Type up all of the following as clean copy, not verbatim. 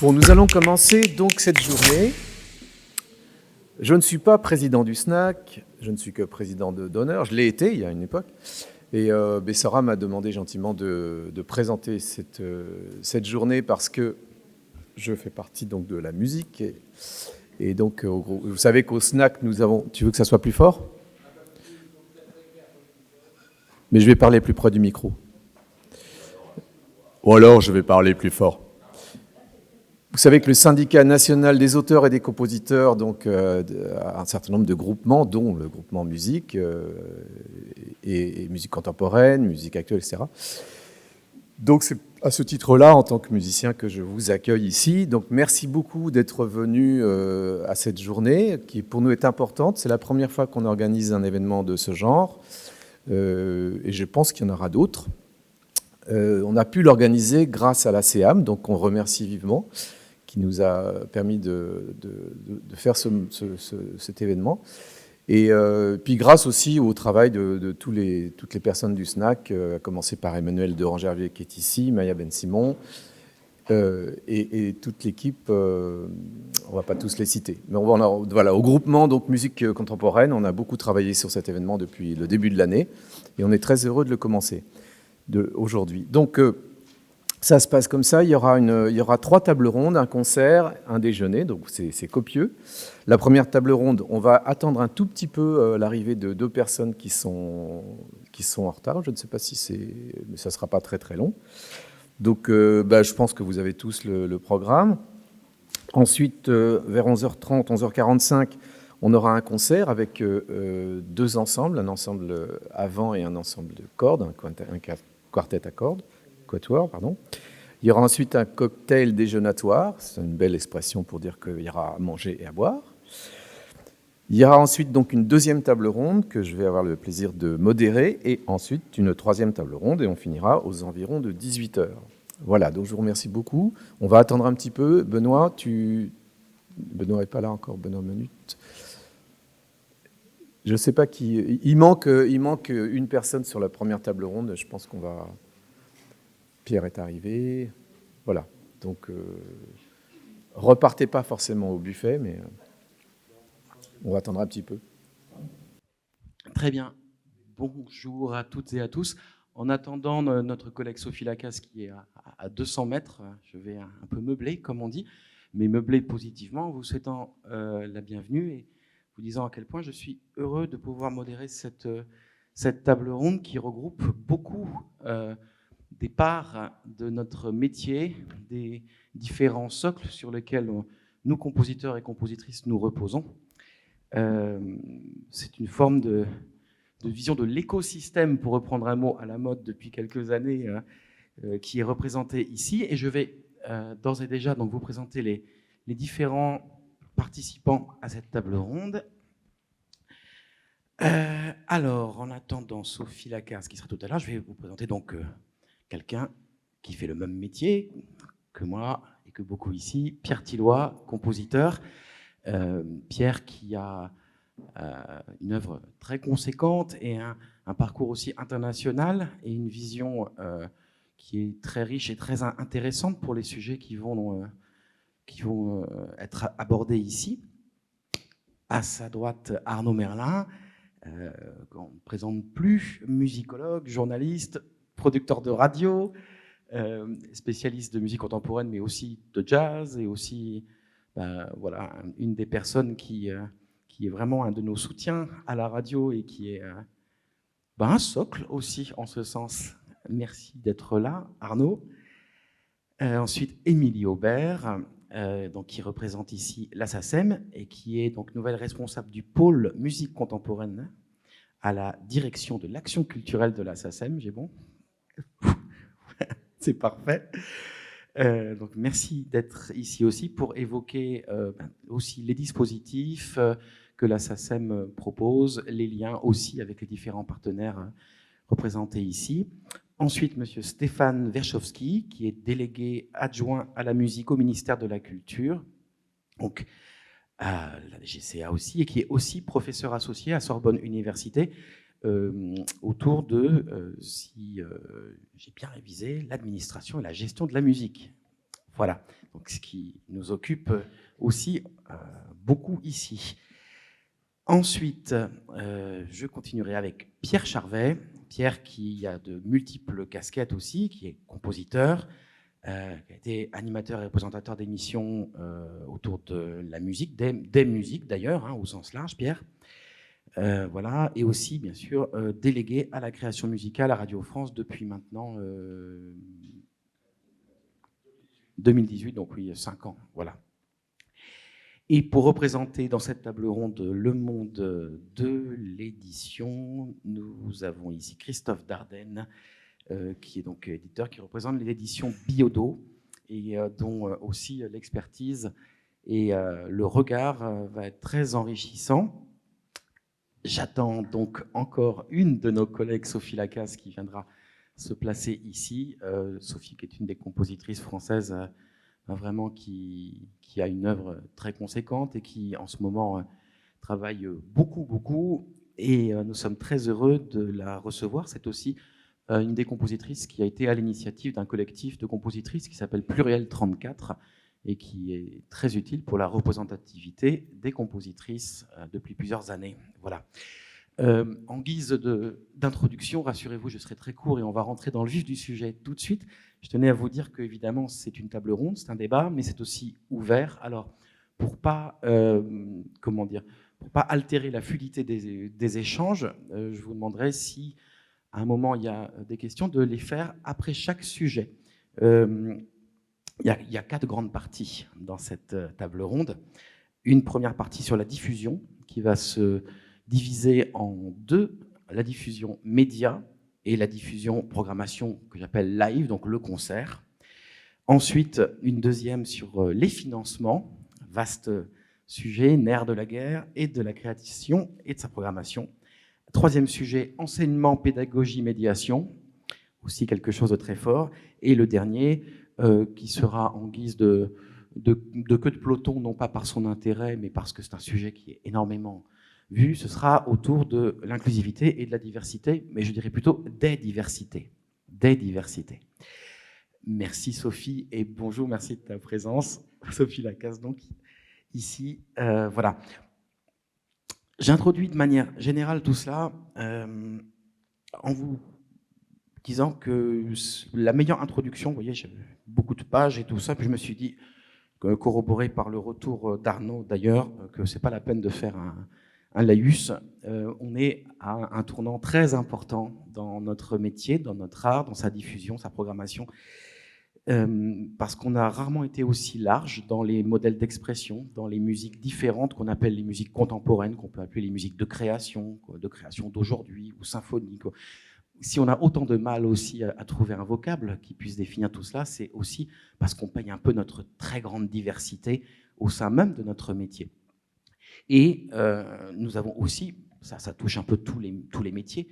Bon, nous allons commencer donc cette journée. Je ne suis pas président du SNAC, je ne suis que président d'honneur. Je l'ai été il y a une époque. Et Bessara m'a demandé gentiment de présenter cette journée parce que je fais partie donc de la musique. Et donc, vous savez qu'au SNAC, nous avons... Tu veux que ça soit plus fort ? Mais je vais parler plus près du micro. Ou alors, je vais parler plus fort. Vous savez que le syndicat national des auteurs et des compositeurs donc, a un certain nombre de groupements, dont le groupement musique et musique contemporaine, musique actuelle, etc. Donc c'est à ce titre-là, en tant que musicien, que je vous accueille ici. Donc merci beaucoup d'être venu à cette journée, qui pour nous est importante. C'est la première fois qu'on organise un événement de ce genre, et je pense qu'il y en aura d'autres. On a pu l'organiser grâce à la CEAM, donc on remercie vivement, qui nous a permis de faire cet événement. Et puis grâce aussi au travail de toutes les personnes du SNAC, à commencer par Emmanuel de Rangervier qui est ici, Maya Ben-Simon, et toute l'équipe, on ne va pas tous les citer. Mais voilà, au groupement donc, musique contemporaine, on a beaucoup travaillé sur cet événement depuis le début de l'année, et on est très heureux de le commencer aujourd'hui. Donc, ça se passe comme ça, il y aura 3 tables rondes, un concert, un déjeuner, donc c'est copieux. La première table ronde, on va attendre un tout petit peu l'arrivée de 2 personnes qui sont en retard. Je ne sais pas si mais ça ne sera pas très très long. Donc je pense que vous avez tous le programme. Ensuite, vers 11h30, 11h45, on aura un concert avec 2 ensembles, un ensemble à vent et un ensemble de cordes, un quartet à cordes. Quatuor, pardon. Il y aura ensuite un cocktail déjeunatoire, c'est une belle expression pour dire qu'il y aura à manger et à boire. Il y aura ensuite donc une deuxième table ronde que je vais avoir le plaisir de modérer, et ensuite une troisième table ronde, et on finira aux environs de 18h. Voilà, donc je vous remercie beaucoup. On va attendre un petit peu. Benoît n'est pas là encore, Benoît Menut. Je ne sais pas qui... Il manque une personne sur la première table ronde, je pense qu'on va... Pierre est arrivé, voilà. Donc, repartez pas forcément au buffet, mais on va attendre un petit peu. Très bien. Bonjour à toutes et à tous. En attendant notre collègue Sophie Lacasse qui est à 200 mètres, je vais un peu meubler, comme on dit, mais meubler positivement, vous souhaitant la bienvenue et vous disant à quel point je suis heureux de pouvoir modérer cette table ronde qui regroupe beaucoup des parts de notre métier, des différents socles sur lesquels nous, compositeurs et compositrices, nous reposons. C'est une forme de vision de l'écosystème, pour reprendre un mot à la mode depuis quelques années, qui est représentée ici. Et je vais d'ores et déjà donc, vous présenter les différents participants à cette table ronde. Alors, en attendant Sophie Lacasse, qui sera tout à l'heure, je vais vous présenter donc quelqu'un qui fait le même métier que moi et que beaucoup ici, Pierre Tilloy, compositeur. Pierre qui a une œuvre très conséquente et un parcours aussi international et une vision qui est très riche et très intéressante pour les sujets qui vont être abordés ici. À sa droite, Arnaud Merlin, qu'on ne présente plus, musicologue, journaliste, producteur de radio, spécialiste de musique contemporaine, mais aussi de jazz, et aussi voilà, une des personnes qui est vraiment un de nos soutiens à la radio et qui est un socle aussi en ce sens. Merci d'être là, Arnaud. Ensuite, Émilie Aubert, donc, qui représente ici la SACEM et qui est donc nouvelle responsable du pôle musique contemporaine à la direction de l'action culturelle de la SACEM. J'ai bon ? C'est parfait. Donc merci d'être ici aussi pour évoquer aussi les dispositifs que la SACEM propose, les liens aussi avec les différents partenaires représentés ici. Ensuite, monsieur Stéphane Werschowski, qui est délégué adjoint à la musique au ministère de la Culture, donc à la DGCA aussi, et qui est aussi professeur associé à Sorbonne Université, autour de, si j'ai bien révisé, l'administration et la gestion de la musique. Voilà, donc ce qui nous occupe aussi beaucoup ici. Ensuite, je continuerai avec Pierre Charvet. Pierre qui a de multiples casquettes aussi, qui est compositeur, qui a été animateur et représentateur d'émissions autour de la musique, des musiques d'ailleurs, hein, au sens large, Pierre. Voilà, et aussi, bien sûr, délégué à la création musicale à Radio France depuis maintenant 2018, donc oui, 5 ans, voilà. Et pour représenter dans cette table ronde le monde de l'édition, nous avons ici Christophe Dardenne, qui est donc éditeur, qui représente l'édition Biodo, et dont aussi l'expertise et le regard va être très enrichissant. J'attends donc encore une de nos collègues, Sophie Lacasse, qui viendra se placer ici. Sophie, qui est une des compositrices françaises vraiment qui a une œuvre très conséquente et qui, en ce moment, travaille beaucoup. Et nous sommes très heureux de la recevoir. C'est aussi une des compositrices qui a été à l'initiative d'un collectif de compositrices qui s'appelle Pluriel 34 et qui est très utile pour la représentativité des compositrices depuis plusieurs années. Voilà. En guise d'introduction, rassurez-vous, je serai très court et on va rentrer dans le vif du sujet tout de suite. Je tenais à vous dire qu'évidemment, c'est une table ronde, c'est un débat, mais c'est aussi ouvert. Alors, pour pas altérer la fluidité des échanges, je vous demanderai si, à un moment, il y a des questions, de les faire après chaque sujet. Il y a 4 grandes parties dans cette table ronde. Une première partie sur la diffusion, qui va se diviser en 2, la diffusion média et la diffusion programmation que j'appelle live, donc le concert. Ensuite, une deuxième sur les financements, vaste sujet, nerf de la guerre et de la création et de sa programmation. Troisième sujet, enseignement, pédagogie, médiation, aussi quelque chose de très fort. Et le dernier, qui sera en guise de queue de peloton, non pas par son intérêt, mais parce que c'est un sujet qui est énormément vu, ce sera autour de l'inclusivité et de la diversité, mais je dirais plutôt des diversités. Des diversités. Merci Sophie et bonjour, merci de ta présence. Sophie Lacasse, donc, ici. Voilà. J'introduis de manière générale tout cela en vous disant que la meilleure introduction, vous voyez, j'ai beaucoup de pages et tout ça, puis je me suis dit, corroboré par le retour d'Arnaud d'ailleurs, que c'est pas la peine de faire un laïus. On est à un tournant très important dans notre métier, dans notre art, dans sa diffusion, sa programmation, parce qu'on a rarement été aussi large dans les modèles d'expression, dans les musiques différentes qu'on appelle les musiques contemporaines, qu'on peut appeler les musiques de création d'aujourd'hui ou symphoniques. Si on a autant de mal aussi à trouver un vocable qui puisse définir tout cela, c'est aussi parce qu'on paye un peu notre très grande diversité au sein même de notre métier. Et nous avons aussi, ça touche un peu tous les métiers,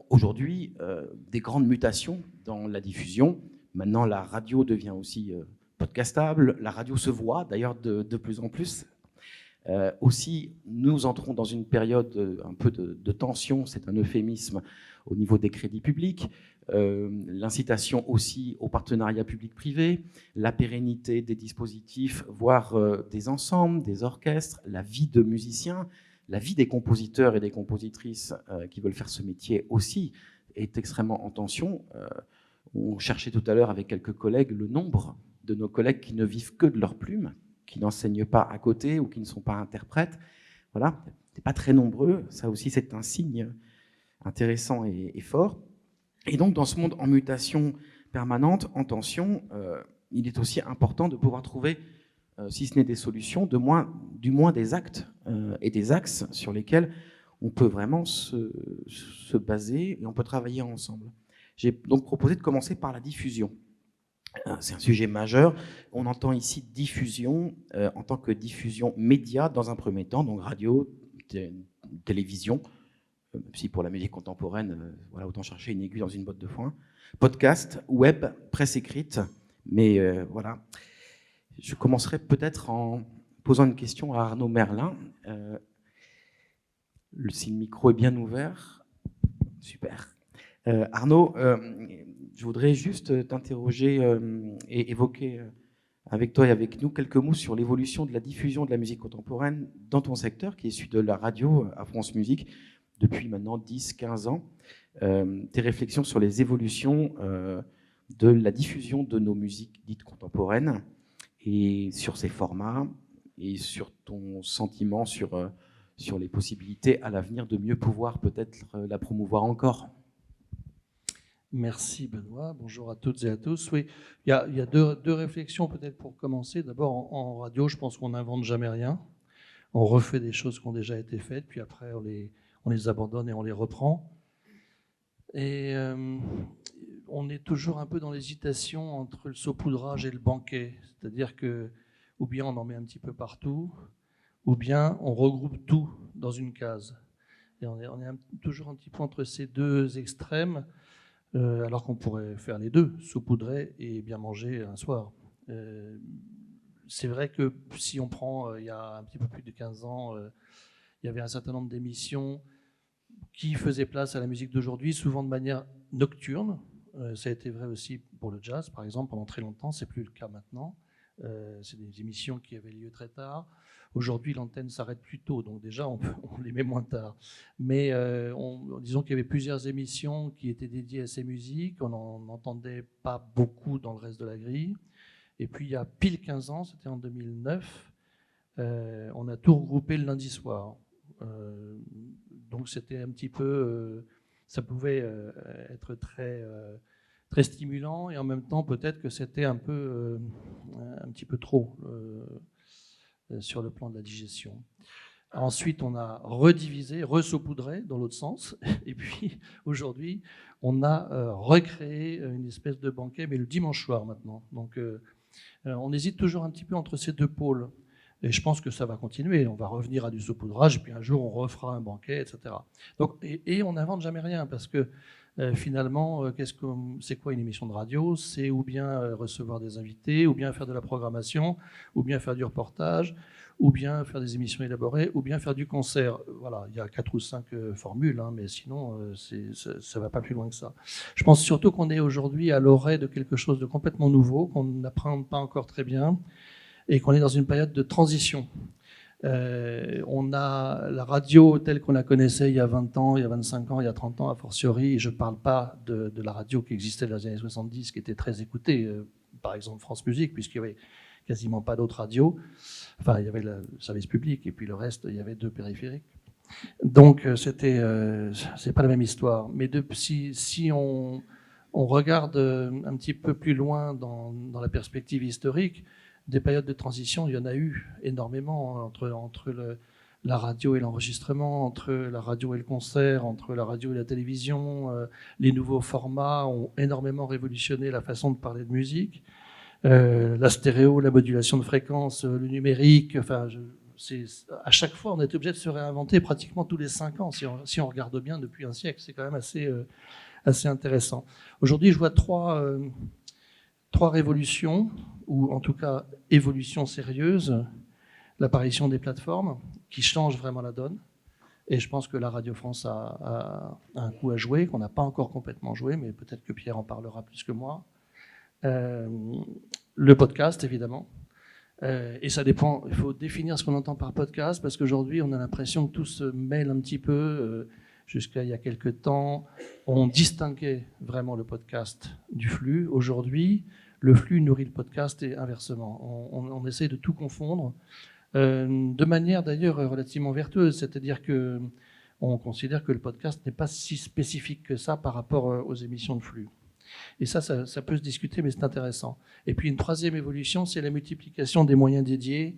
aujourd'hui des grandes mutations dans la diffusion. Maintenant, la radio devient aussi podcastable, la radio se voit d'ailleurs de plus en plus. Aussi, nous entrons dans une période un peu de tension, c'est un euphémisme au niveau des crédits publics, l'incitation aussi au partenariat public-privé, la pérennité des dispositifs, voire des ensembles, des orchestres, la vie de musiciens, la vie des compositeurs et des compositrices qui veulent faire ce métier aussi est extrêmement en tension. On cherchait tout à l'heure avec quelques collègues le nombre de nos collègues qui ne vivent que de leur plume, qui n'enseignent pas à côté ou qui ne sont pas interprètes. Voilà, c'est pas très nombreux. Ça aussi, c'est un signe intéressant et fort. Et donc, dans ce monde en mutation permanente, en tension, il est aussi important de pouvoir trouver, si ce n'est des solutions, du moins des actes et des axes sur lesquels on peut vraiment se baser et on peut travailler ensemble. J'ai donc proposé de commencer par la diffusion. C'est un sujet majeur. On entend ici diffusion en tant que diffusion média dans un premier temps, donc radio, télévision, même si pour la musique contemporaine, voilà, autant chercher une aiguille dans une botte de foin. Podcast, web, presse écrite, mais voilà. Je commencerai peut-être en posant une question à Arnaud Merlin. Si le micro est bien ouvert, super. Arnaud, je voudrais juste t'interroger et évoquer avec toi et avec nous quelques mots sur l'évolution de la diffusion de la musique contemporaine dans ton secteur, qui est celui de la radio à France Musique, depuis maintenant 10-15 ans. Tes réflexions sur les évolutions de la diffusion de nos musiques dites contemporaines et sur ces formats et sur ton sentiment sur les possibilités à l'avenir de mieux pouvoir peut-être la promouvoir encore. Merci Benoît, bonjour à toutes et à tous. Oui, il y a deux réflexions peut-être pour commencer. D'abord, en radio, je pense qu'on n'invente jamais rien. On refait des choses qui ont déjà été faites, puis après on les abandonne et on les reprend. Et on est toujours un peu dans l'hésitation entre le saupoudrage et le banquet. C'est-à-dire que, ou bien on en met un petit peu partout, ou bien on regroupe tout dans une case. Et on est toujours un petit peu entre ces deux extrêmes, alors qu'on pourrait faire les deux, saupoudrer et bien manger un soir. C'est vrai que si on prend, il y a un petit peu plus de 15 ans, il y avait un certain nombre d'émissions qui faisaient place à la musique d'aujourd'hui, souvent de manière nocturne. Ça a été vrai aussi pour le jazz, par exemple, pendant très longtemps. C'est plus le cas maintenant. C'est des émissions qui avaient lieu très tard. Aujourd'hui, l'antenne s'arrête plus tôt, donc déjà, on les met moins tard. Mais disons qu'il y avait plusieurs émissions qui étaient dédiées à ces musiques. On n'en entendait pas beaucoup dans le reste de la grille. Et puis, il y a pile 15 ans, c'était en 2009, on a tout regroupé le lundi soir. Donc, c'était un petit peu... ça pouvait être très stimulant, et en même temps, peut-être que c'était un petit peu trop sur le plan de la digestion. Ensuite, on a redivisé, resaupoudré dans l'autre sens. Et puis, aujourd'hui, on a recréé une espèce de banquet, mais le dimanche soir maintenant. Donc, on hésite toujours un petit peu entre ces deux pôles. Et je pense que ça va continuer. On va revenir à du saupoudrage, et puis un jour, on refera un banquet, etc. Donc, et on n'invente jamais rien, parce que finalement, c'est quoi une émission de radio? C'est ou bien recevoir des invités, ou bien faire de la programmation, ou bien faire du reportage, ou bien faire des émissions élaborées, ou bien faire du concert. Voilà, il y a 4 ou 5 formules, hein, mais sinon, ça ne va pas plus loin que ça. Je pense surtout qu'on est aujourd'hui à l'orée de quelque chose de complètement nouveau, qu'on n'apprend pas encore très bien, et qu'on est dans une période de transition. On a la radio telle qu'on la connaissait il y a 20 ans, il y a 25 ans, il y a 30 ans, a fortiori, et je ne parle pas de la radio qui existait dans les années 70, qui était très écoutée, par exemple France Musique, puisqu'il n'y avait quasiment pas d'autres radios. Enfin, il y avait le service public, et puis le reste, il y avait 2 périphériques. Donc, c'est pas la même histoire. Mais si on regarde un petit peu plus loin dans la perspective historique, des périodes de transition, il y en a eu énormément entre la radio et l'enregistrement, entre la radio et le concert, entre la radio et la télévision. Les nouveaux formats ont énormément révolutionné la façon de parler de musique. La stéréo, la modulation de fréquence, le numérique, enfin, à chaque fois, on est obligé de se réinventer pratiquement tous les 5 ans, si on regarde bien depuis un siècle. C'est quand même assez intéressant. Aujourd'hui, je vois trois révolutions, ou en tout cas évolutions sérieuses. L'apparition des plateformes qui changent vraiment la donne. Et je pense que la Radio France a un coup à jouer, qu'on n'a pas encore complètement joué, mais peut-être que Pierre en parlera plus que moi. Le podcast, évidemment. Et ça dépend, il faut définir ce qu'on entend par podcast, parce qu'aujourd'hui, on a l'impression que tout se mêle un petit peu. Jusqu'à il y a quelques temps, on distinguait vraiment le podcast du flux. Aujourd'hui, le flux nourrit le podcast et inversement. On essaie de tout confondre, de manière d'ailleurs relativement vertueuse, c'est-à-dire qu'on considère que le podcast n'est pas si spécifique que ça par rapport aux émissions de flux. Et ça peut se discuter, mais c'est intéressant. Et puis une troisième évolution, c'est la multiplication des moyens dédiés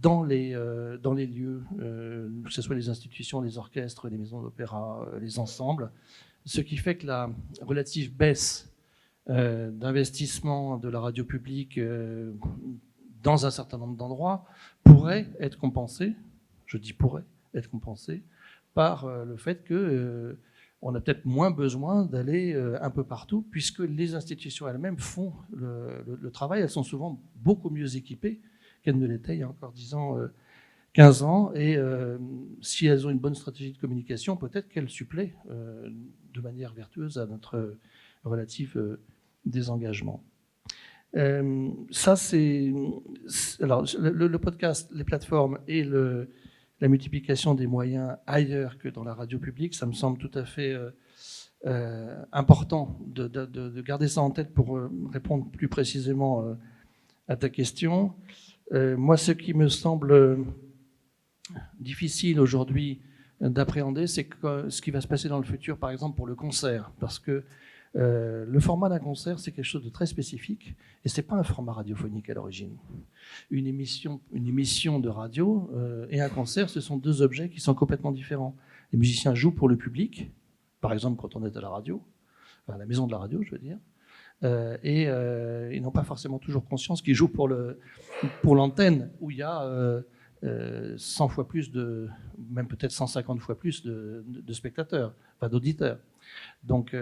dans les lieux, que ce soit les institutions, les orchestres, les maisons d'opéra, les ensembles, ce qui fait que la relative baisse d'investissement de la radio publique dans un certain nombre d'endroits pourrait être compensée, je dis pourrait être compensée, par le fait que on a peut-être moins besoin d'aller un peu partout, puisque les institutions elles-mêmes font le travail. Elles sont souvent beaucoup mieux équipées qu'elles ne l'étaient il y a encore 10 ans, 15 ans. Et si elles ont une bonne stratégie de communication, peut-être qu'elles suppléent de manière vertueuse à notre relatif désengagement. Ça, alors, le podcast, les plateformes et la multiplication des moyens ailleurs que dans la radio publique, ça me semble tout à fait important de garder ça en tête pour répondre plus précisément à ta question. Moi, ce qui me semble difficile aujourd'hui d'appréhender, c'est ce qui va se passer dans le futur, par exemple pour le concert, parce que le format d'un concert, c'est quelque chose de très spécifique, et c'est pas un format radiophonique à l'origine. Une émission de radio et un concert, ce sont deux objets qui sont complètement différents. Les musiciens jouent pour le public, par exemple quand on est à la radio, à la maison de la radio, je veux dire, et ils n'ont pas forcément toujours conscience qu'ils jouent pour l'antenne, où il y a 100 fois plus même peut-être 150 fois plus de spectateurs, enfin d'auditeurs. Donc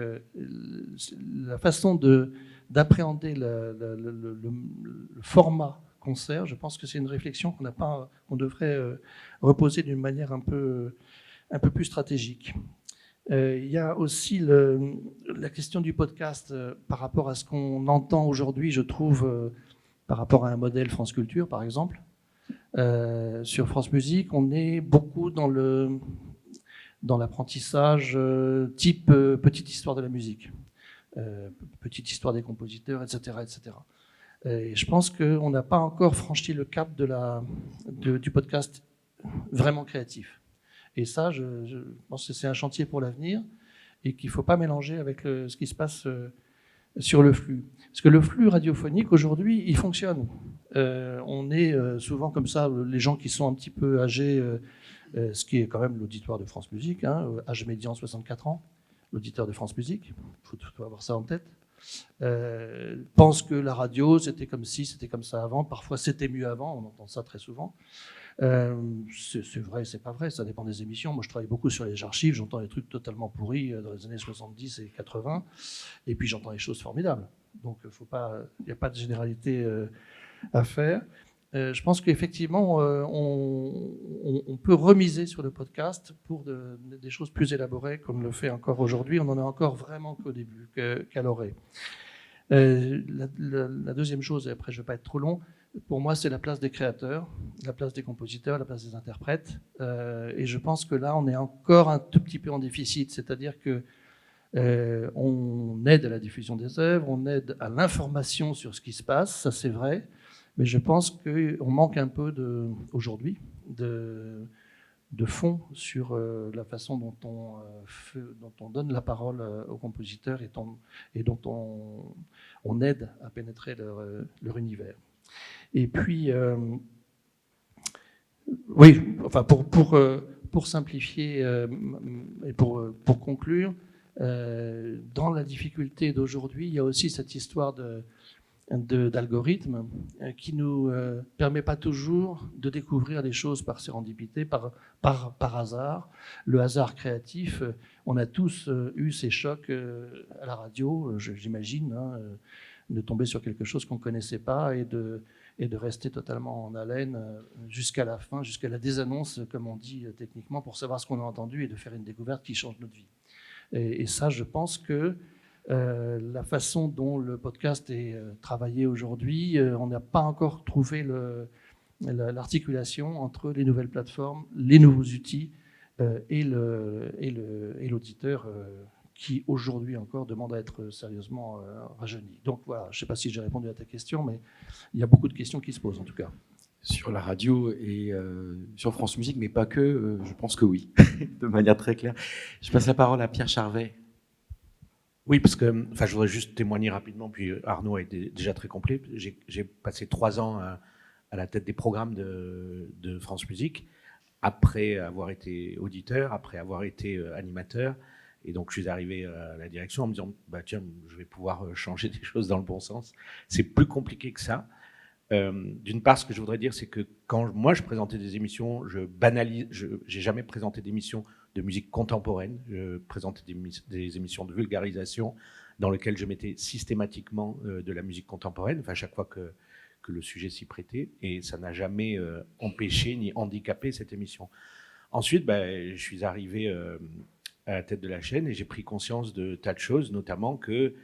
la façon d'appréhender le format concert, je pense que c'est une réflexion qu'on devrait reposer d'une manière un peu plus stratégique. Il y a aussi la question du podcast par rapport à ce qu'on entend aujourd'hui, je trouve, par rapport à un modèle France Culture, par exemple. Sur France Musique, on est beaucoup dans l'apprentissage type petite histoire de la musique, petite histoire des compositeurs, etc. etc. Et je pense qu'on n'a pas encore franchi le cap du podcast vraiment créatif. Et ça, je pense que c'est un chantier pour l'avenir et qu'il ne faut pas mélanger avec ce qui se passe sur le flux. Parce que le flux radiophonique, aujourd'hui, il fonctionne. On est souvent comme ça, les gens qui sont un petit peu âgés, ce qui est quand même l'auditoire de France Musique, âge médian 64 ans, l'auditeur de France Musique, il faut avoir ça en tête, pense que la radio, c'était comme ci, c'était comme ça avant, parfois c'était mieux avant, on entend ça très souvent. C'est vrai, c'est pas vrai, ça dépend des émissions. Moi, je travaille beaucoup sur les archives, j'entends des trucs totalement pourris dans les années 70 et 80, et puis j'entends des choses formidables. Donc, il n'y a pas de généralité à faire. Je pense qu'effectivement, on peut remiser sur le podcast pour des choses plus élaborées, comme le fait encore aujourd'hui. On n'en a encore vraiment qu'au début, qu'à l'oreille. La deuxième chose, et après je ne vais pas être trop long, pour moi, c'est la place des créateurs, la place des compositeurs, la place des interprètes. Et je pense que là, on est encore un tout petit peu en déficit, c'est-à-dire que on aide à la diffusion des œuvres, on aide à l'information sur ce qui se passe, ça c'est vrai, mais je pense qu'on manque un peu aujourd'hui de fond sur la façon dont on donne la parole aux compositeurs et dont on aide à pénétrer leur univers. Et puis, oui, enfin pour simplifier et pour conclure, dans la difficulté d'aujourd'hui, il y a aussi cette histoire d'algorithme qui nous permet pas toujours de découvrir les choses par sérendipité, par hasard. Le hasard créatif, on a tous eu ces chocs à la radio, j'imagine, de tomber sur quelque chose qu'on ne connaissait pas et de rester totalement en haleine jusqu'à la fin, jusqu'à la désannonce, comme on dit techniquement, pour savoir ce qu'on a entendu et de faire une découverte qui change notre vie. Et ça, je pense que la façon dont le podcast est travaillé aujourd'hui, on n'a pas encore trouvé l'articulation entre les nouvelles plateformes, les nouveaux outils et l'auditeur qui aujourd'hui encore demande à être sérieusement rajeuni. Donc voilà, je ne sais pas si j'ai répondu à ta question, mais il y a beaucoup de questions qui se posent en tout cas. Sur la radio et sur France Musique, mais pas que, je pense que oui, de manière très claire. Je passe la parole à Pierre Charvet. Oui, parce que je voudrais juste témoigner rapidement, puis Arnaud a été déjà très complet. J'ai passé 3 ans à la tête des programmes de France Musique, après avoir été auditeur, après avoir été animateur. Et donc, je suis arrivé à la direction en me disant, tiens, je vais pouvoir changer des choses dans le bon sens. C'est plus compliqué que ça. D'une part, ce que je voudrais dire, c'est que quand moi je présentais des émissions, j'ai jamais présenté d'émissions de musique contemporaine. Je présentais des émissions de vulgarisation dans lesquelles je mettais systématiquement de la musique contemporaine, à chaque fois que le sujet s'y prêtait, et ça n'a jamais empêché ni handicapé cette émission. Ensuite, je suis arrivé à la tête de la chaîne et j'ai pris conscience de tas de choses, notamment que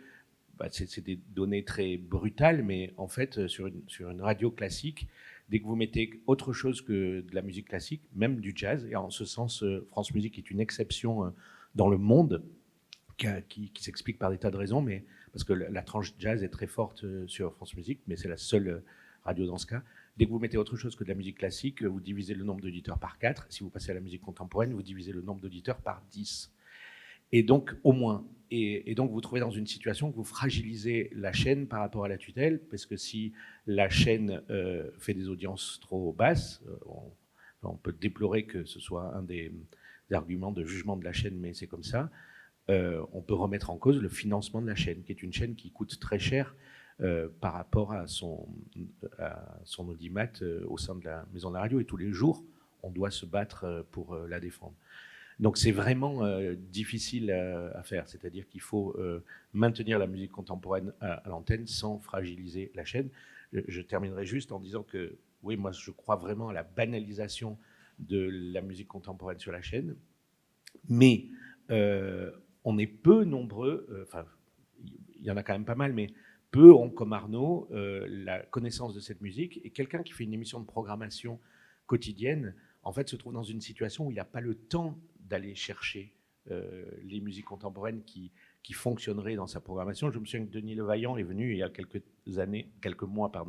c'est des données très brutales, mais en fait, sur une radio classique, dès que vous mettez autre chose que de la musique classique, même du jazz, et en ce sens, France Musique est une exception dans le monde, qui s'explique par des tas de raisons, mais parce que la tranche jazz est très forte sur France Musique, mais c'est la seule radio dans ce cas. Dès que vous mettez autre chose que de la musique classique, vous divisez le nombre d'auditeurs par 4. Si vous passez à la musique contemporaine, vous divisez le nombre d'auditeurs par 10. Et donc, au moins. Et donc, vous vous trouvez dans une situation que vous fragilisez la chaîne par rapport à la tutelle, parce que si la chaîne fait des audiences trop basses, on peut déplorer que ce soit un des arguments de jugement de la chaîne, mais c'est comme ça. On peut remettre en cause le financement de la chaîne, qui est une chaîne qui coûte très cher par rapport à son audimat au sein de la maison de la radio. Et tous les jours, on doit se battre pour la défendre. Donc c'est vraiment difficile à faire, c'est-à-dire qu'il faut maintenir la musique contemporaine à l'antenne sans fragiliser la chaîne. Je terminerai juste en disant que, oui, moi je crois vraiment à la banalisation de la musique contemporaine sur la chaîne, mais on est peu nombreux, enfin il y en a quand même pas mal, mais peu ont comme Arnaud la connaissance de cette musique, et quelqu'un qui fait une émission de programmation quotidienne, en fait, se trouve dans une situation où il n'a pas le temps d'aller chercher les musiques contemporaines qui fonctionneraient dans sa programmation. Je me souviens que Denis Levaillant est venu il y a quelques mois, à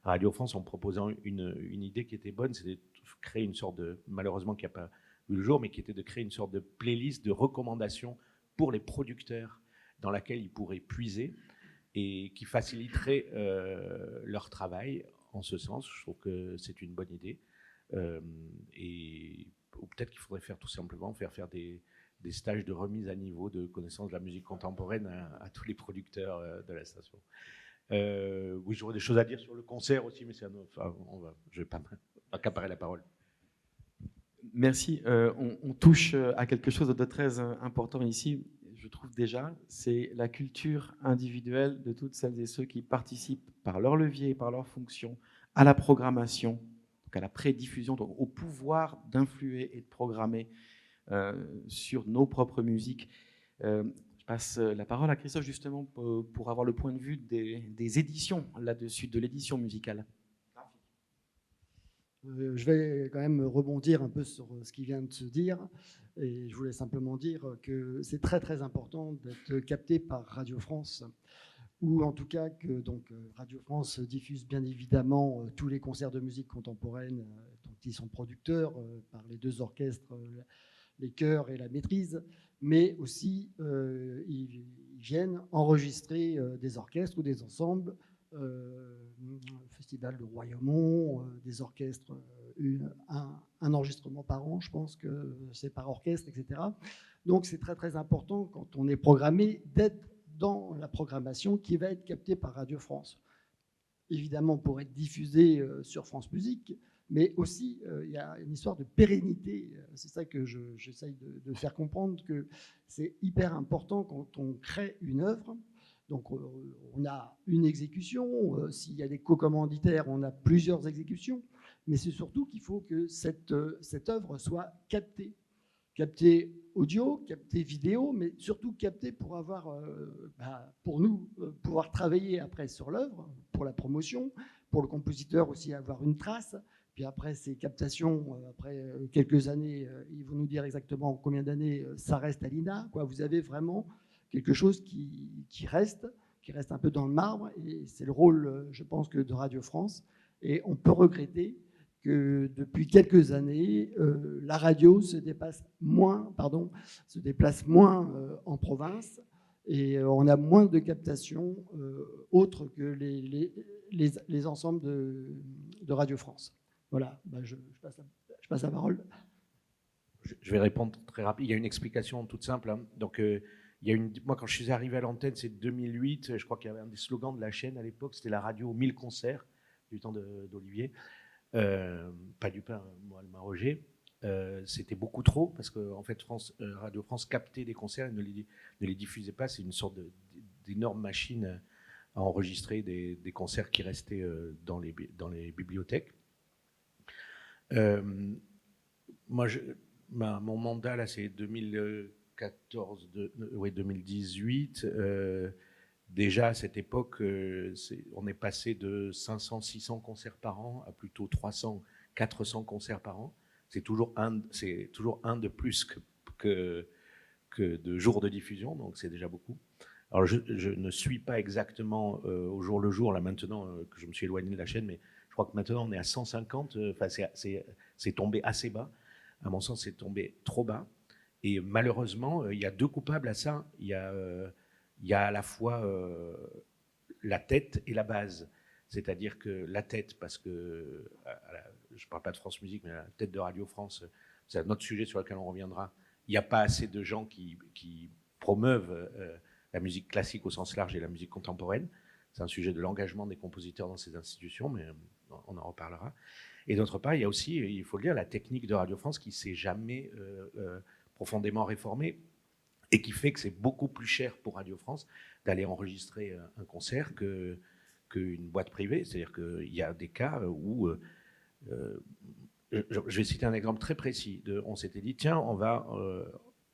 Radio France en proposant une idée qui était bonne, c'était de créer une sorte de, malheureusement qui n'a pas vu le jour, mais qui était de créer une sorte de playlist de recommandations pour les producteurs dans laquelle ils pourraient puiser et qui faciliterait leur travail en ce sens. Je trouve que c'est une bonne idée. Ou peut-être qu'il faudrait faire tout simplement faire des stages de remise à niveau de connaissance de la musique contemporaine à tous les producteurs de la station. Oui, j'aurais des choses à dire sur le concert aussi, mais je ne vais pas accaparer la parole. Merci. On touche à quelque chose de très important ici, je trouve déjà, c'est la culture individuelle de toutes celles et ceux qui participent par leur levier, par leur fonction, à la programmation, donc à la prédiffusion, donc au pouvoir d'influer et de programmer sur nos propres musiques. Je passe la parole à Christophe justement pour avoir le point de vue des éditions là-dessus, de l'édition musicale. Je vais quand même rebondir un peu sur ce qui vient de se dire, et je voulais simplement dire que c'est très très important d'être capté par Radio France, ou en tout cas que donc, Radio France diffuse bien évidemment tous les concerts de musique contemporaine dont ils sont producteurs par les deux orchestres, les chœurs et la maîtrise, mais aussi ils viennent enregistrer des orchestres ou des ensembles, Festival de Royaumont, des orchestres, un enregistrement par an, je pense que c'est par orchestre, etc. Donc c'est très très important quand on est programmé d'être dans la programmation qui va être captée par Radio France. Évidemment pour être diffusée sur France Musique, mais aussi il y a une histoire de pérennité. C'est ça que j'essaye de faire comprendre, que c'est hyper important quand on crée une œuvre. Donc on a une exécution, s'il y a des co-commanditaires, on a plusieurs exécutions, mais c'est surtout qu'il faut que cette œuvre soit captée. Captée audio, captée vidéo, mais surtout captée pour avoir, pour nous, pouvoir travailler après sur l'œuvre, pour la promotion, pour le compositeur aussi avoir une trace. Puis après ces captations, après quelques années, ils vont nous dire exactement combien d'années ça reste à l'INA. Vous avez vraiment quelque chose qui reste un peu dans le marbre, et c'est le rôle, je pense, que de Radio France. Et on peut regretter que depuis quelques années, la radio se déplace moins en province, et on a moins de captations autres que les ensembles de Radio France. Voilà, je passe la parole. Je vais répondre très rapide. Il y a une explication toute simple. Donc, moi, quand je suis arrivé à l'antenne, c'est 2008, je crois qu'il y avait un des slogans de la chaîne à l'époque, c'était la radio 1000 concerts, du temps d'Olivier. Pas du pain, moi, le Roger. C'était beaucoup trop, parce que en fait, Radio France captait des concerts et ne les diffusait pas. C'est une sorte d'énorme machine à enregistrer des concerts qui restaient dans les bibliothèques. Moi, mon mandat, là, c'est 2018. déjà à cette époque, on est passé de 500-600 concerts par an à plutôt 300-400 concerts par an. C'est toujours un de plus que de jours de diffusion, donc c'est déjà beaucoup. Alors je ne suis pas exactement au jour le jour, là maintenant que je me suis éloigné de la chaîne, mais je crois que maintenant on est à 150, enfin c'est tombé assez bas. À mon sens, c'est tombé trop bas. Et malheureusement, il y a deux coupables à ça. Il y a à la fois la tête et la base. C'est-à-dire que la tête, parce que, je ne parle pas de France Musique, mais la tête de Radio France, c'est un autre sujet sur lequel on reviendra. Il n'y a pas assez de gens qui promeuvent la musique classique au sens large et la musique contemporaine. C'est un sujet de l'engagement des compositeurs dans ces institutions, mais on en reparlera. Et d'autre part, il y a aussi, il faut le dire, la technique de Radio France qui ne s'est jamais profondément réformée et qui fait que c'est beaucoup plus cher pour Radio France d'aller enregistrer un concert qu'une boîte privée. C'est-à-dire qu'il y a des cas où... je vais citer un exemple très précis. On s'était dit, tiens,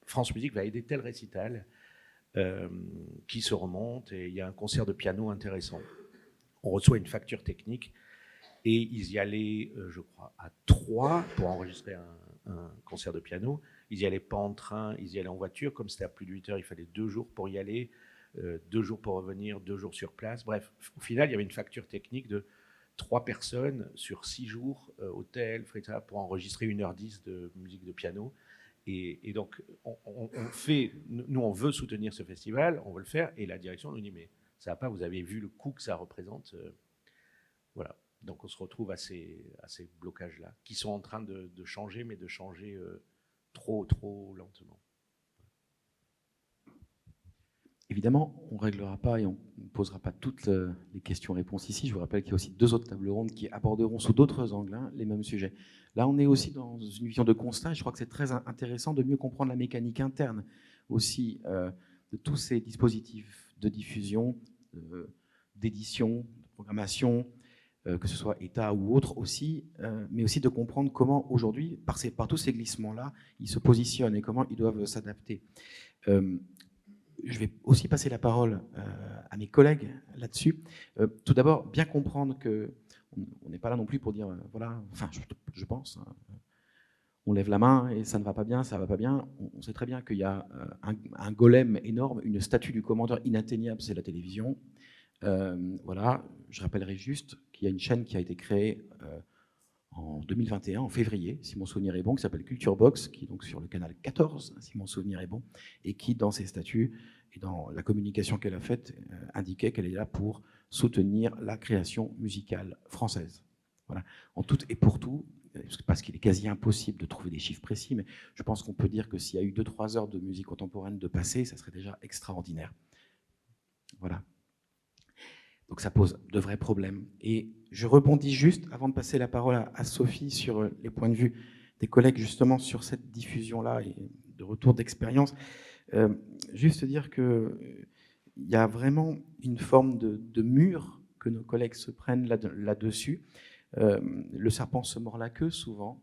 France Musique va aider tel récital qui se remonte et il y a un concert de piano intéressant. On reçoit une facture technique et ils y allaient, je crois, à 3 pour enregistrer un concert de piano. Ils y allaient pas en train, ils y allaient en voiture. Comme c'était à plus de 8 heures, il fallait 2 jours pour y aller, 2 jours pour revenir, 2 jours sur place. Bref, au final, il y avait une facture technique de 3 personnes sur 6 jours, hôtel, frais, pour enregistrer 1h10 de musique de piano. Et donc, nous, on veut soutenir ce festival, on veut le faire, et la direction nous dit, mais ça va pas, vous avez vu le coût que ça représente. Voilà. Donc, on se retrouve à ces blocages-là, qui sont en train de changer, mais de changer trop lentement. Évidemment, on ne réglera pas et on ne posera pas toutes les questions-réponses ici. Je vous rappelle qu'il y a aussi 2 autres tables rondes qui aborderont sous d'autres angles les mêmes sujets. Là, on est aussi dans une vision de constat. Je crois que c'est très intéressant de mieux comprendre la mécanique interne aussi de tous ces dispositifs de diffusion, d'édition, de programmation, que ce soit État ou autre aussi, mais aussi de comprendre comment aujourd'hui, par tous ces glissements-là, ils se positionnent et comment ils doivent s'adapter. Je vais aussi passer la parole à mes collègues là-dessus. Tout d'abord, bien comprendre qu'on n'est pas là non plus pour dire, voilà, enfin, je pense, on lève la main et ça ne va pas bien, ça ne va pas bien. On sait très bien qu'il y a un golem énorme, une statue du commandeur inatteignable, c'est la télévision. Voilà, je rappellerai juste qu'il y a une chaîne qui a été créée en 2021, en février, si mon souvenir est bon, qui s'appelle Culture Box, qui est donc sur le canal 14, si mon souvenir est bon, et qui, dans ses statuts et dans la communication qu'elle a faite, indiquait qu'elle est là pour soutenir la création musicale française. Voilà, en tout et pour tout, parce qu'il est quasi impossible de trouver des chiffres précis, mais je pense qu'on peut dire que s'il y a eu 2-3 heures de musique contemporaine de passé, ça serait déjà extraordinaire. Voilà. Donc ça pose de vrais problèmes. Et je rebondis juste, avant de passer la parole à Sophie, sur les points de vue des collègues justement sur cette diffusion-là et de retour d'expérience. Juste dire qu'il y a vraiment une forme de mur que nos collègues se prennent là-dessus. Le serpent se mord la queue souvent.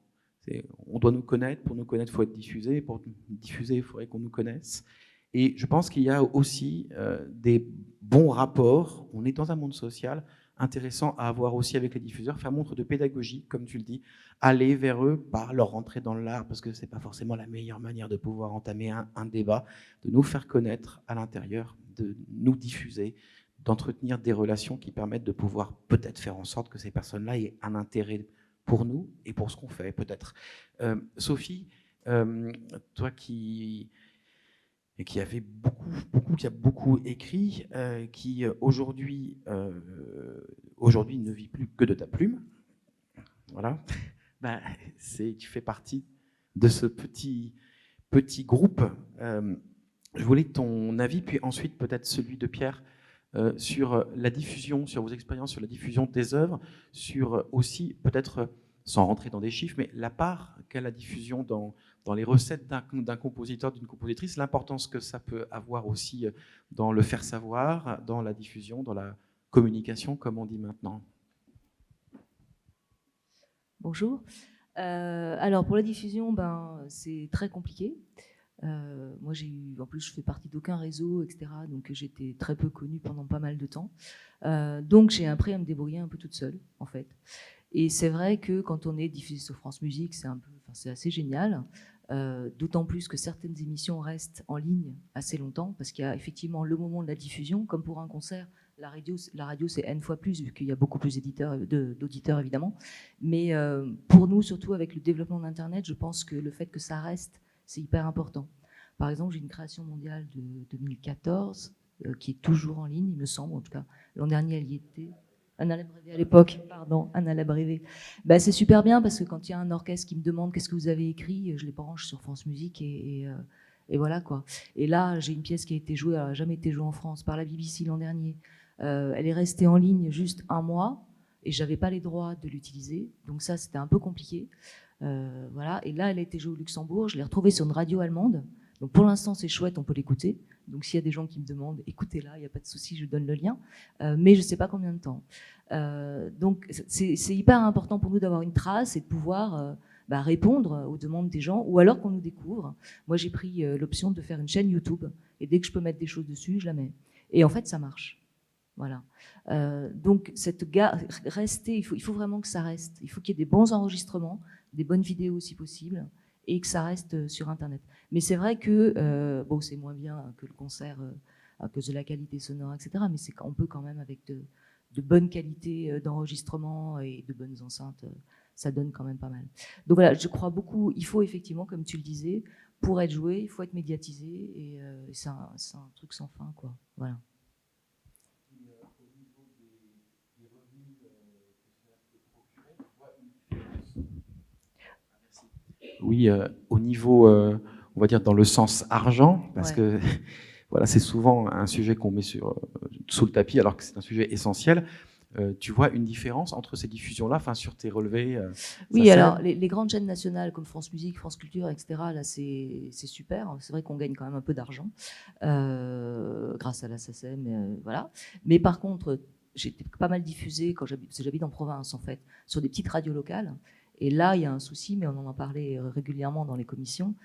On doit nous connaître. Pour nous connaître, il faut être diffusé. Pour diffuser, il faudrait qu'on nous connaisse. Et je pense qu'il y a aussi des bons rapports. On est dans un monde social intéressant à avoir aussi avec les diffuseurs, faire montre de pédagogie, comme tu le dis, aller vers eux par leur rentrée dans l'art, parce que ce n'est pas forcément la meilleure manière de pouvoir entamer un débat, de nous faire connaître à l'intérieur, de nous diffuser, d'entretenir des relations qui permettent de pouvoir peut-être faire en sorte que ces personnes-là aient un intérêt pour nous et pour ce qu'on fait, peut-être. Sophie, toi qui avait qui a beaucoup écrit, qui aujourd'hui ne vit plus que de ta plume. Voilà. Ben, tu fais partie de ce petit groupe. Je voulais ton avis, puis ensuite peut-être celui de Pierre, sur la diffusion, sur vos expériences, sur la diffusion des œuvres, sur aussi peut-être, sans rentrer dans des chiffres, mais la part qu'a la diffusion dans les recettes d'un compositeur, d'une compositrice, l'importance que ça peut avoir aussi dans le faire savoir, dans la diffusion, dans la communication, comme on dit maintenant. Bonjour. Alors pour la diffusion, c'est très compliqué. Moi, en plus, je fais partie d'aucun réseau, etc. Donc, j'étais très peu connue pendant pas mal de temps. Donc, j'ai appris à me débrouiller un peu toute seule, en fait. Et c'est vrai que quand on est diffusé sur France Musique, c'est assez génial. D'autant plus que certaines émissions restent en ligne assez longtemps, parce qu'il y a effectivement le moment de la diffusion, comme pour un concert. La radio c'est N fois plus, vu qu'il y a beaucoup plus d'auditeurs, évidemment. Mais pour nous, surtout avec le développement d'Internet, je pense que le fait que ça reste, c'est hyper important. Par exemple, j'ai une création mondiale de 2014 qui est toujours en ligne, il me semble, en tout cas. L'an dernier, elle y était. Anna Labrévé à l'époque, pardon, Anna Labrévé. Bah, c'est super bien parce que quand il y a un orchestre qui me demande qu'est-ce que vous avez écrit, je les branche sur France Musique et voilà quoi. Et là, j'ai une pièce qui a été jouée, elle n'a jamais été jouée en France, par la BBC l'an dernier. Elle est restée en ligne juste 1 mois et j'avais pas les droits de l'utiliser, donc ça c'était un peu compliqué. Voilà. Et là, elle a été jouée au Luxembourg, je l'ai retrouvée sur une radio allemande. Donc pour l'instant, c'est chouette, on peut l'écouter. Donc s'il y a des gens qui me demandent, écoutez-la, il n'y a pas de souci, je donne le lien. Mais je ne sais pas combien de temps. Donc c'est hyper important pour nous d'avoir une trace et de pouvoir répondre aux demandes des gens, ou alors qu'on nous découvre. Moi, j'ai pris l'option de faire une chaîne YouTube, et dès que je peux mettre des choses dessus, je la mets. Et en fait, ça marche. Voilà. Donc rester, il faut vraiment que ça reste. Il faut qu'il y ait des bons enregistrements, des bonnes vidéos si possible, et que ça reste sur Internet. Mais c'est vrai que bon, c'est moins bien que le concert à cause de la qualité sonore, etc. Mais on peut quand même, avec de bonnes qualités d'enregistrement et de bonnes enceintes, ça donne quand même pas mal. Donc voilà, je crois beaucoup. Il faut effectivement, comme tu le disais, pour être joué, il faut être médiatisé, et c'est un truc sans fin, quoi. Voilà. Oui, au niveau, on va dire dans le sens argent, parce que voilà, c'est souvent un sujet qu'on met sous le tapis, alors que c'est un sujet essentiel. Tu vois une différence entre ces diffusions-là, enfin sur tes relevés? Oui, alors les grandes chaînes nationales comme France Musique, France Culture, etc. Là, c'est super. C'est vrai qu'on gagne quand même un peu d'argent grâce à la SACEM, voilà. Mais par contre, j'étais pas mal diffusée parce que j'habite en province en fait, sur des petites radios locales. Et là, il y a un souci, mais on en parlait régulièrement dans les commissions.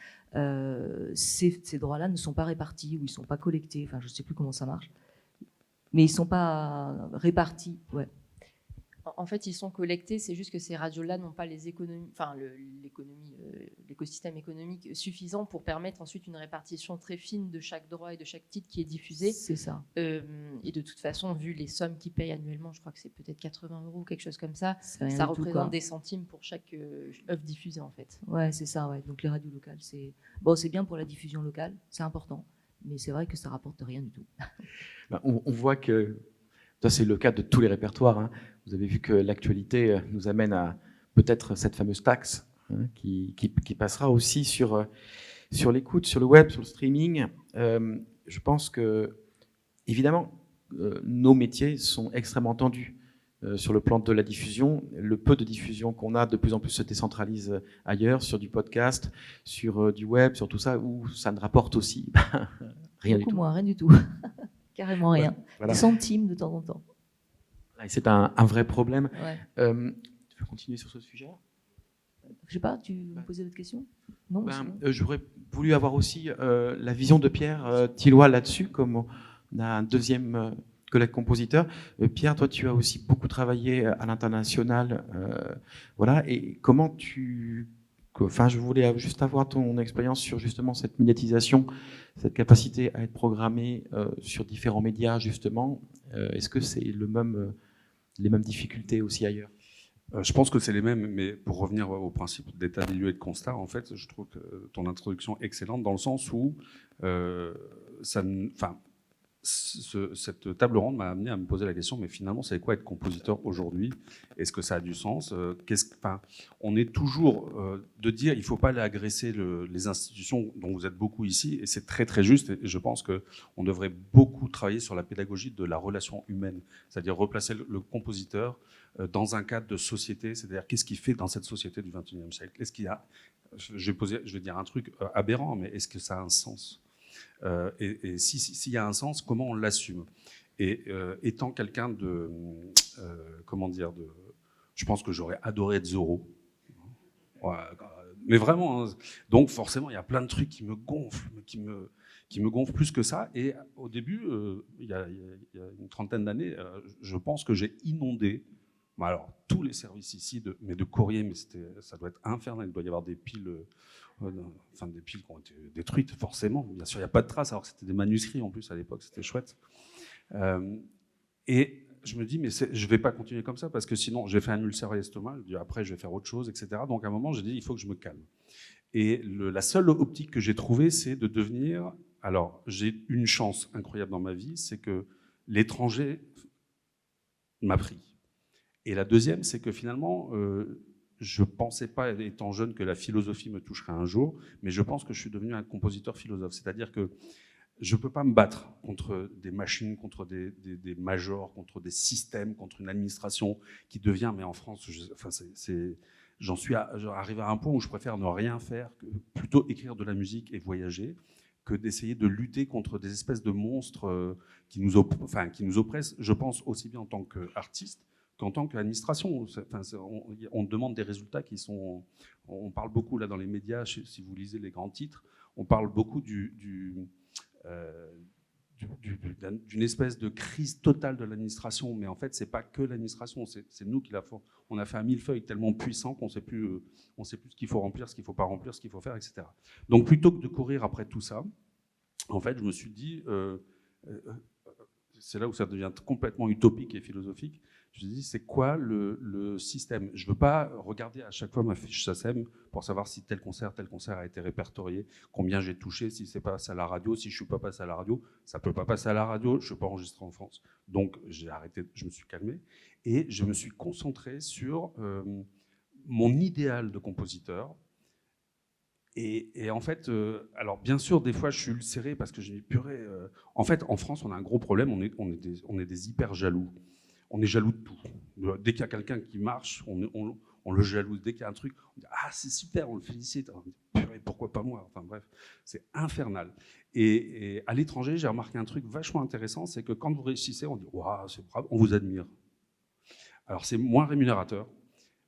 Ces droits-là ne sont pas répartis ou ils ne sont pas collectés. Enfin, je ne sais plus comment ça marche. Mais ils ne sont pas répartis. Ouais. En fait, ils sont collectés, c'est juste que ces radios-là n'ont pas les économies, enfin l'écosystème économique suffisant pour permettre ensuite une répartition très fine de chaque droit et de chaque titre qui est diffusé. C'est ça. Et de toute façon, vu les sommes qu'ils payent annuellement, je crois que c'est peut-être 80 € ou quelque chose comme ça, ça représente des centimes pour chaque œuvre diffusée en fait. Ouais, c'est ça. Ouais. Donc les radios locales, c'est bien pour la diffusion locale, c'est important, mais c'est vrai que ça rapporte rien du tout. On voit que ça, c'est le cas de tous les répertoires. Hein. Vous avez vu que l'actualité nous amène à peut-être cette fameuse taxe qui passera aussi sur l'écoute, sur le web, sur le streaming. Je pense que, évidemment, nos métiers sont extrêmement tendus sur le plan de la diffusion. Le peu de diffusion qu'on a de plus en plus se décentralise ailleurs, sur du podcast, sur du web, sur tout ça, où ça ne rapporte aussi rien du tout. Moins, rien du tout. Carrément rien. Voilà. Des centimes de temps en temps. C'est un vrai problème. Ouais. Tu veux continuer sur ce sujet ? Je sais pas, tu me posais d'autres questions ? Non. J'aurais voulu avoir aussi la vision de Pierre Tilloy là-dessus, comme on a un deuxième collègue compositeur. Pierre, toi, tu as aussi beaucoup travaillé à l'international. Voilà. Et comment je voulais juste avoir ton expérience sur justement cette médiatisation, cette capacité à être programmé sur différents médias, justement. Est-ce que c'est les mêmes difficultés aussi ailleurs ? Je pense que c'est les mêmes, mais pour revenir au principe d'état des lieux et de constat, en fait, je trouve que ton introduction est excellente dans le sens où cette table ronde m'a amené à me poser la question, mais finalement, c'est quoi être compositeur aujourd'hui ? Est-ce que ça a du sens ? On est toujours de dire, il ne faut pas aller agresser les institutions dont vous êtes beaucoup ici, et c'est très très juste, et je pense qu'on devrait beaucoup travailler sur la pédagogie de la relation humaine, c'est-à-dire replacer le compositeur dans un cadre de société, c'est-à-dire qu'est-ce qu'il fait dans cette société du XXIe siècle ? Est-ce qu'il y a, je vais dire un truc aberrant, mais est-ce que ça a un sens ? Et s'il y a un sens, comment on l'assume ? Et étant quelqu'un je pense que j'aurais adoré être Zorro. mais vraiment, hein. Donc forcément, il y a plein de trucs qui me gonflent, qui me gonflent plus que ça. Et au début, il y a une trentaine d'années, je pense que j'ai inondé alors, tous les services ici, mais de courrier, mais ça doit être infernal. Il doit y avoir des piles, des piles qui ont été détruites, forcément. Bien sûr, il n'y a pas de traces, alors que c'était des manuscrits en plus à l'époque, c'était chouette. Et je me dis, mais je ne vais pas continuer comme ça, parce que sinon, je vais faire un ulcère à l'estomac, après, je vais faire autre chose, etc. Donc, à un moment, j'ai dit, il faut que je me calme. Et la seule optique que j'ai trouvée, c'est de devenir... Alors, j'ai une chance incroyable dans ma vie, c'est que l'étranger m'a pris. Et la deuxième, c'est que finalement, je ne pensais pas, étant jeune, que la philosophie me toucherait un jour, mais je pense que je suis devenu un compositeur philosophe. C'est-à-dire que je ne peux pas me battre contre des machines, contre des majors, contre des systèmes, contre une administration qui devient, mais en France, j'en suis arrivé à un point où je préfère ne rien faire, que plutôt écrire de la musique et voyager, que d'essayer de lutter contre des espèces de monstres qui nous oppressent, je pense aussi bien en tant qu'artiste qu'en tant qu'administration. On demande des résultats qui sont... On parle beaucoup là dans les médias, si vous lisez les grands titres, on parle beaucoup d'une espèce de crise totale de l'administration, mais en fait, c'est pas que l'administration, c'est nous qui la faisons. On a fait un millefeuille tellement puissant qu'on sait plus ce qu'il faut remplir, ce qu'il faut pas remplir, ce qu'il faut faire, etc. Donc, plutôt que de courir après tout ça, en fait, je me suis dit, c'est là où ça devient complètement utopique et philosophique. Je me dis, c'est quoi le système? Je ne veux pas regarder à chaque fois ma fiche SACEM pour savoir si tel concert a été répertorié, combien j'ai touché, si c'est pas passé à la radio, si je ne suis pas passé à la radio. Ça ne peut pas passer à la radio, je ne suis pas enregistré en France. Donc, j'ai arrêté, je me suis calmé et je me suis concentré sur mon idéal de compositeur. Et en fait, alors bien sûr, des fois, je suis ulcéré parce que j'ai dit, purée, en fait, en France, on a un gros problème, on est des hyper jaloux. On est jaloux de tout. Dès qu'il y a quelqu'un qui marche, on le jalouse. Dès qu'il y a un truc, on dit « Ah, c'est super, on le félicite. » Purée, pourquoi pas moi? Enfin bref, c'est infernal. Et à l'étranger, j'ai remarqué un truc vachement intéressant, c'est que quand vous réussissez, on dit « Waouh, c'est bravo, on vous admire. » Alors c'est moins rémunérateur,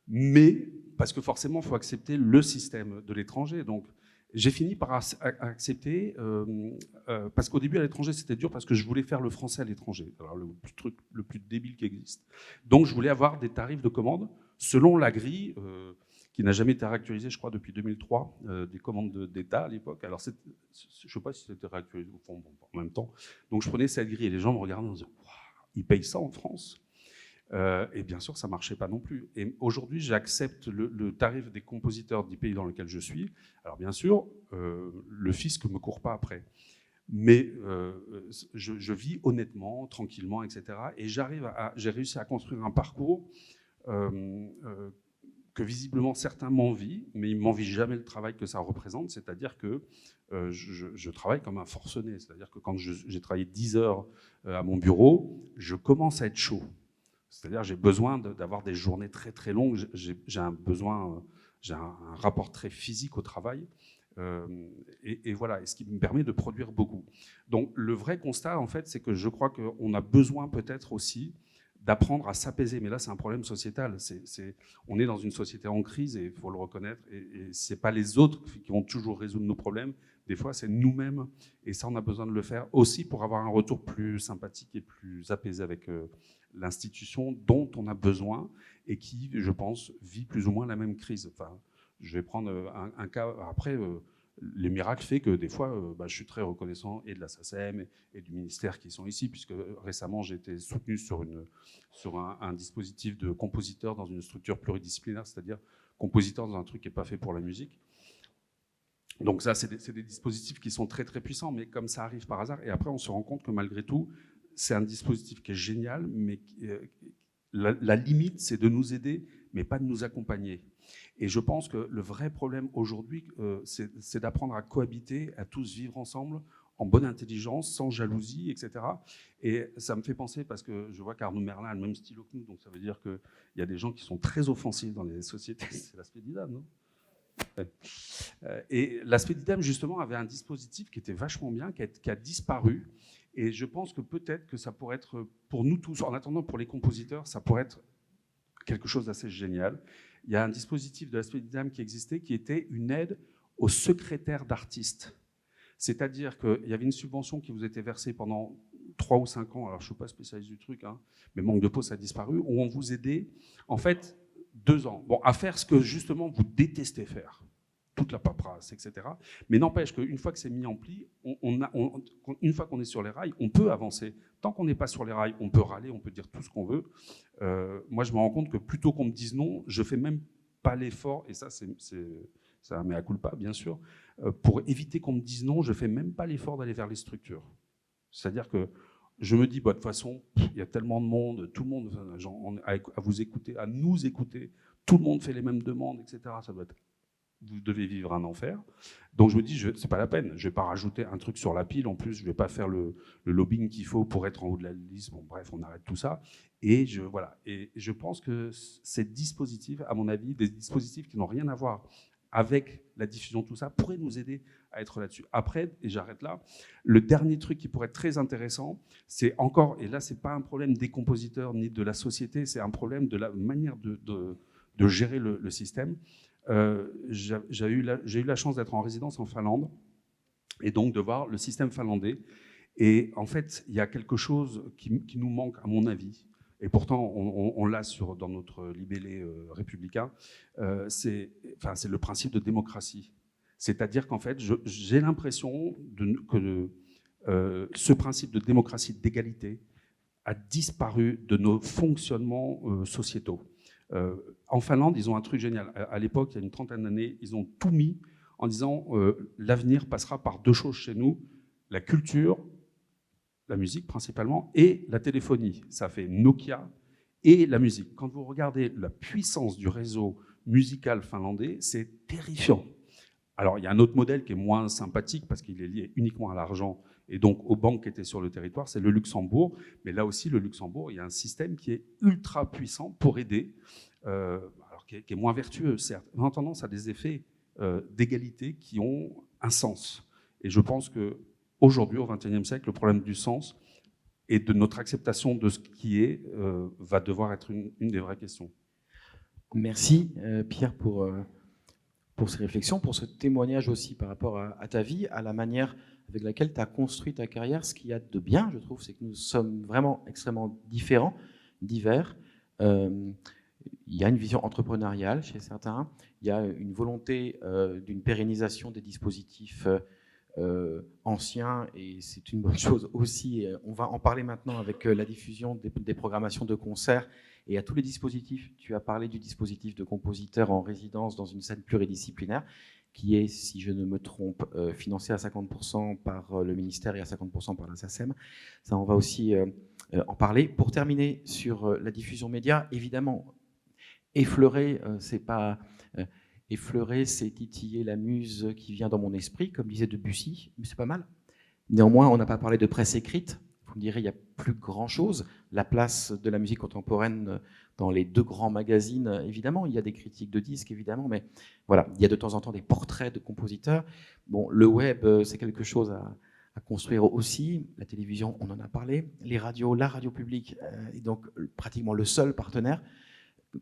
mais parce que forcément, il faut accepter le système de l'étranger. Donc, j'ai fini par accepter, parce qu'au début à l'étranger c'était dur parce que je voulais faire le français à l'étranger, alors le truc le plus débile qui existe. Donc je voulais avoir des tarifs de commande selon la grille qui n'a jamais été réactualisée, je crois, depuis 2003, des commandes d'État à l'époque. Alors je ne sais pas si c'était réactualisé au fond, en même temps. Donc je prenais cette grille et les gens me regardaient en disant « Waouh, ils payent ça en France ?» Et bien sûr, ça ne marchait pas non plus. Et aujourd'hui, j'accepte le tarif des compositeurs du pays dans lequel je suis. Alors bien sûr, le fisc ne me court pas après. Mais je vis honnêtement, tranquillement, etc. Et j'ai réussi à construire un parcours que visiblement certains m'envient, mais ils ne m'envient jamais le travail que ça représente. C'est-à-dire que je travaille comme un forcené. C'est-à-dire que quand j'ai travaillé 10 heures à mon bureau, je commence à être chaud. C'est-à-dire j'ai besoin d'avoir des journées très très longues, j'ai un rapport très physique au travail, et voilà, et ce qui me permet de produire beaucoup. Donc le vrai constat, en fait, c'est que je crois qu'on a besoin peut-être aussi d'apprendre à s'apaiser, mais là c'est un problème sociétal. On est dans une société en crise, et il faut le reconnaître, et ce n'est pas les autres qui vont toujours résoudre nos problèmes, des fois c'est nous-mêmes, et ça on a besoin de le faire aussi pour avoir un retour plus sympathique et plus apaisé avec l'institution dont on a besoin et qui, je pense, vit plus ou moins la même crise. Enfin, je vais prendre un cas. Après, les miracles fait que des fois, je suis très reconnaissant et de la SACEM et du ministère qui sont ici, puisque récemment, j'ai été soutenu sur un dispositif de compositeur dans une structure pluridisciplinaire, c'est-à-dire compositeur dans un truc qui n'est pas fait pour la musique. Donc ça, c'est des dispositifs qui sont très, très puissants, mais comme ça arrive par hasard, et après, on se rend compte que malgré tout, c'est un dispositif qui est génial, mais la limite, c'est de nous aider, mais pas de nous accompagner. Et je pense que le vrai problème aujourd'hui, c'est d'apprendre à cohabiter, à tous vivre ensemble, en bonne intelligence, sans jalousie, etc. Et ça me fait penser, parce que je vois qu'Arnaud Merlin a le même stylo que nous, donc ça veut dire qu'il y a des gens qui sont très offensifs dans les sociétés. C'est l'aspect d'IDAM, non ? Et l'aspect d'IDAM, justement, avait un dispositif qui était vachement bien, qui a disparu. Et je pense que peut-être que ça pourrait être, pour nous tous, en attendant pour les compositeurs, ça pourrait être quelque chose d'assez génial. il y a un dispositif de la SPIDAM qui existait, qui était une aide aux secrétaires d'artistes. C'est-à-dire qu'il y avait une subvention qui vous était versée pendant 3 ou 5 ans, alors je ne suis pas spécialiste du truc, hein, mais manque de peau, ça a disparu, où on vous aidait, en fait, 2 ans, à faire ce que justement vous détestez faire, toute la paperasse, etc. Mais n'empêche qu'une fois que c'est mis en pli, une fois qu'on est sur les rails, on peut avancer. Tant qu'on n'est pas sur les rails, on peut râler, on peut dire tout ce qu'on veut. Moi, je me rends compte que plutôt qu'on me dise non, je ne fais même pas l'effort, et ça, c'est un mea culpa, bien sûr, pour éviter qu'on me dise non, je ne fais même pas l'effort d'aller vers les structures. C'est-à-dire que je me dis, de toute façon, il y a tellement de monde, tout le monde à vous écouter, à nous écouter, tout le monde fait les mêmes demandes, etc. Ça doit être, vous devez vivre un enfer. Donc je me dis, c'est pas la peine, je ne vais pas rajouter un truc sur la pile, en plus je ne vais pas faire le lobbying qu'il faut pour être en haut de la liste. Bon, bref, on arrête tout ça. Et je pense que ces dispositifs, à mon avis, des dispositifs qui n'ont rien à voir avec la diffusion, tout ça, pourrait nous aider à être là-dessus. Après, et j'arrête là, le dernier truc qui pourrait être très intéressant, c'est encore, et là, c'est pas un problème des compositeurs ni de la société, c'est un problème de la manière de gérer le système. J'ai eu la chance d'être en résidence en Finlande, et donc de voir le système finlandais. Et en fait, il y a quelque chose qui nous manque, à mon avis, et pourtant, on l'a dans notre libellé républicain, c'est le principe de démocratie. C'est-à-dire qu'en fait, j'ai l'impression que ce principe de démocratie, d'égalité, a disparu de nos fonctionnements sociétaux. En Finlande, ils ont un truc génial. À l'époque, il y a une 30aine d'années, ils ont tout mis en disant l'avenir passera par 2 choses chez nous, la culture, la musique principalement, et la téléphonie. Ça fait Nokia et la musique. Quand vous regardez la puissance du réseau musical finlandais, c'est terrifiant. Alors, il y a un autre modèle qui est moins sympathique parce qu'il est lié uniquement à l'argent et donc aux banques qui étaient sur le territoire, c'est le Luxembourg. Mais là aussi, le Luxembourg, il y a un système qui est ultra puissant pour aider, alors qui est moins vertueux, certes. En attendant, ça a des effets d'égalité qui ont un sens. Et je pense qu'aujourd'hui, au XXIe siècle, le problème du sens et de notre acceptation de ce qui est va devoir être une des vraies questions. Merci, Pierre, pour ces réflexions, pour ce témoignage aussi par rapport à ta vie, à la manière avec laquelle tu as construit ta carrière. Ce qu'il y a de bien, je trouve, c'est que nous sommes vraiment extrêmement différents, divers. Il y a une vision entrepreneuriale chez certains, il y a une volonté d'une pérennisation des dispositifs anciens, et c'est une bonne chose aussi. On va en parler maintenant avec la diffusion des programmations de concerts et à tous les dispositifs. Tu as parlé du dispositif de compositeurs en résidence dans une scène pluridisciplinaire qui est, si je ne me trompe, financé à 50% par le ministère et à 50% par la SACEM. Ça, on va aussi en parler. Pour terminer sur la diffusion média, évidemment, effleurer, c'est titiller la muse qui vient dans mon esprit, comme disait Debussy, mais c'est pas mal. Néanmoins, on n'a pas parlé de presse écrite. Vous me direz, il n'y a plus grand-chose. La place de la musique contemporaine dans les 2 grands magazines, évidemment, il y a des critiques de disques, évidemment, mais voilà, il y a de temps en temps des portraits de compositeurs. Bon, le web, c'est quelque chose à construire aussi. La télévision, on en a parlé. Les radios, la radio publique est donc pratiquement le seul partenaire.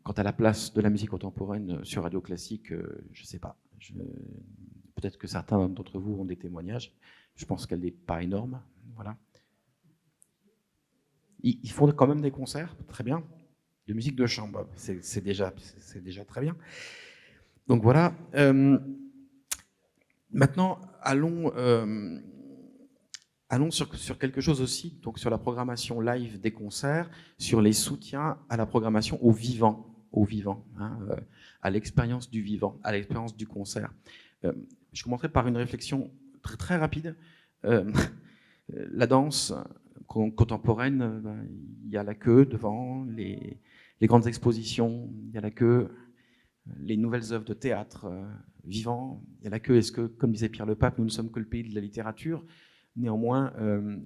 Quant à la place de la musique contemporaine sur radio classique, je ne sais pas. Peut-être que certains d'entre vous ont des témoignages. Je pense qu'elle n'est pas énorme. Voilà. Ils font quand même des concerts, très bien, de musique de chambre. C'est déjà très bien. Donc voilà. Maintenant, allons sur quelque chose aussi, donc sur la programmation live des concerts, sur les soutiens à la programmation au vivant, à l'expérience du vivant, à l'expérience du concert. Je commencerai par une réflexion très, très rapide. La danse contemporaine, il y a la queue devant les grandes expositions, il y a la queue, les nouvelles œuvres de théâtre vivant, il y a la queue. Est-ce que, comme disait Pierre le Pape, nous ne sommes que le pays de la littérature? Néanmoins, il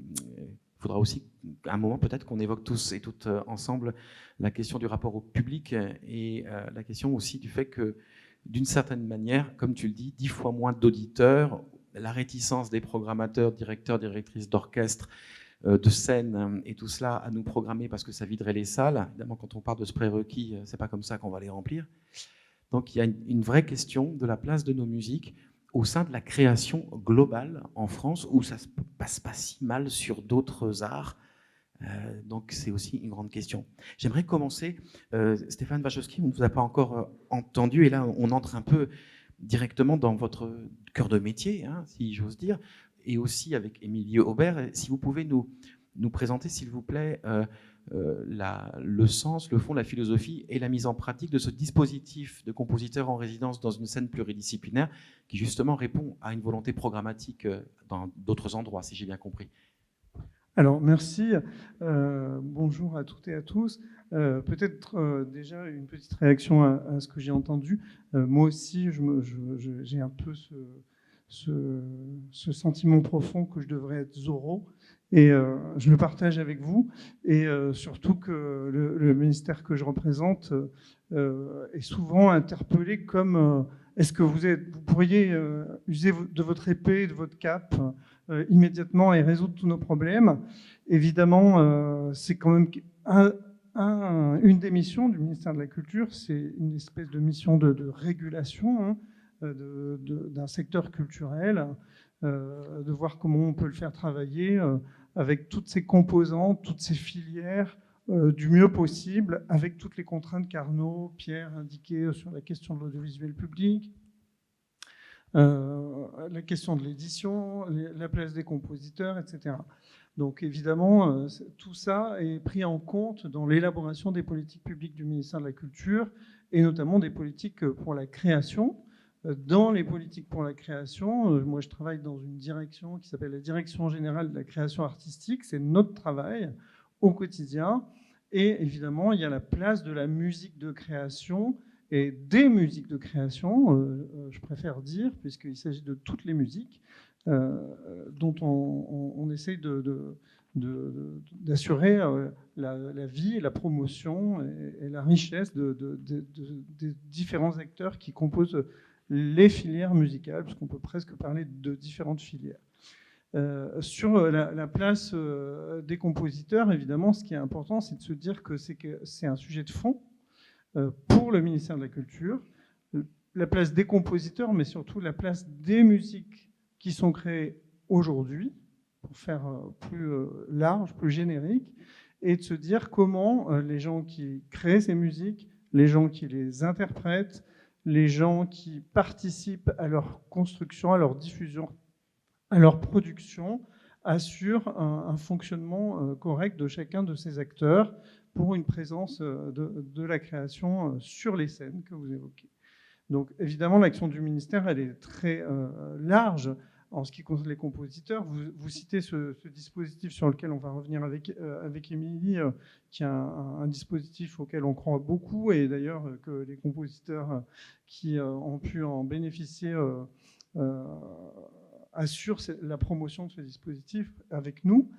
faudra aussi, à un moment, peut-être qu'on évoque tous et toutes ensemble la question du rapport au public et la question aussi du fait que, d'une certaine manière, comme tu le dis, 10 fois moins d'auditeurs, la réticence des programmateurs, directeurs, directrices d'orchestre, de scène et tout cela à nous programmer parce que ça viderait les salles. Évidemment, quand on parle de ce prérequis, c'est pas comme ça qu'on va les remplir. Donc il y a une vraie question de la place de nos musiques au sein de la création globale en France, où ça ne se passe pas si mal sur d'autres arts. Donc c'est aussi une grande question. J'aimerais commencer, Stéphane Wachowski, on ne vous a pas encore entendu, et là on entre un peu directement dans votre cœur de métier, hein, si j'ose dire, et aussi avec Émilie Aubert. Si vous pouvez nous présenter, s'il vous plaît, le sens, le fond, la philosophie et la mise en pratique de ce dispositif de compositeur en résidence dans une scène pluridisciplinaire qui justement répond à une volonté programmatique dans d'autres endroits, si j'ai bien compris. Alors, merci. Bonjour à toutes et à tous. Peut-être déjà une petite réaction à ce que j'ai entendu. Moi aussi, j'ai un peu ce sentiment profond que je devrais être Zorro. Et je le partage avec vous. Et surtout que le ministère que je représente est souvent interpellé comme est-ce que vous pourriez user de votre épée, de votre cape immédiatement et résoudre tous nos problèmes. Évidemment, c'est quand même une des missions du ministère de la Culture, c'est une espèce de mission de régulation d'un secteur culturel, de voir comment on peut le faire travailler avec toutes ces composantes, toutes ces filières, du mieux possible, avec toutes les contraintes qu'Arnaud, Pierre indiquaient sur la question de l'audiovisuel public, la question de l'édition, la place des compositeurs, etc. Donc évidemment, tout ça est pris en compte dans l'élaboration des politiques publiques du ministère de la Culture, et notamment des politiques pour la création. Dans les politiques pour la création, moi je travaille dans une direction qui s'appelle la Direction générale de la création artistique, c'est notre travail au quotidien, et évidemment il y a la place de la musique de création et des musiques de création, je préfère dire, puisqu'il s'agit de toutes les musiques dont on essaye d'assurer la vie, la promotion et la richesse des différents acteurs qui composent les filières musicales, puisqu'on peut presque parler de différentes filières. Sur la place des compositeurs, évidemment, ce qui est important, c'est de se dire que c'est un sujet de fond pour le ministère de la Culture. La place des compositeurs, mais surtout la place des musiques qui sont créées aujourd'hui, pour faire plus large, plus générique, et de se dire comment les gens qui créent ces musiques, les gens qui les interprètent, les gens qui participent à leur construction, à leur diffusion, à leur production, assurent un fonctionnement correct de chacun de ces acteurs pour une présence de la création sur les scènes que vous évoquez. Donc évidemment, l'action du ministère, elle est très large en ce qui concerne les compositeurs. Vous citez ce dispositif sur lequel on va revenir avec Émilie, qui est un dispositif auquel on croit beaucoup, et d'ailleurs que les compositeurs qui ont pu en bénéficier assurent la promotion de ce dispositif avec nous.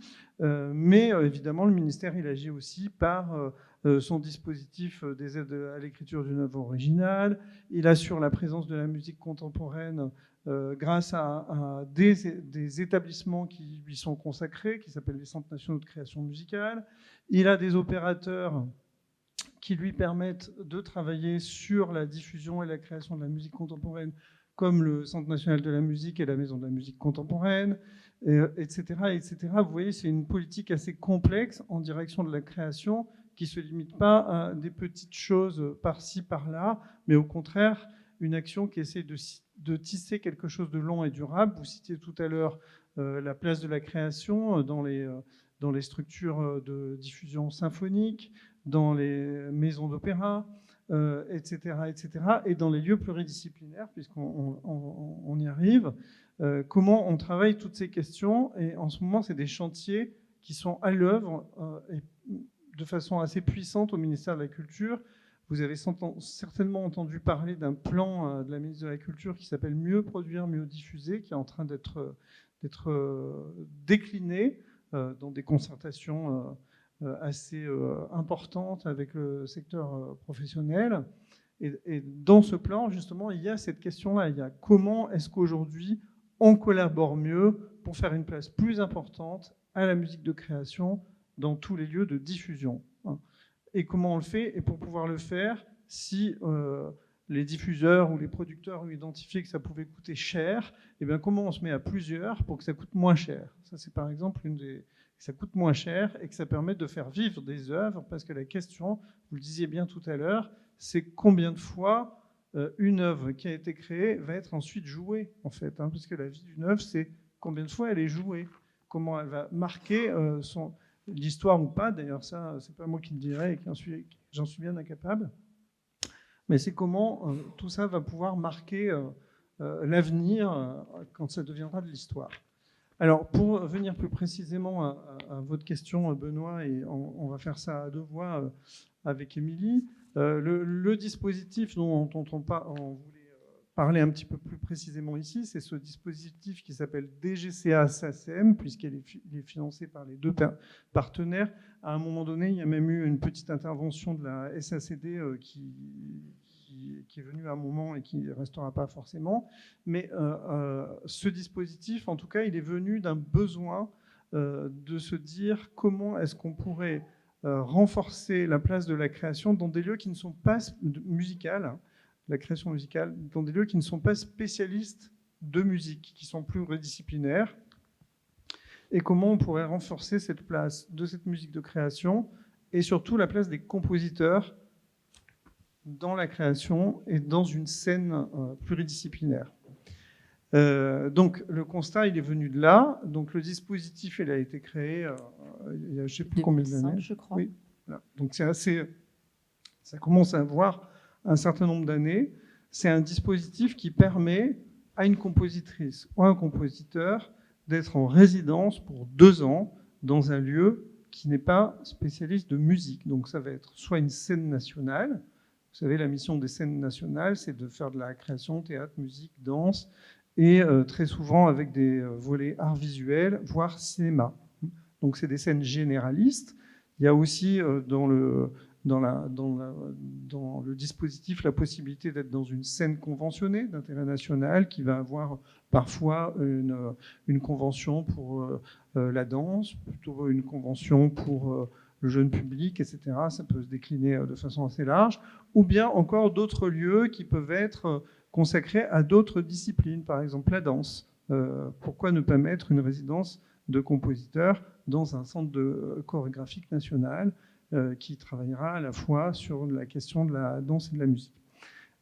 Mais évidemment, le ministère, il agit aussi par son dispositif des aides à l'écriture d'une œuvre originale. Il assure la présence de la musique contemporaine grâce à des établissements qui lui sont consacrés, qui s'appellent les Centres nationaux de création musicale. Il a des opérateurs qui lui permettent de travailler sur la diffusion et la création de la musique contemporaine, comme le Centre national de la musique et la Maison de la musique contemporaine, etc., etc. Vous voyez, c'est une politique assez complexe en direction de la création qui ne se limite pas à des petites choses par-ci, par-là, mais au contraire, une action qui essaie de tisser quelque chose de long et durable. Vous citiez tout à l'heure la place de la création dans les structures de diffusion symphonique, dans les maisons d'opéra, etc., etc., et dans les lieux pluridisciplinaires, puisqu'on y arrive. Comment on travaille toutes ces questions, et en ce moment, c'est des chantiers qui sont à l'œuvre et de façon assez puissante au ministère de la Culture. Vous avez certainement entendu parler d'un plan de la ministre de la Culture qui s'appelle « Mieux produire, mieux diffuser », qui est en train d'être décliné dans des concertations assez importantes avec le secteur professionnel. Et dans ce plan, justement, il y a cette question-là. Il y a comment est-ce qu'aujourd'hui, on collabore mieux pour faire une place plus importante à la musique de création dans tous les lieux de diffusion. Et comment on le fait? Et pour pouvoir le faire, si les diffuseurs ou les producteurs ont identifié que ça pouvait coûter cher, et bien comment on se met à plusieurs pour que ça coûte moins cher. Ça, c'est par exemple ça coûte moins cher et que ça permet de faire vivre des œuvres, parce que la question, vous le disiez bien tout à l'heure, c'est combien de fois une œuvre qui a été créée va être ensuite jouée, en fait, hein, parce que la vie d'une œuvre, c'est combien de fois elle est jouée, comment elle va marquer l'histoire ou pas. D'ailleurs, ça, c'est pas moi qui le dirais et j'en suis bien incapable. Mais c'est comment tout ça va pouvoir marquer l'avenir quand ça deviendra de l'histoire. Alors, pour venir plus précisément à votre question, Benoît, et on va faire ça à deux voix avec Émilie, le dispositif dont on voulait parler un petit peu plus précisément ici, c'est ce dispositif qui s'appelle DGCA-SACEM, puisqu'il est financé par les deux partenaires. À un moment donné, il y a même eu une petite intervention de la SACD qui est venue à un moment et qui ne restera pas forcément. Mais ce dispositif, en tout cas, il est venu d'un besoin de se dire comment est-ce qu'on pourrait renforcer la place de la création dans des lieux qui ne sont pas musicales, la création musicale, dans des lieux qui ne sont pas spécialistes de musique, qui sont pluridisciplinaires, et comment on pourrait renforcer cette place de cette musique de création, et surtout la place des compositeurs dans la création et dans une scène pluridisciplinaire. Donc le constat, il est venu de là. Donc le dispositif, il a été créé il y a je ne sais plus combien d'années. Je crois. Oui. Voilà. Donc c'est assez, ça commence à avoir un certain nombre d'années. C'est un dispositif qui permet à une compositrice ou à un compositeur d'être en résidence pour 2 ans dans un lieu qui n'est pas spécialiste de musique. Donc ça va être soit une scène nationale. Vous savez, la mission des scènes nationales, c'est de faire de la création, théâtre, musique, danse, et très souvent avec des volets arts visuels, voire cinéma. Donc c'est des scènes généralistes. Il y a aussi dans le dispositif la possibilité d'être dans une scène conventionnée d'intérêt national qui va avoir parfois une convention pour la danse, plutôt une convention pour le jeune public, etc. Ça peut se décliner de façon assez large. Ou bien encore d'autres lieux qui peuvent être consacrés à d'autres disciplines, par exemple la danse. Pourquoi ne pas mettre une résidence de compositeurs dans un centre chorégraphique national qui travaillera à la fois sur la question de la danse et de la musique.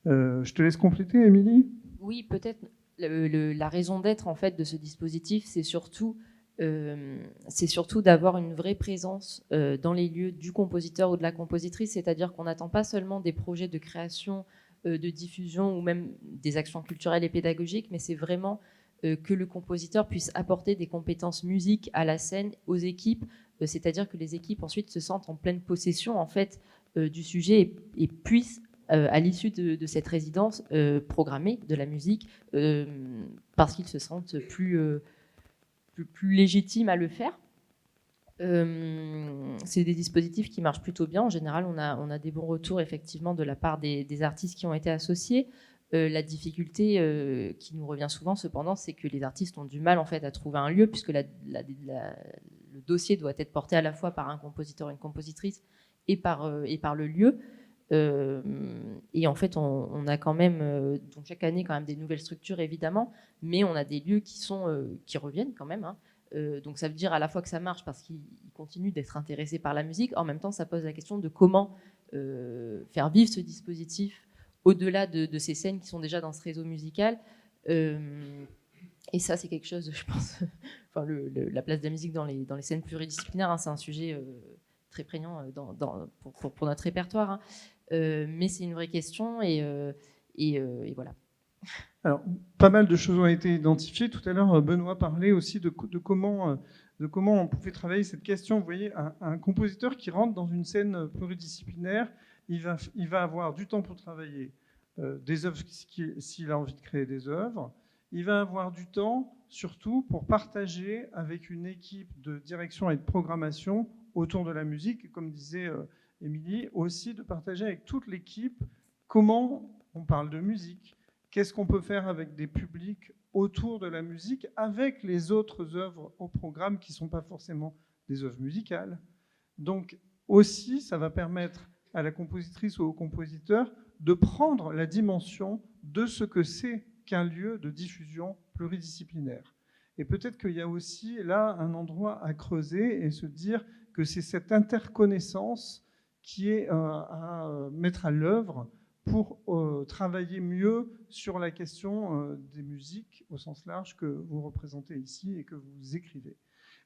Je te laisse compléter, Émilie. Oui, peut-être la raison d'être en fait de ce dispositif, c'est surtout d'avoir une vraie présence dans les lieux du compositeur ou de la compositrice, c'est-à-dire qu'on n'attend pas seulement des projets de création, de diffusion ou même des actions culturelles et pédagogiques, mais c'est vraiment que le compositeur puisse apporter des compétences musique à la scène, aux équipes, c'est-à-dire que les équipes ensuite se sentent en pleine possession en fait du sujet et puissent à l'issue de cette résidence programmer de la musique parce qu'ils se sentent plus légitimes à le faire. C'est des dispositifs qui marchent plutôt bien. En général, on a des bons retours effectivement de la part des artistes qui ont été associés. La difficulté qui nous revient souvent, cependant, c'est que les artistes ont du mal en fait à trouver un lieu, puisque le dossier doit être porté à la fois par un compositeur, une compositrice, et par le lieu. Et en fait, on a quand même, donc chaque année, quand même des nouvelles structures, évidemment, mais on a des lieux qui reviennent quand même. Hein. Donc ça veut dire à la fois que ça marche parce qu'ils continuent d'être intéressés par la musique. En même temps, ça pose la question de comment faire vivre ce dispositif au-delà de ces scènes qui sont déjà dans ce réseau musical. Et ça, c'est quelque chose, je pense, enfin, la place de la musique dans les scènes pluridisciplinaires, hein, c'est un sujet très prégnant pour notre répertoire. Hein. Mais c'est une vraie question et voilà. Alors, pas mal de choses ont été identifiées. Tout à l'heure, Benoît parlait aussi de comment on pouvait travailler cette question. Vous voyez, un compositeur qui rentre dans une scène pluridisciplinaire, il va avoir du temps pour travailler des œuvres s'il a envie de créer des œuvres. Il va avoir du temps, surtout, pour partager avec une équipe de direction et de programmation autour de la musique, comme disait Émilie, aussi de partager avec toute l'équipe comment on parle de musique, qu'est-ce qu'on peut faire avec des publics autour de la musique, avec les autres œuvres au programme qui ne sont pas forcément des œuvres musicales. Donc aussi, ça va permettre à la compositrice ou au compositeur de prendre la dimension de ce que c'est qu'un lieu de diffusion pluridisciplinaire. Et peut-être qu'il y a aussi là un endroit à creuser et se dire que c'est cette interconnaissance qui est à mettre à l'œuvre pour travailler mieux sur la question des musiques au sens large que vous représentez ici et que vous écrivez.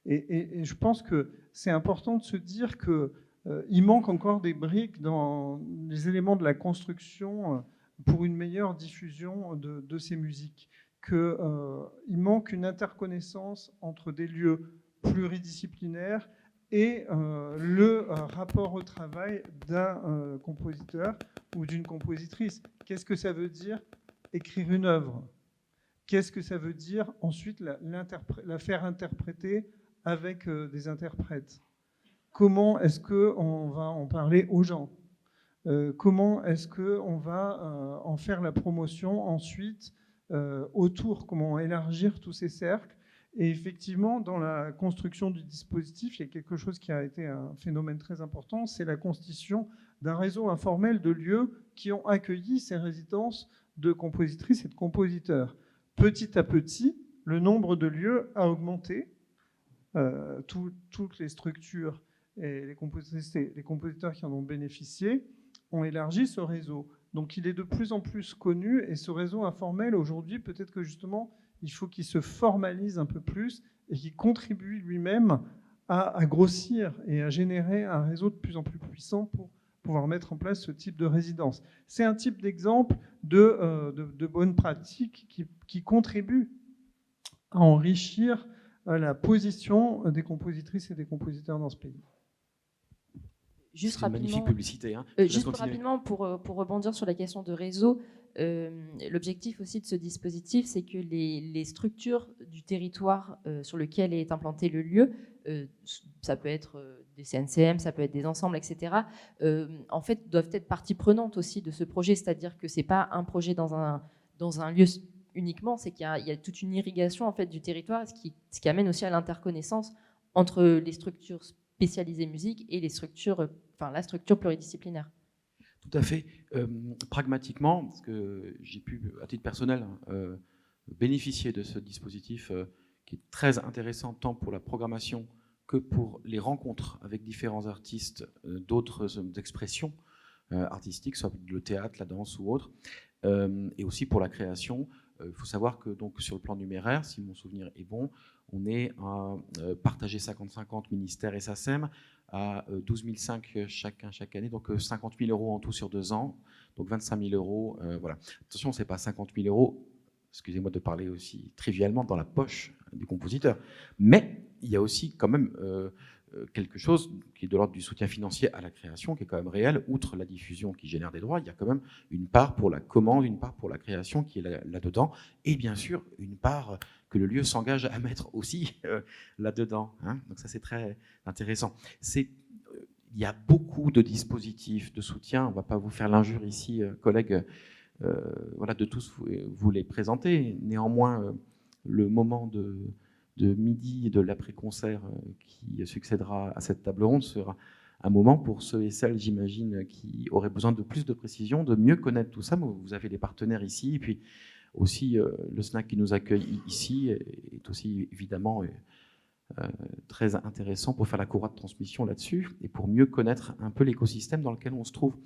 Et je pense que c'est important de se dire qu'il manque encore des briques dans les éléments de la construction pour une meilleure diffusion de ces musiques, qu'il manque une interconnaissance entre des lieux pluridisciplinaires et le rapport au travail d'un compositeur ou d'une compositrice. Qu'est-ce que ça veut dire écrire une œuvre? Qu'est-ce que ça veut dire ensuite la faire interpréter avec des interprètes? Comment est-ce qu'on va en parler aux gens? Comment est-ce qu'on va en faire la promotion ensuite autour? Comment élargir tous ces cercles? Et effectivement, dans la construction du dispositif, il y a quelque chose qui a été un phénomène très important, c'est la constitution d'un réseau informel de lieux qui ont accueilli ces résidences de compositrices et de compositeurs. Petit à petit, le nombre de lieux a augmenté. Toutes les structures et les compositrices et les compositeurs qui en ont bénéficié ont élargi ce réseau. Donc il est de plus en plus connu, et ce réseau informel, aujourd'hui, peut-être que justement, il faut qu'il se formalise un peu plus et qu'il contribue lui-même à grossir et à générer un réseau de plus en plus puissant pour pouvoir mettre en place ce type de résidence. C'est un type d'exemple de bonne pratique qui contribue à enrichir la position des compositrices et des compositeurs dans ce pays. Juste rapidement, magnifique publicité. Hein. Juste rapidement, pour rebondir sur la question de réseau, l'objectif aussi de ce dispositif, c'est que les structures du territoire sur lequel est implanté le lieu, ça peut être des CNCM, ça peut être des ensembles, etc., en fait, doivent être partie prenante aussi de ce projet. C'est-à-dire que ce n'est pas un projet dans un lieu uniquement, c'est qu'il y a toute une irrigation en fait, du territoire, ce qui amène aussi à l'interconnaissance entre les structures spécialisées musique et la structure pluridisciplinaire. Tout à fait. Pragmatiquement, parce que j'ai pu, à titre personnel, bénéficier de ce dispositif qui est très intéressant tant pour la programmation que pour les rencontres avec différents artistes d'autres expressions artistiques, soit le théâtre, la danse ou autre, et aussi pour la création. Il faut savoir que donc, sur le plan numéraire, si mon souvenir est bon, on est à partager 50-50 ministère et SACEM à 12 500 chacun chaque année, donc 50 000 euros en tout sur 2 ans, donc 25 000 euros. Voilà. Attention, ce n'est pas 50 000 euros, excusez-moi de parler aussi trivialement, dans la poche du compositeur. Mais il y a aussi quand même quelque chose qui est de l'ordre du soutien financier à la création, qui est quand même réel. Outre la diffusion qui génère des droits, il y a quand même une part pour la commande, une part pour la création qui est là-dedans, et bien sûr une part que le lieu s'engage à mettre aussi là-dedans. Hein. Donc ça, c'est très intéressant. Il y a beaucoup de dispositifs de soutien. On ne va pas vous faire l'injure ici, collègues, voilà, de tous vous les présenter. Néanmoins, le moment de midi de l'après-concert qui succédera à cette table ronde sera un moment pour ceux et celles, j'imagine, qui auraient besoin de plus de précision, de mieux connaître tout ça. Vous avez des partenaires ici, et puis aussi le SNAC qui nous accueille ici est aussi évidemment très intéressant pour faire la courroie de transmission là-dessus et pour mieux connaître un peu l'écosystème dans lequel on se trouve.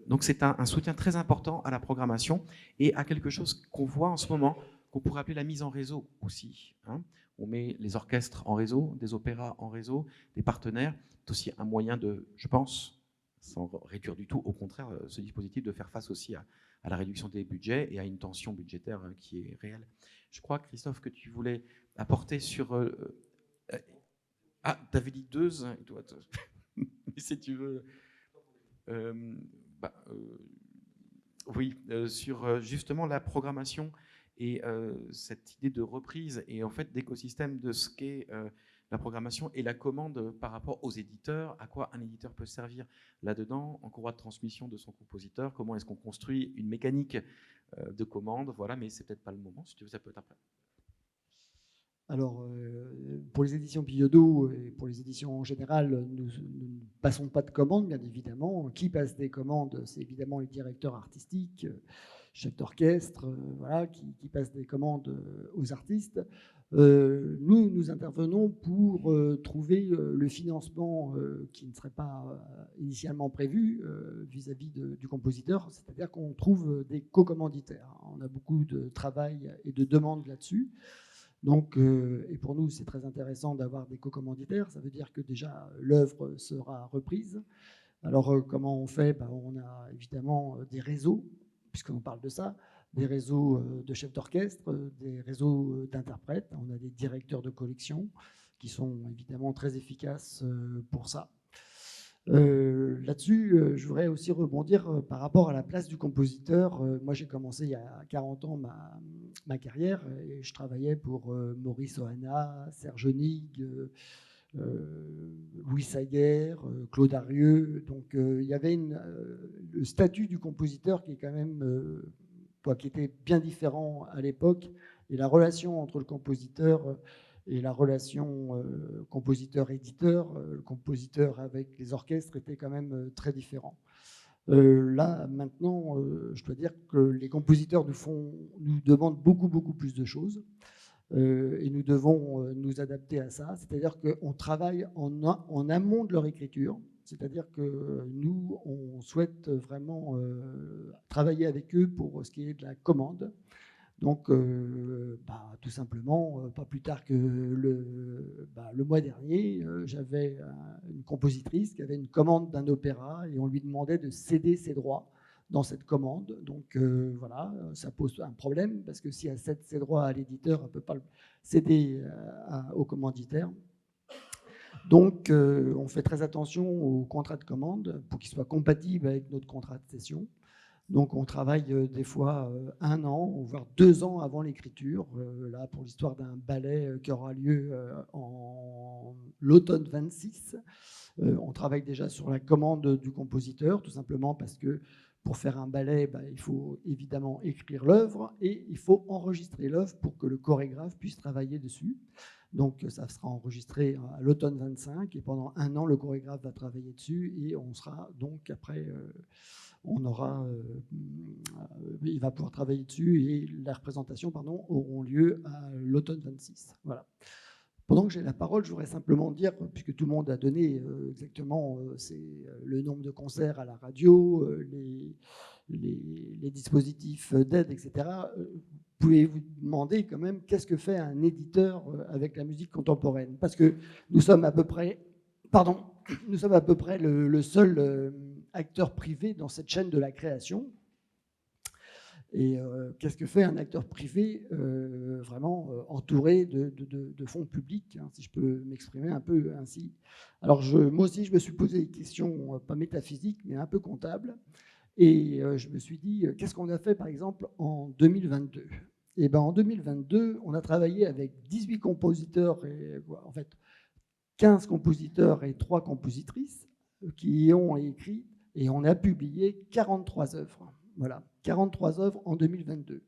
Donc c'est un soutien très important à la programmation et à quelque chose qu'on voit en ce moment, qu'on pourrait appeler la mise en réseau aussi. Hein. On met les orchestres en réseau, des opéras en réseau, des partenaires. C'est aussi un moyen de, je pense, sans réduire du tout, au contraire, ce dispositif de faire face aussi à la réduction des budgets et à une tension budgétaire qui est réelle. Je crois, Christophe, que tu voulais apporter sur... tu avais dit 2, mais si tu veux... oui, sur justement la programmation et cette idée de reprise et en fait d'écosystème de ce qu'est la programmation et la commande par rapport aux éditeurs, à quoi un éditeur peut servir là-dedans, en courroie de transmission de son compositeur, comment est-ce qu'on construit une mécanique de commande, voilà, mais c'est peut-être pas le moment, si tu veux, ça peut être après. Alors, pour les éditions Billaudot et pour les éditions en général, nous ne passons pas de commandes, bien évidemment. Qui passe des commandes, c'est évidemment les directeurs artistiques, chefs d'orchestre, voilà, qui passent des commandes aux artistes. Nous intervenons pour trouver le financement qui ne serait pas initialement prévu vis-à-vis du compositeur, c'est-à-dire qu'on trouve des co-commanditaires. On a beaucoup de travail et de demandes là-dessus. Donc, et pour nous, c'est très intéressant d'avoir des co-commanditaires. Ça veut dire que déjà, l'œuvre sera reprise. Alors, comment on fait? On a évidemment des réseaux, puisqu'on parle de ça, des réseaux de chefs d'orchestre, des réseaux d'interprètes. On a des directeurs de collection qui sont évidemment très efficaces pour ça. Là-dessus, je voudrais aussi rebondir par rapport à la place du compositeur. Moi, j'ai commencé il y a 40 ans ma carrière et je travaillais pour Maurice Ohana, Serge Nig, Louis Saguer, Claude Arieux. Donc, il y avait le statut du compositeur qui est quand même qui était bien différent à l'époque, et la relation entre le compositeur et la relation compositeur-éditeur, le compositeur avec les orchestres était quand même très différent. Là, maintenant, je dois dire que les compositeurs nous demandent beaucoup plus de choses et nous devons nous adapter à ça. C'est-à-dire qu'on travaille en amont de leur écriture. C'est-à-dire que nous, on souhaite vraiment travailler avec eux pour ce qui est de la commande. Donc, tout simplement, pas plus tard que le mois dernier, j'avais une compositrice qui avait une commande d'un opéra et on lui demandait de céder ses droits dans cette commande. Donc, voilà, ça pose un problème parce que si elle cède ses droits à l'éditeur, elle ne peut pas le céder au commanditaire. Donc, on fait très attention au contrat de commande pour qu'il soit compatible avec notre contrat de cession. Donc, on travaille des fois 1 an, voire 2 ans avant l'écriture. Là, pour l'histoire d'un ballet qui aura lieu en l'automne 26, on travaille déjà sur la commande du compositeur, tout simplement parce que pour faire un ballet, il faut évidemment écrire l'œuvre et il faut enregistrer l'œuvre pour que le chorégraphe puisse travailler dessus. Donc, ça sera enregistré à l'automne 25 et pendant 1 an, le chorégraphe va travailler dessus et on sera donc après, il va pouvoir travailler dessus et les représentations auront lieu à l'automne 26. Voilà. Pendant que j'ai la parole, je voudrais simplement dire, puisque tout le monde a donné exactement le nombre de concerts à la radio, les dispositifs d'aide, etc., vous pouvez vous demander quand même qu'est-ce que fait un éditeur avec la musique contemporaine. Parce que nous sommes à peu près le seul acteur privé dans cette chaîne de la création. Et qu'est-ce que fait un acteur privé vraiment entouré de fonds publics, hein, si je peux m'exprimer un peu ainsi. Alors moi aussi, je me suis posé des questions, pas métaphysiques, mais un peu comptables. Et je me suis dit, qu'est-ce qu'on a fait par exemple en 2022 ? Et en 2022, on a travaillé avec 18 compositeurs, en fait 15 compositeurs et 3 compositrices qui ont écrit et on a publié 43 œuvres. Voilà, 43 œuvres en 2022.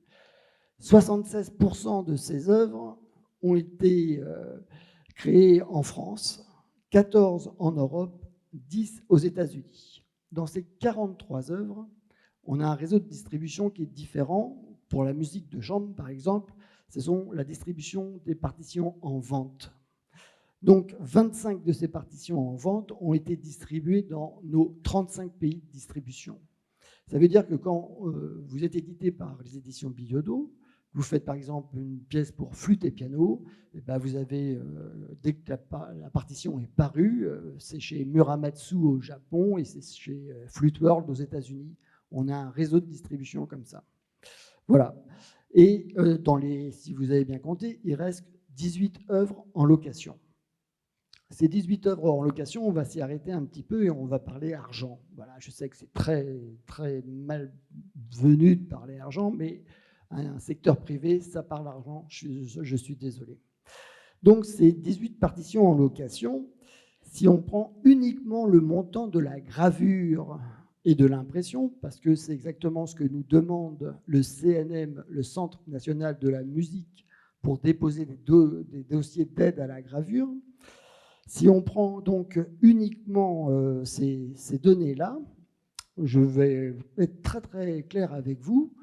76% de ces œuvres ont été créées en France, 14 en Europe, 10 aux États-Unis. Dans ces 43 œuvres, on a un réseau de distribution qui est différent. Pour la musique de chambre, par exemple, ce sont la distribution des partitions en vente. Donc, 25 de ces partitions en vente ont été distribuées dans nos 35 pays de distribution. Ça veut dire que quand vous êtes édité par les éditions Billaudot, vous faites par exemple une pièce pour flûte et piano, et vous avez, dès que la partition est parue, c'est chez Muramatsu au Japon et c'est chez Flute World aux États-Unis. On a un réseau de distribution comme ça. Voilà. Et si vous avez bien compté, il reste 18 œuvres en location. Ces 18 œuvres en location, on va s'y arrêter un petit peu et on va parler argent. Voilà, je sais que c'est très, très malvenu de parler argent, mais un secteur privé, ça parle argent, je suis désolé. Donc, ces 18 partitions en location, si on prend uniquement le montant de la gravure et de l'impression, parce que c'est exactement ce que nous demande le CNM, le Centre national de la musique, pour déposer des dossiers d'aide à la gravure. Si on prend donc uniquement ces données-là, je vais être très très clair avec vous,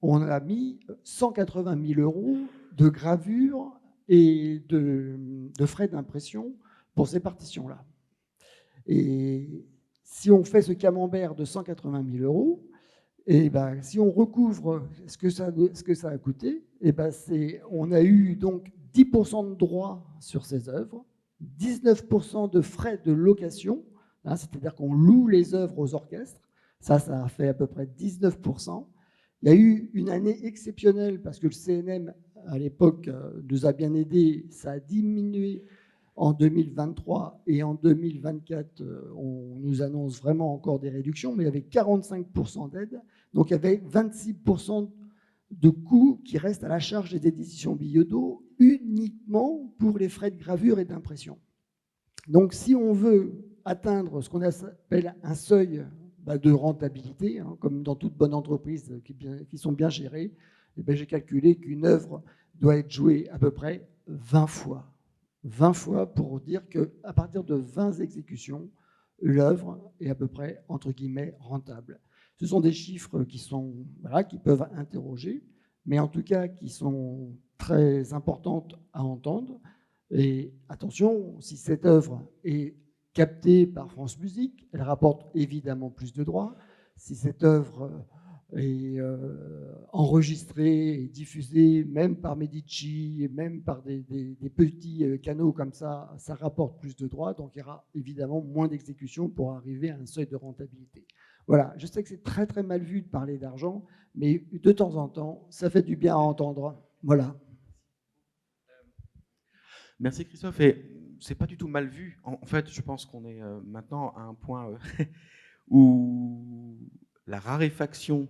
on a mis 180 000 € de gravure et de frais d'impression pour ces partitions-là. Et si on fait ce camembert de 180 000 €, et ben, si on recouvre ce que ça a coûté, et ben on a eu donc 10% de droits sur ces œuvres, 19% de frais de location, hein, c'est-à-dire qu'on loue les œuvres aux orchestres, ça a fait à peu près 19%. Il y a eu une année exceptionnelle parce que le CNM, à l'époque, nous a bien aidés, ça a diminué en 2023 et en 2024, on nous annonce vraiment encore des réductions, mais il y avait 45% d'aide, donc il y avait 26% de coûts qui restent à la charge des éditions Billaudot uniquement pour les frais de gravure et d'impression. Donc si on veut atteindre ce qu'on appelle un seuil de rentabilité, hein, comme dans toute bonne entreprise qui sont bien gérées, j'ai calculé qu'une œuvre doit être jouée à peu près 20 fois. 20 fois pour dire qu'à partir de 20 exécutions, l'œuvre est à peu près, entre guillemets, rentable. Ce sont des chiffres qui peuvent interroger, mais en tout cas qui sont très importantes à entendre. Et attention, si cette œuvre est captée par France Musique, elle rapporte évidemment plus de droits. Si cette œuvre est enregistrée et diffusée même par Medici et même par des petits canaux comme ça rapporte plus de droits, donc il y aura évidemment moins d'exécutions pour arriver à un seuil de rentabilité. Voilà, je sais que c'est très très mal vu de parler d'argent, mais de temps en temps, ça fait du bien à entendre. Voilà. Merci Christophe, et c'est pas du tout mal vu. En fait, je pense qu'on est maintenant à un point où la raréfaction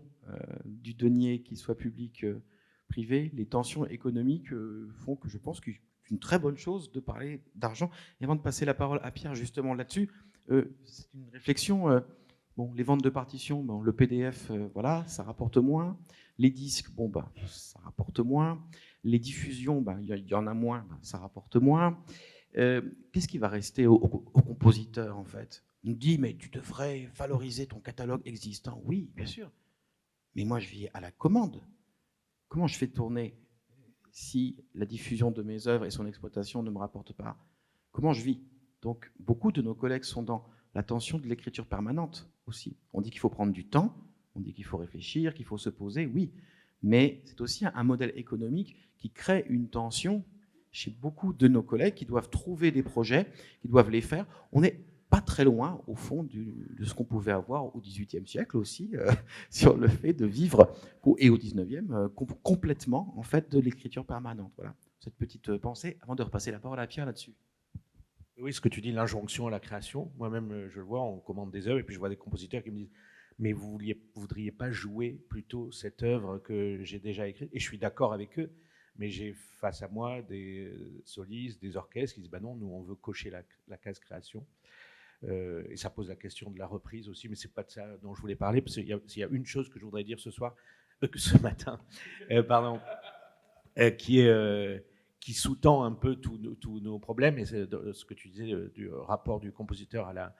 du denier, qu'il soit public, privé, les tensions économiques font que je pense que c'est une très bonne chose de parler d'argent. Et avant de passer la parole à Pierre justement là-dessus, c'est une réflexion. Bon, les ventes de partitions, bon, le PDF, voilà, ça rapporte moins. Les disques, bon, ça rapporte moins. Les diffusions, il y en a moins, ça rapporte moins. Qu'est-ce qui va rester aux compositeurs, en fait? On nous dit, mais tu devrais valoriser ton catalogue existant. Oui, bien sûr. Mais moi, je vis à la commande. Comment je fais tourner si la diffusion de mes œuvres et son exploitation ne me rapportent pas? Comment je vis? Donc, beaucoup de nos collègues sont dans la tension de l'écriture permanente aussi. On dit qu'il faut prendre du temps, on dit qu'il faut réfléchir, qu'il faut se poser, oui. Mais c'est aussi un modèle économique qui crée une tension chez beaucoup de nos collègues qui doivent trouver des projets, qui doivent les faire. On n'est pas très loin, au fond, de ce qu'on pouvait avoir au XVIIIe siècle aussi, sur le fait de vivre, et au XIXe, complètement, en fait, de l'écriture permanente. Voilà, cette petite pensée, avant de repasser la parole à Pierre là-dessus. Oui, ce que tu dis, l'injonction à la création. Moi-même, je le vois, on commande des œuvres, et puis je vois des compositeurs qui me disent « mais vous ne voudriez pas jouer plutôt cette œuvre que j'ai déjà écrite ?» Et je suis d'accord avec eux, mais j'ai face à moi des solistes, des orchestres qui disent « non, nous, on veut cocher la case création ». Et ça pose la question de la reprise aussi, mais c'est pas de ça dont je voulais parler, parce qu'il y a une chose que je voudrais dire ce matin, qui sous-tend un peu tous nos problèmes, et c'est ce que tu disais du rapport du compositeur à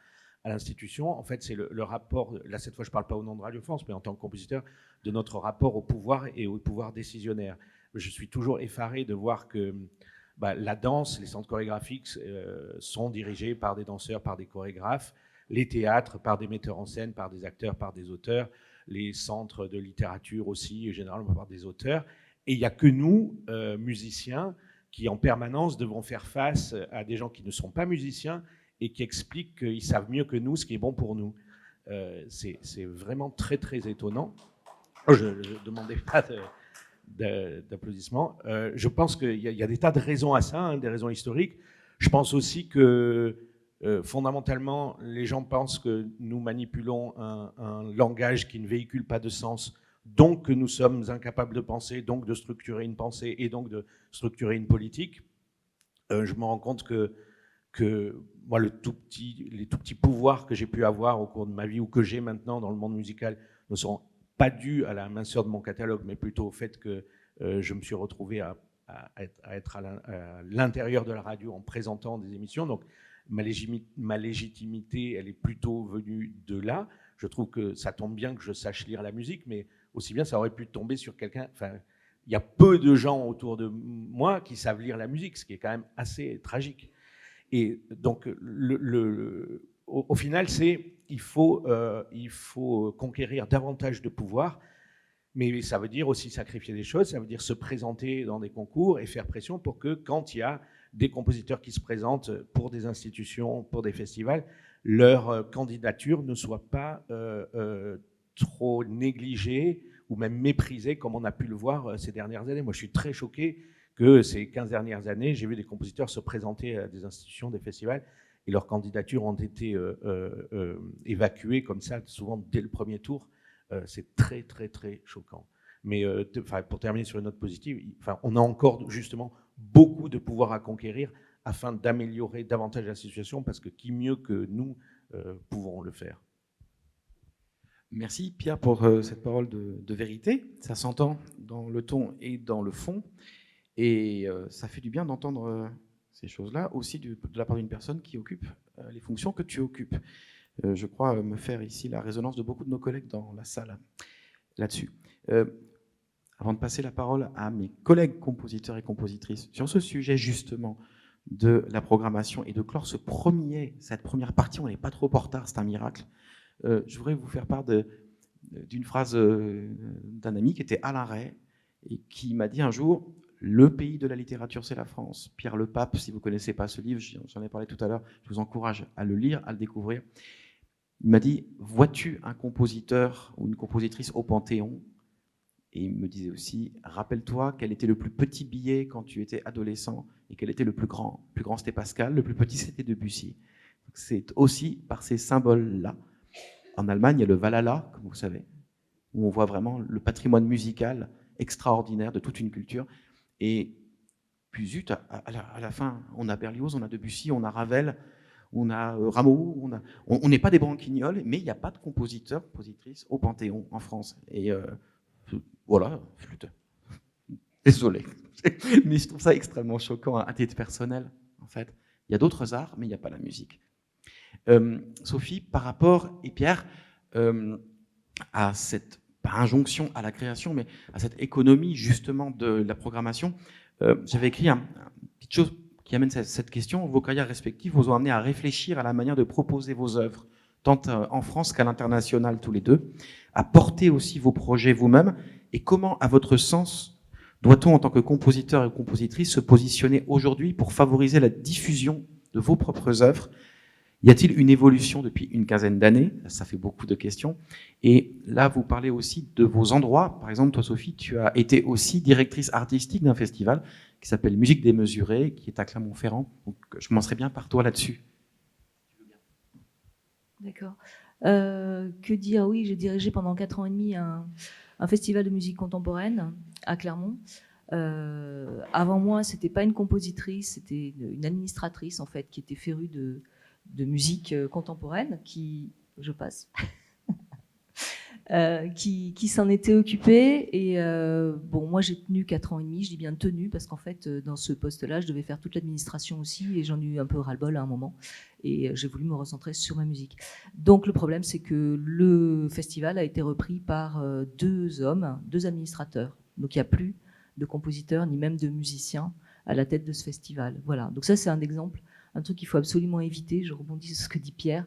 l'institution. En fait, c'est le rapport, là cette fois je ne parle pas au nom de Radio France, mais en tant que compositeur, de notre rapport au pouvoir et au pouvoir décisionnaire. Je suis toujours effaré de voir que la danse, les centres chorégraphiques sont dirigés par des danseurs, par des chorégraphes, les théâtres par des metteurs en scène, par des acteurs, par des auteurs, les centres de littérature aussi, généralement par des auteurs. Et il n'y a que nous, musiciens, qui en permanence devons faire face à des gens qui ne sont pas musiciens et qui expliquent qu'ils savent mieux que nous ce qui est bon pour nous. C'est vraiment très très étonnant. Je ne demandais pas d'applaudissements. Je pense qu'il y a des tas de raisons à ça, des raisons historiques. Je pense aussi que fondamentalement, les gens pensent que nous manipulons un langage qui ne véhicule pas de sens, donc que nous sommes incapables de penser, donc de structurer une pensée et donc de structurer une politique. Je me rends compte que moi, les tout petits pouvoirs que j'ai pu avoir au cours de ma vie ou que j'ai maintenant dans le monde musical ne sont pas dus à la minceur de mon catalogue, mais plutôt au fait que je me suis retrouvé à à être à l'intérieur de la radio en présentant des émissions. Donc ma légitimité, elle est plutôt venue de là. Je trouve que ça tombe bien que je sache lire la musique, mais aussi bien ça aurait pu tomber sur quelqu'un. Enfin, il y a peu de gens autour de moi qui savent lire la musique, ce qui est quand même assez tragique. Et donc, au final, il faut conquérir davantage de pouvoir, mais ça veut dire aussi sacrifier des choses, ça veut dire se présenter dans des concours et faire pression pour que quand il y a des compositeurs qui se présentent pour des institutions, pour des festivals, leur candidature ne soit pas trop négligée ou même méprisée comme on a pu le voir ces dernières années. Moi, je suis très choqué que ces 15 dernières années, j'ai vu des compositeurs se présenter à des institutions, des festivals, et leurs candidatures ont été évacuées comme ça, souvent dès le premier tour. C'est très, très, très choquant. Mais pour terminer sur une note positive, on a encore justement beaucoup de pouvoir à conquérir afin d'améliorer davantage la situation, parce que qui mieux que nous pouvons le faire. Merci Pierre pour cette parole de vérité. Ça s'entend dans le ton et dans le fond. Et ça fait du bien d'entendre ces choses-là aussi de la part d'une personne qui occupe les fonctions que tu occupes. Je crois me faire ici la résonance de beaucoup de nos collègues dans la salle là-dessus. Avant de passer la parole à mes collègues compositeurs et compositrices sur ce sujet justement de la programmation et de clore cette première partie, on n'est pas trop en retard, c'est un miracle. Je voudrais vous faire part d'une phrase d'un ami qui était Alain Ray et qui m'a dit un jour: le pays de la littérature, c'est la France. Pierre Le Pape, si vous ne connaissez pas ce livre, j'en ai parlé tout à l'heure, je vous encourage à le lire, à le découvrir. Il m'a dit: vois-tu un compositeur ou une compositrice au Panthéon? Et il me disait aussi: rappelle-toi quel était le plus petit billet quand tu étais adolescent et quel était le plus grand. Le plus grand, c'était Pascal, le plus petit, c'était Debussy. C'est aussi par ces symboles-là. En Allemagne, il y a le Valhalla, comme vous savez, où on voit vraiment le patrimoine musical extraordinaire de toute une culture. Et puis zut, à la fin, on a Berlioz, on a Debussy, on a Ravel, on a Rameau, on n'est pas des branquignoles, mais il n'y a pas de compositeur, compositrice au Panthéon en France. Et voilà, flûte. Désolé. Mais je trouve ça extrêmement choquant à titre personnel, en fait. Il y a d'autres arts, mais il n'y a pas la musique. Sophie, par rapport, et Pierre, à cette, pas injonction à la création, mais à cette économie justement de la programmation, j'avais écrit une petite chose qui amène cette question. Vos carrières respectives vous ont amené à réfléchir à la manière de proposer vos œuvres, tant en France qu'à l'international tous les deux, à porter aussi vos projets vous-même, et comment, à votre sens, doit-on, en tant que compositeur et compositrice, se positionner aujourd'hui pour favoriser la diffusion de vos propres œuvres? Y a-t-il une évolution depuis une quinzaine d'années? Ça fait beaucoup de questions. Et là, vous parlez aussi de vos endroits. Par exemple, toi, Sophie, tu as été aussi directrice artistique d'un festival qui s'appelle Musique démesurée, qui est à Clermont-Ferrand. Donc, je commencerai bien par toi là-dessus. D'accord. Que dire? Oui, j'ai dirigé pendant 4 ans et demi un festival de musique contemporaine à Clermont. Avant moi, c'était pas une compositrice, c'était une administratrice en fait qui était férue de musique contemporaine, qui s'en était occupée. Et bon, moi j'ai tenu 4 ans et demi, je dis bien tenu, parce qu'en fait dans ce poste-là, je devais faire toute l'administration aussi, et j'en ai eu un peu ras-le-bol à un moment, et j'ai voulu me recentrer sur ma musique. Donc le problème, c'est que le festival a été repris par 2 hommes, 2 administrateurs. Donc il n'y a plus de compositeurs, ni même de musiciens à la tête de ce festival. Voilà, donc ça c'est un exemple, un truc qu'il faut absolument éviter. Je rebondis sur ce que dit Pierre.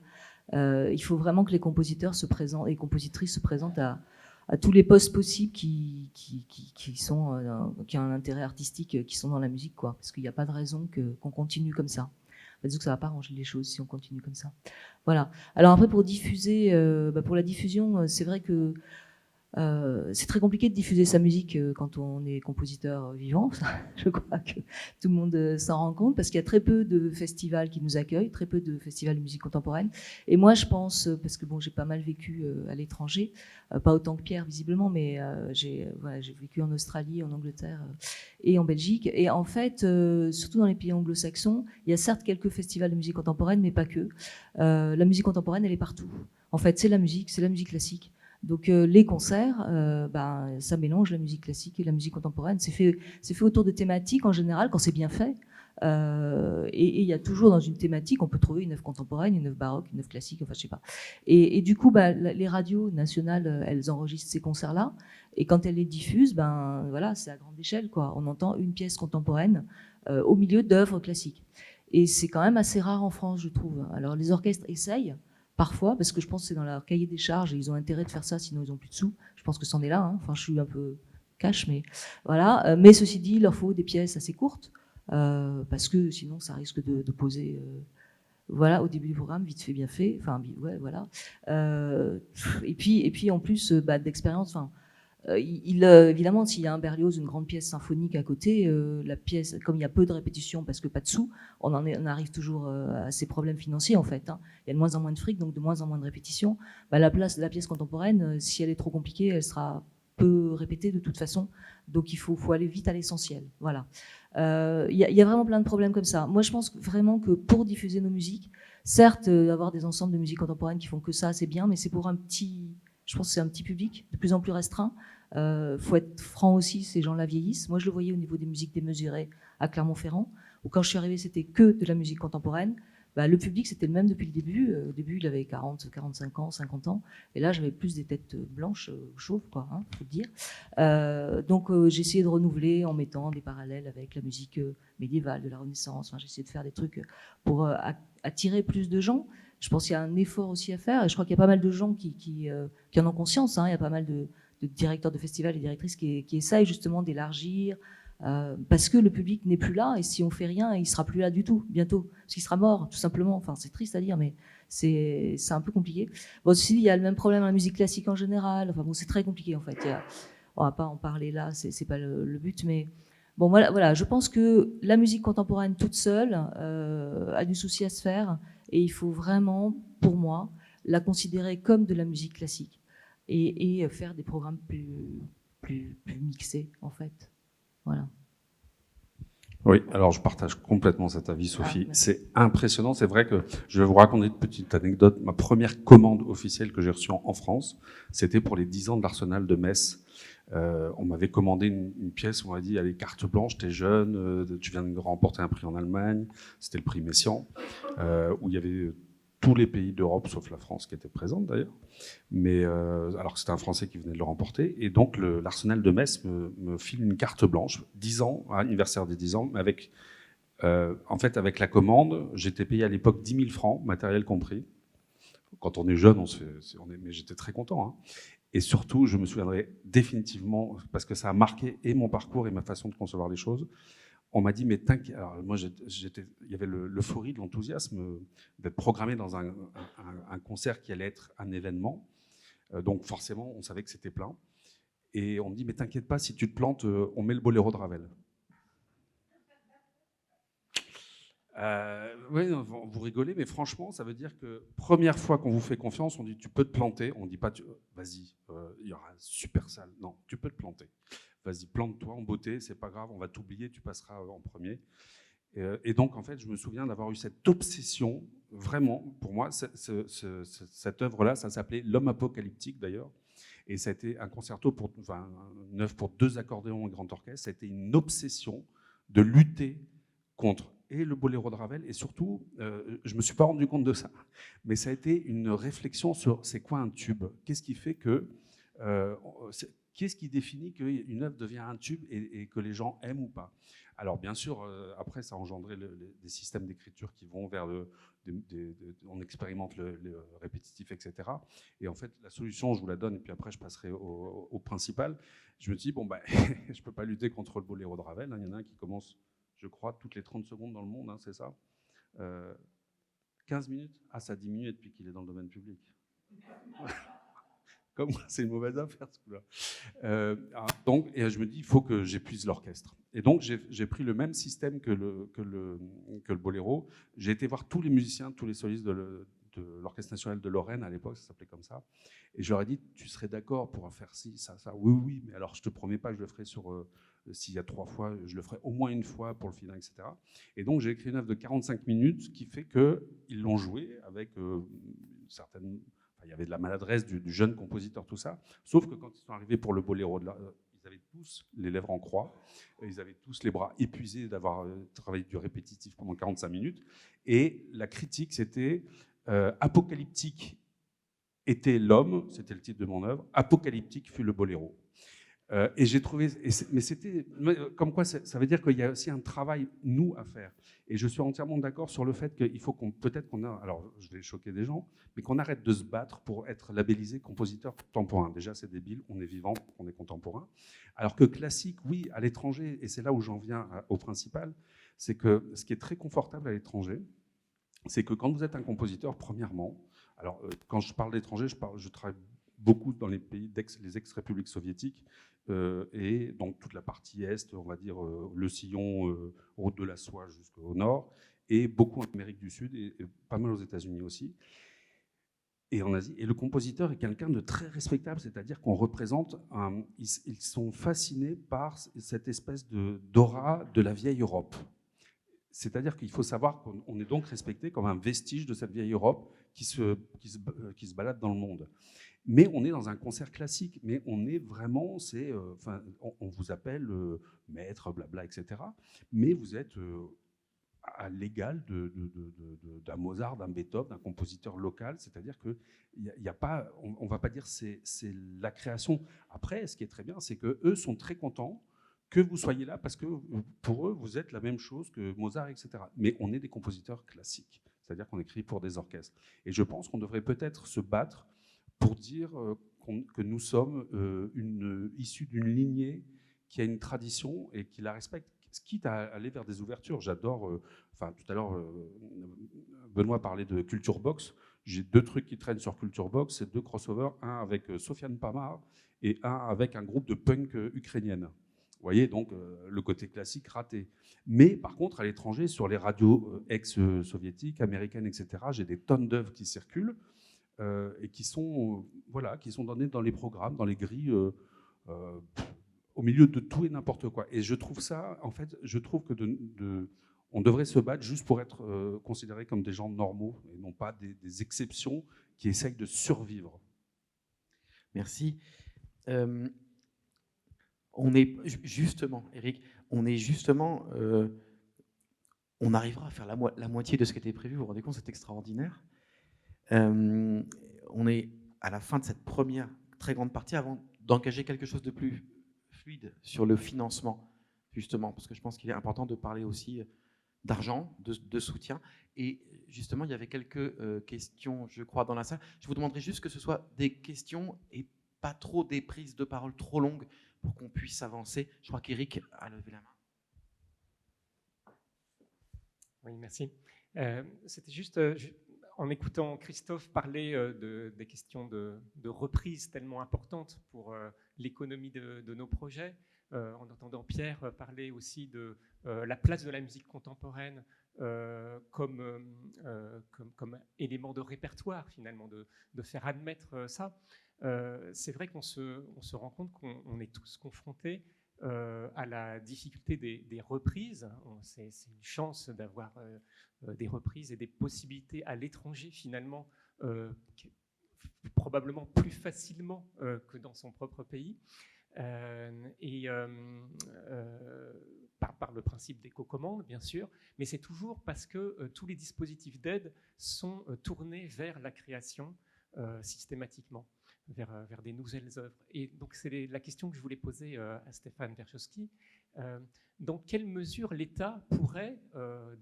Il faut vraiment que les compositeurs se présentent, et compositrices se présentent à tous les postes possibles qui ont un intérêt artistique, qui sont dans la musique, quoi. Parce qu'il n'y a pas de raison qu'on continue comme ça. Disons que ça ne va pas arranger les choses si on continue comme ça. Voilà. Alors après, pour diffuser, pour la diffusion, c'est vrai que c'est très compliqué de diffuser sa musique quand on est compositeur vivant. Je crois que tout le monde s'en rend compte, parce qu'il y a très peu de festivals qui nous accueillent, très peu de festivals de musique contemporaine. Et moi, je pense, parce que bon, j'ai pas mal vécu à l'étranger, pas autant que Pierre visiblement, mais j'ai vécu en Australie, en Angleterre et en Belgique. Et en fait, surtout dans les pays anglo-saxons, il y a certes quelques festivals de musique contemporaine, mais pas que. La musique contemporaine, elle est partout. En fait, c'est la musique classique. Donc les concerts, ça mélange la musique classique et la musique contemporaine. C'est fait autour de thématiques en général quand c'est bien fait. Et il y a toujours dans une thématique, on peut trouver une œuvre contemporaine, une œuvre baroque, une œuvre classique, enfin je sais pas. Et du coup, les radios nationales, elles enregistrent ces concerts-là, et quand elles les diffusent, voilà, c'est à grande échelle, quoi. On entend une pièce contemporaine au milieu d'œuvres classiques. Et c'est quand même assez rare en France, je trouve. Alors les orchestres essayent parfois, parce que je pense que c'est dans leur cahier des charges et ils ont intérêt de faire ça, sinon ils n'ont plus de sous. Je pense que c'en est là. Hein. Enfin, je suis un peu cash, mais voilà. Mais ceci dit, il leur faut des pièces assez courtes. Parce que sinon ça risque de poser voilà, au début du programme, vite fait, bien fait, enfin ouais, voilà. Et puis en plus d'expérience, évidemment s'il y a un Berlioz, une grande pièce symphonique à côté, la pièce, comme il y a peu de répétitions parce que pas de sous, on arrive toujours à ces problèmes financiers en fait, hein. Il y a de moins en moins de fric, donc de moins en moins de répétitions. La place de la pièce contemporaine, si elle est trop compliquée, elle sera peu répétée de toute façon, donc il faut aller vite à l'essentiel, voilà. Il y a vraiment plein de problèmes comme ça. Moi, je pense vraiment que pour diffuser nos musiques, certes, avoir des ensembles de musique contemporaine qui font que ça, c'est bien, mais c'est pour je pense que c'est un petit public de plus en plus restreint. Faut être franc aussi, ces gens-là vieillissent. Moi, je le voyais au niveau des musiques démesurées à Clermont-Ferrand, où quand je suis arrivée, c'était que de la musique contemporaine. Le public, c'était le même depuis le début. Au début, il avait 40, 45 ans, 50 ans. Et là, j'avais plus des têtes blanches, chauves, quoi, hein, faut le dire. Donc, j'ai essayé de renouveler en mettant des parallèles avec la musique médiévale, de la Renaissance. J'ai essayé de faire des trucs pour attirer plus de gens. Je pense qu'il y a un effort aussi à faire. Et je crois qu'il y a pas mal de gens qui en ont conscience. Hein. Il y a pas mal de directeurs de festivals et directrices qui essayent justement d'élargir. Parce que le public n'est plus là, et si on fait rien, il sera plus là du tout bientôt, parce qu'il sera mort tout simplement. Enfin, c'est triste à dire, mais c'est un peu compliqué. Bon, aussi, il y a le même problème à la musique classique en général. Enfin bon, c'est très compliqué en fait. On va pas en parler là, c'est pas le but, mais bon, voilà. Je pense que la musique contemporaine toute seule a du souci à se faire, et il faut vraiment, pour moi, la considérer comme de la musique classique et faire des programmes plus mixés en fait. Voilà. Oui, alors je partage complètement cet avis, Sophie. C'est impressionnant. C'est vrai que je vais vous raconter une petite anecdote. Ma première commande officielle que j'ai reçue en France, c'était pour les 10 ans de l'Arsenal de Metz. On m'avait commandé une pièce, on m'a dit, allez, carte blanche, t'es jeune, tu viens de remporter un prix en Allemagne. C'était le prix Messiaen, où il y avait tous les pays d'Europe, sauf la France qui était présente d'ailleurs. Mais alors que c'était un Français qui venait de le remporter. Et donc l'Arsenal de Metz me file une carte blanche, 10 ans, anniversaire des 10 ans, avec, en fait, avec la commande, j'étais payé à l'époque 10 000 francs, matériel compris. Quand on est jeune, mais j'étais très content. Hein. Et surtout, je me souviendrai définitivement, parce que ça a marqué et mon parcours et ma façon de concevoir les choses. On m'a dit, mais t'inquiète. Alors moi, il y avait l'euphorie, de l'enthousiasme d'être programmé dans un concert qui allait être un événement. Donc forcément, on savait que c'était plein. Et on me dit, mais t'inquiète pas, si tu te plantes, on met le boléro de Ravel. Oui, vous rigolez, mais franchement, ça veut dire que première fois qu'on vous fait confiance, on dit, tu peux te planter. On dit pas, vas-y, il y aura une super salle. Non, tu peux te planter. Vas-y, plante-toi en beauté, c'est pas grave, on va t'oublier, tu passeras en premier. Et donc, en fait, je me souviens d'avoir eu cette obsession, vraiment, pour moi, cette œuvre-là, ça s'appelait L'Homme apocalyptique, d'ailleurs. Et ça a été un concerto, une œuvre pour 2 accordéons et grand orchestre. Ça a été une obsession de lutter contre et le boléro de Ravel, et surtout, je ne me suis pas rendu compte de ça, mais ça a été une réflexion sur c'est quoi un tube ? Qu'est-ce qui fait que... Qu'est-ce qui définit qu'une œuvre devient un tube et que les gens aiment ou pas ? Alors bien sûr, après ça a engendré des systèmes d'écriture qui vont vers on expérimente le répétitif, etc. Et en fait, la solution, je vous la donne, et puis après je passerai au principal. Je me dis, bon, je ne peux pas lutter contre le boléro de Ravel. Il y en a un qui commence, je crois, toutes les 30 secondes dans le monde, hein, c'est ça 15 minutes ? Ah, ça a diminué depuis qu'il est dans le domaine public. Comme moi, c'est une mauvaise affaire, ce coup-là. Donc, et je me dis, il faut que j'épuise l'orchestre. Et donc, j'ai pris le même système que le boléro. J'ai été voir tous les musiciens, tous les solistes de l'Orchestre national de Lorraine, à l'époque, ça s'appelait comme ça. Et je leur ai dit, tu serais d'accord pour faire ci, ça, ça ? Oui, mais alors je te promets pas que je le ferai s'il y a 3 fois, je le ferai au moins une fois pour le final, etc. Et donc, j'ai écrit une œuvre de 45 minutes, qui fait qu'ils l'ont joué avec une certaine... il y avait de la maladresse du jeune compositeur, tout ça. Sauf que quand ils sont arrivés pour le boléro, ils avaient tous les lèvres en croix, ils avaient tous les bras épuisés d'avoir travaillé du répétitif pendant 45 minutes. Et la critique, c'était apocalyptique était l'homme, c'était le titre de mon œuvre, apocalyptique fut le boléro. Et j'ai trouvé, mais c'était comme quoi ça veut dire qu'il y a aussi un travail, nous, à faire. Et je suis entièrement d'accord sur le fait qu'il faut peut-être qu'on a, alors je vais choquer des gens, mais qu'on arrête de se battre pour être labellisé compositeur contemporain. Déjà, c'est débile, on est vivant, on est contemporain. Alors que classique, oui, à l'étranger, et c'est là où j'en viens au principal, c'est que ce qui est très confortable à l'étranger, c'est que quand vous êtes un compositeur, premièrement, alors quand je parle d'étranger, je travaille beaucoup dans les pays les ex-républiques soviétiques, et donc toute la partie est, on va dire le sillon, route de la soie jusqu'au nord, et beaucoup en Amérique du Sud, et pas mal aux États-Unis aussi, et en Asie. Et le compositeur est quelqu'un de très respectable, c'est-à-dire qu'on représente, ils sont fascinés par cette espèce d'aura de la vieille Europe. C'est-à-dire qu'il faut savoir qu'on est donc respecté comme un vestige de cette vieille Europe qui se balade dans le monde. Mais on est dans un concert classique, mais on est vraiment, on vous appelle maître, blabla, etc. Mais vous êtes à l'égal d'un Mozart, d'un Beethoven, d'un compositeur local, c'est-à-dire qu'il n'y a pas, on ne va pas dire c'est la création. Après, ce qui est très bien, c'est qu'eux sont très contents que vous soyez là, parce que pour eux, vous êtes la même chose que Mozart, etc. Mais on est des compositeurs classiques, c'est-à-dire qu'on écrit pour des orchestres. Et je pense qu'on devrait peut-être se battre pour dire que nous sommes issus d'une lignée qui a une tradition et qui la respecte, quitte à aller vers des ouvertures. J'adore, tout à l'heure, Benoît parlait de Culture Box. J'ai 2 trucs qui traînent sur Culture Box, c'est 2 crossovers, un avec Sofiane Pamar et un avec un groupe de punk ukrainienne. Vous voyez, donc le côté classique raté. Mais par contre, à l'étranger, sur les radios ex-soviétiques, américaines, etc., j'ai des tonnes d'œuvres qui circulent et qui sont données dans les programmes, dans les grilles, au milieu de tout et n'importe quoi. Et je trouve ça, en fait, je trouve que on devrait se battre juste pour être considérés comme des gens normaux et non pas des exceptions qui essayent de survivre. Merci. On est justement, Eric, on arrivera à faire la moitié de ce qui était prévu. Vous vous rendez compte, c'est extraordinaire. On est à la fin de cette première très grande partie avant d'engager quelque chose de plus fluide sur le financement, justement, parce que je pense qu'il est important de parler aussi d'argent, de soutien. Et justement, il y avait quelques questions, je crois, dans la salle. Je vous demanderai juste que ce soit des questions et pas trop des prises de parole trop longues pour qu'on puisse avancer. Je crois qu'Éric a levé la main. Oui, merci. C'était juste, en écoutant Christophe parler des questions de reprise tellement importantes pour l'économie de nos projets, en entendant Pierre parler aussi de la place de la musique contemporaine comme élément de répertoire, finalement, de faire admettre ça. C'est vrai qu'on se rend compte qu'on est tous confrontés à la difficulté des reprises. C'est une chance d'avoir des reprises et des possibilités à l'étranger, finalement, probablement plus facilement que dans son propre pays. Par le principe des co-commandes, bien sûr, mais c'est toujours parce que tous les dispositifs d'aide sont tournés vers la création systématiquement, vers des nouvelles œuvres. Et donc c'est la question que je voulais poser à Stéphane Werschowski. Dans quelle mesure l'État pourrait,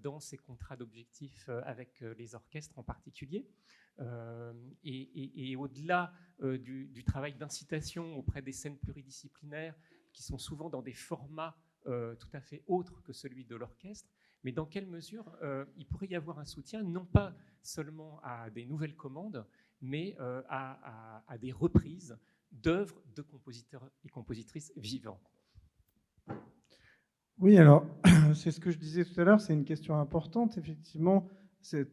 dans ses contrats d'objectifs avec les orchestres en particulier, et au-delà du travail d'incitation auprès des scènes pluridisciplinaires, qui sont souvent dans des formats tout à fait autres que celui de l'orchestre, mais dans quelle mesure il pourrait y avoir un soutien, non pas seulement à des nouvelles commandes, mais à des reprises d'œuvres de compositeurs et compositrices vivants. Oui, alors, c'est ce que je disais tout à l'heure, c'est une question importante, effectivement, celle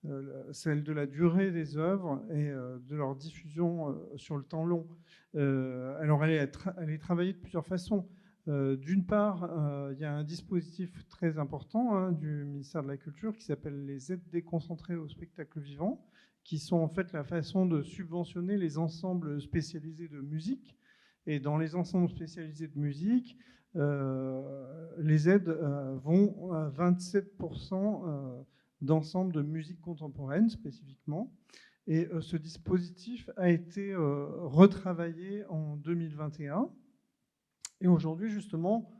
de la durée des œuvres et de leur diffusion sur le temps long. Alors, elle est travaillée de plusieurs façons. D'une part, il y a un dispositif très important du ministère de la Culture qui s'appelle les aides déconcentrées au spectacle vivant, qui sont en fait la façon de subventionner les ensembles spécialisés de musique. Et dans les ensembles spécialisés de musique, les aides vont à 27% d'ensemble de musique contemporaine spécifiquement. Et ce dispositif a été retravaillé en 2021. Et aujourd'hui, justement,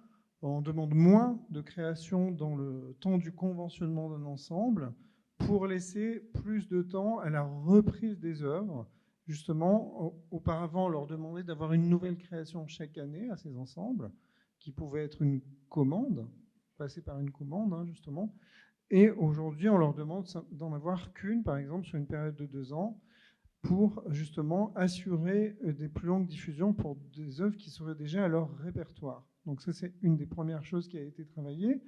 on demande moins de création dans le temps du conventionnement d'un ensemble pour laisser plus de temps à la reprise des œuvres. Justement, auparavant, on leur demandait d'avoir une nouvelle création chaque année à ces ensembles, qui pouvait être une commande, passer par une commande, hein, justement. Et aujourd'hui, on leur demande d'en avoir qu'une, par exemple, sur une période de 2 ans, pour justement assurer des plus longues diffusions pour des œuvres qui seraient déjà à leur répertoire. Donc ça, c'est une des premières choses qui a été travaillée.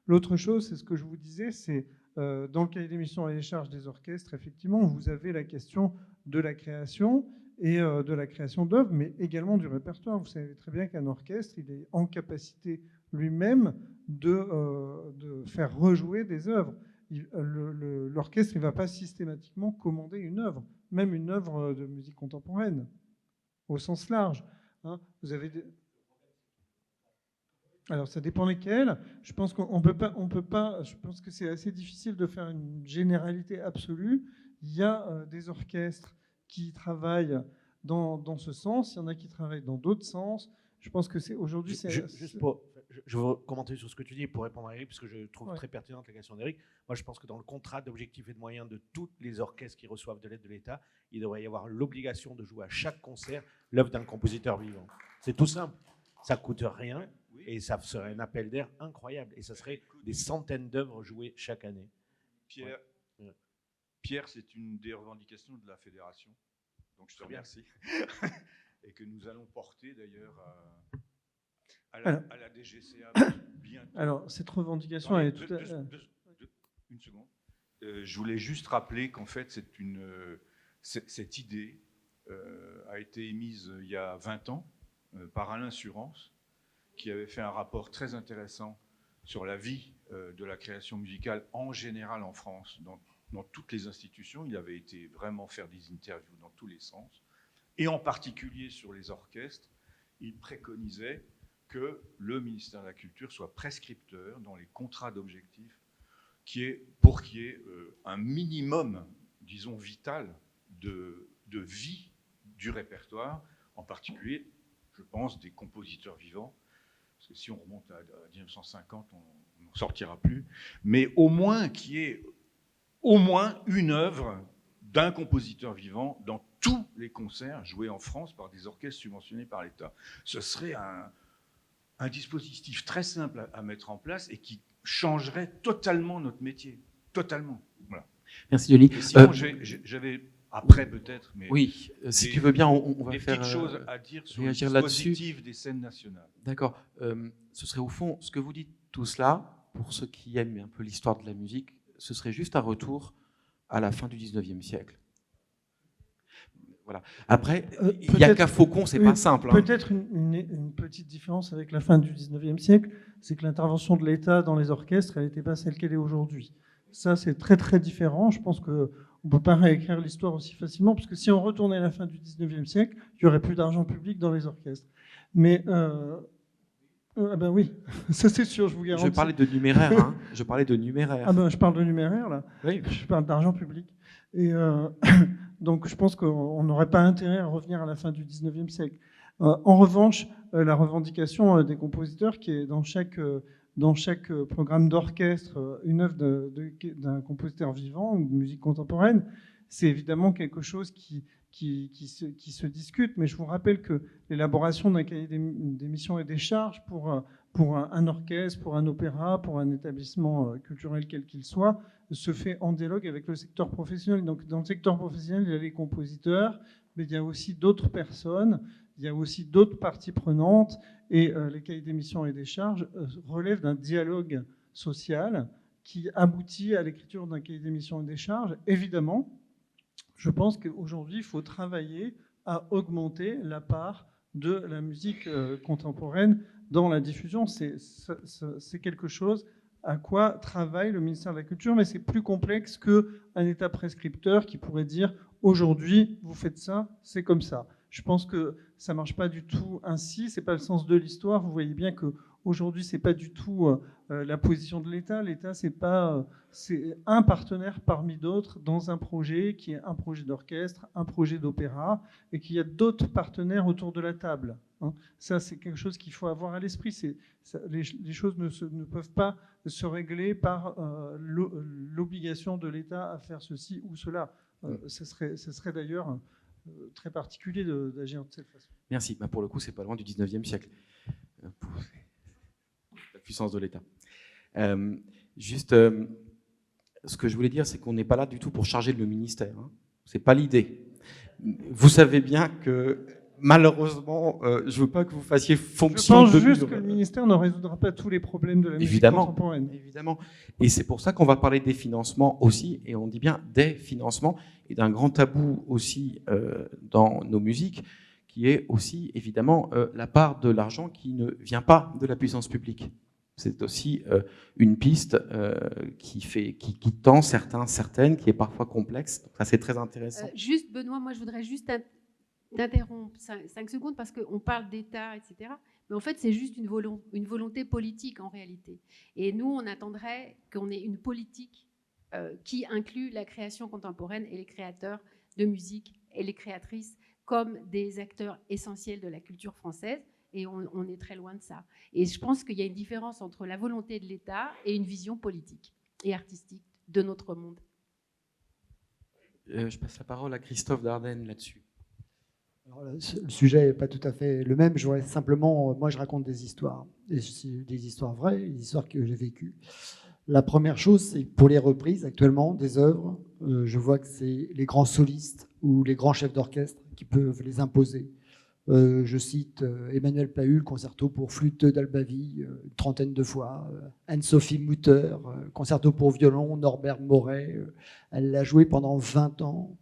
L'autre chose, c'est ce que je vous disais, c'est dans le cahier des missions et des charges des orchestres, effectivement, vous avez la question de la création et de la création d'œuvres, mais également du répertoire. Vous savez très bien qu'un orchestre, il est en lui-même de faire rejouer des œuvres. L'orchestre ne va pas systématiquement commander une œuvre, même une œuvre de musique contemporaine, au sens large. Hein. Vous avez Alors, ça dépend lesquels. Je pense qu'on peut pas. Je pense que c'est assez difficile de faire une généralité absolue. Il y a des orchestres qui travaillent dans ce sens. Il y en a qui travaillent dans d'autres sens. Je pense que c'est aujourd'hui. Je veux commenter sur ce que tu dis pour répondre à Eric, parce que je trouve très pertinente la question d'Eric. Moi, je pense que dans le contrat d'objectifs et de moyens de tous les orchestres qui reçoivent de l'aide de l'État, il devrait y avoir l'obligation de jouer à chaque concert l'œuvre d'un compositeur vivant. C'est tout simple. Ça ne coûte rien et ça serait un appel d'air incroyable. Et ça serait des centaines d'œuvres jouées chaque année. Pierre, c'est une des revendications de la fédération. Donc je te remercie. Et que nous allons porter d'ailleurs à la DGCA bientôt. Alors, cette revendication est tout à fait... Une seconde. Je voulais juste rappeler qu'en fait, cette idée a été émise il y a 20 ans par Alain Surance, qui avait fait un rapport très intéressant sur la vie de la création musicale en général en France, dans toutes les institutions. Il avait été vraiment faire des interviews dans tous les sens. Et en particulier sur les orchestres, il préconisait que le ministère de la Culture soit prescripteur dans les contrats d'objectifs pour qu'il y ait un minimum, disons, vital de vie du répertoire, en particulier, je pense, des compositeurs vivants, parce que si on remonte à 1950, on n'en sortira plus, mais au moins qu'il y ait au moins une œuvre d'un compositeur vivant dans tous les concerts joués en France par des orchestres subventionnés par l'État. Ce serait un dispositif très simple à mettre en place et qui changerait totalement notre métier. Totalement. Voilà. Merci, Denis. Sinon, j'avais après peut-être, mais oui, si tu veux bien, on va faire petites choses à dire sur le réagir là-dessus. dispositif des scènes nationales. D'accord. Ce serait au fond, ce que vous dites tout cela, pour ceux qui aiment un peu l'histoire de la musique, ce serait juste un retour à la fin du 19e siècle. Voilà. Après, il n'y a qu'à Faucon, c'est pas simple. Peut-être une petite différence avec la fin du 19e siècle, c'est que l'intervention de l'État dans les orchestres, elle n'était pas celle qu'elle est aujourd'hui. Ça, c'est très très différent. Je pense qu'on ne peut pas réécrire l'histoire aussi facilement, parce que si on retournait à la fin du 19e siècle, il n'y aurait plus d'argent public dans les orchestres. Mais, ben oui, ça c'est sûr, je vous garantis. Je parlais de numéraire, hein. Je parlais de numéraire. Ah ben, je parle de numéraire, là. Oui. Je parle d'argent public. Et donc, je pense qu'on n'aurait pas intérêt à revenir à la fin du 19e siècle. En revanche, la revendication des compositeurs, qui est dans chaque programme d'orchestre, une œuvre d'un compositeur vivant ou de musique contemporaine, c'est évidemment quelque chose qui se discute. Mais je vous rappelle que l'élaboration d'un cahier des missions et des charges pour un orchestre, pour un opéra, pour un établissement culturel quel qu'il soit, se fait en dialogue avec le secteur professionnel. Donc, dans le secteur professionnel, il y a les compositeurs, mais il y a aussi d'autres personnes, il y a aussi d'autres parties prenantes, et les cahiers des missions et des charges relèvent d'un dialogue social qui aboutit à l'écriture d'un cahier des missions et des charges. Évidemment, je pense qu'aujourd'hui, il faut travailler à augmenter la part de la musique contemporaine dans la diffusion. C'est quelque chose à quoi travaille le ministère de la Culture, mais c'est plus complexe qu'un État prescripteur qui pourrait dire aujourd'hui, vous faites ça, c'est comme ça. Je pense que ça ne marche pas du tout ainsi, ce n'est pas le sens de l'histoire. Vous voyez bien qu'aujourd'hui, ce n'est pas du tout la position de l'État. L'État, c'est un partenaire parmi d'autres dans un projet qui est un projet d'orchestre, un projet d'opéra, et qu'il y a d'autres partenaires autour de la table. Ça, c'est quelque chose qu'il faut avoir à l'esprit. Les choses ne peuvent pas se régler par l'obligation de l'État à faire ceci ou cela. Ce serait d'ailleurs très particulier d'agir de cette façon. Merci. Pour le coup, c'est pas loin du 19e siècle. La puissance de l'État. Ce que je voulais dire, c'est qu'on n'est pas là du tout pour charger le ministère. C'est pas l'idée. Vous savez bien que malheureusement, je veux pas que vous fassiez fonction de... Je pense juste que le ministère ne résoudra pas tous les problèmes de la musique contemporaine. Évidemment. Et c'est pour ça qu'on va parler des financements aussi, et on dit bien des financements, et d'un grand tabou aussi dans nos musiques, qui est aussi évidemment la part de l'argent qui ne vient pas de la puissance publique. C'est aussi une piste qui tend certaines, qui est parfois complexe. Donc ça, c'est très intéressant. Juste, Benoît, moi, je voudrais juste t'interrompre 5 secondes parce qu'on parle d'État, etc. Mais en fait, c'est juste une volonté politique en réalité. Et nous, on attendrait qu'on ait une politique qui inclut la création contemporaine et les créateurs de musique et les créatrices comme des acteurs essentiels de la culture française. Et on est très loin de ça. Et je pense qu'il y a une différence entre la volonté de l'État et une vision politique et artistique de notre monde. Je passe la parole à Christophe Dardenne là-dessus. Alors, le sujet n'est pas tout à fait le même. Je voudrais simplement, moi je raconte des histoires, des histoires vraies, des histoires que j'ai vécues. La première chose, c'est pour les reprises actuellement des œuvres, je vois que c'est les grands solistes ou les grands chefs d'orchestre qui peuvent les imposer. Je cite Emmanuel Pahud, concerto pour flûte d'Albavie, une 30aine de fois. Anne-Sophie Mutter, concerto pour violon, Norbert Moret. Elle l'a joué pendant 20 ans,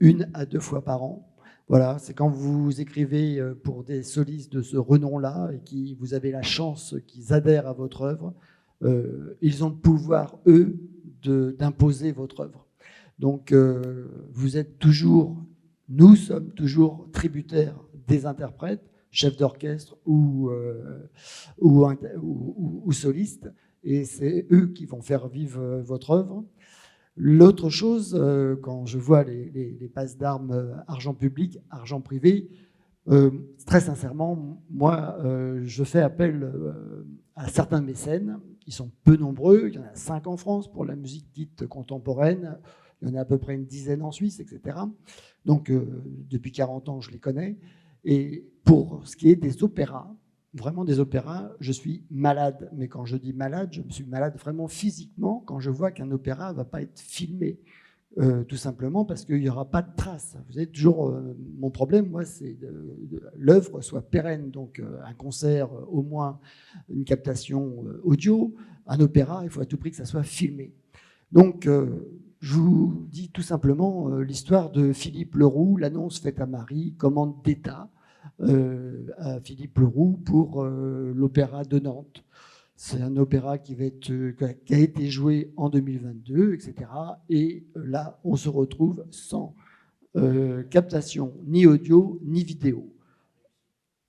1 à 2 fois par an. Voilà, c'est quand vous écrivez pour des solistes de ce renom-là et qui vous avez la chance qu'ils adhèrent à votre œuvre, ils ont le pouvoir, eux, d'imposer votre œuvre. Donc, vous êtes toujours, nous sommes toujours tributaires des interprètes, chefs d'orchestre ou solistes, et c'est eux qui vont faire vivre votre œuvre. L'autre chose, quand je vois les passes d'armes argent public, argent privé, très sincèrement, moi, je fais appel à certains mécènes. Ils sont peu nombreux, il y en a 5 en France pour la musique dite contemporaine, il y en a à peu près une dizaine en Suisse, etc. Donc, depuis 40 ans, je les connais. Et pour ce qui est des opéras, vraiment des opéras, je suis malade. Mais quand je dis malade, je me suis malade vraiment physiquement quand je vois qu'un opéra ne va pas être filmé. Tout simplement parce qu'il n'y aura pas de traces. Vous savez, toujours, mon problème, moi, c'est que l'œuvre soit pérenne. Donc, un concert, au moins une captation audio. Un opéra, il faut à tout prix que ça soit filmé. Donc, je vous dis tout simplement l'histoire de Philippe Leroux, l'annonce faite à Marie, commande d'État à Philippe Leroux pour l'opéra de Nantes. C'est un opéra qui a été joué en 2022, etc. Et là, on se retrouve sans captation ni audio ni vidéo.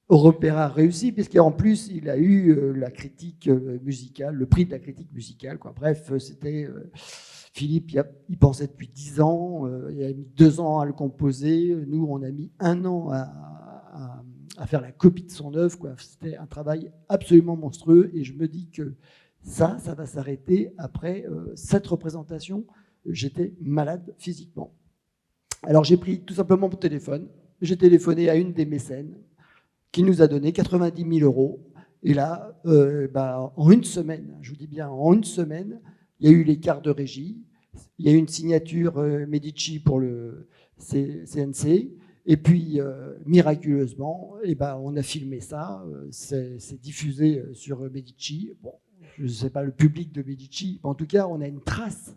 Opéra réussi, puisqu'en plus, il a eu la critique musicale, le prix de la critique musicale. Bref, c'était... Philippe, il pensait depuis 10 ans, il a mis 2 ans à le composer. Nous, on a mis 1 an à faire la copie de son œuvre. C'était un travail absolument monstrueux. Et je me dis que ça va s'arrêter après cette représentation. J'étais malade physiquement. Alors, j'ai pris tout simplement mon téléphone. J'ai téléphoné à une des mécènes qui nous a donné 90 000 €. Et là, en une semaine, je vous dis bien, en une semaine, il y a eu les cartes de régie, il y a eu une signature Medici pour le CNC, et puis miraculeusement, on a filmé ça, c'est diffusé sur Medici. Bon, je ne sais pas le public de Medici, mais en tout cas, on a une trace.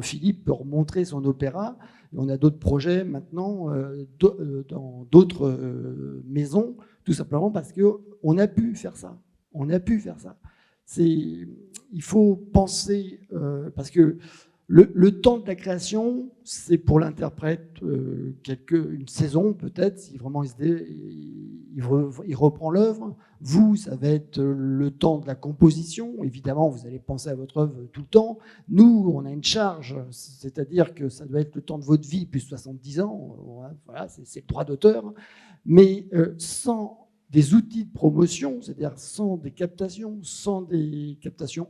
Philippe peut remontrer son opéra. On a d'autres projets maintenant dans d'autres maisons, tout simplement parce qu'on a pu faire ça. On a pu faire ça. Il il faut penser, parce que le temps de la création, c'est pour l'interprète une saison peut-être, si vraiment il reprend l'œuvre. Vous, ça va être le temps de la composition. Évidemment, vous allez penser à votre œuvre tout le temps. Nous, on a une charge, c'est-à-dire que ça doit être le temps de votre vie, plus 70 ans. Voilà, c'est le droit d'auteur. Mais sans des outils de promotion, c'est-à-dire sans des captations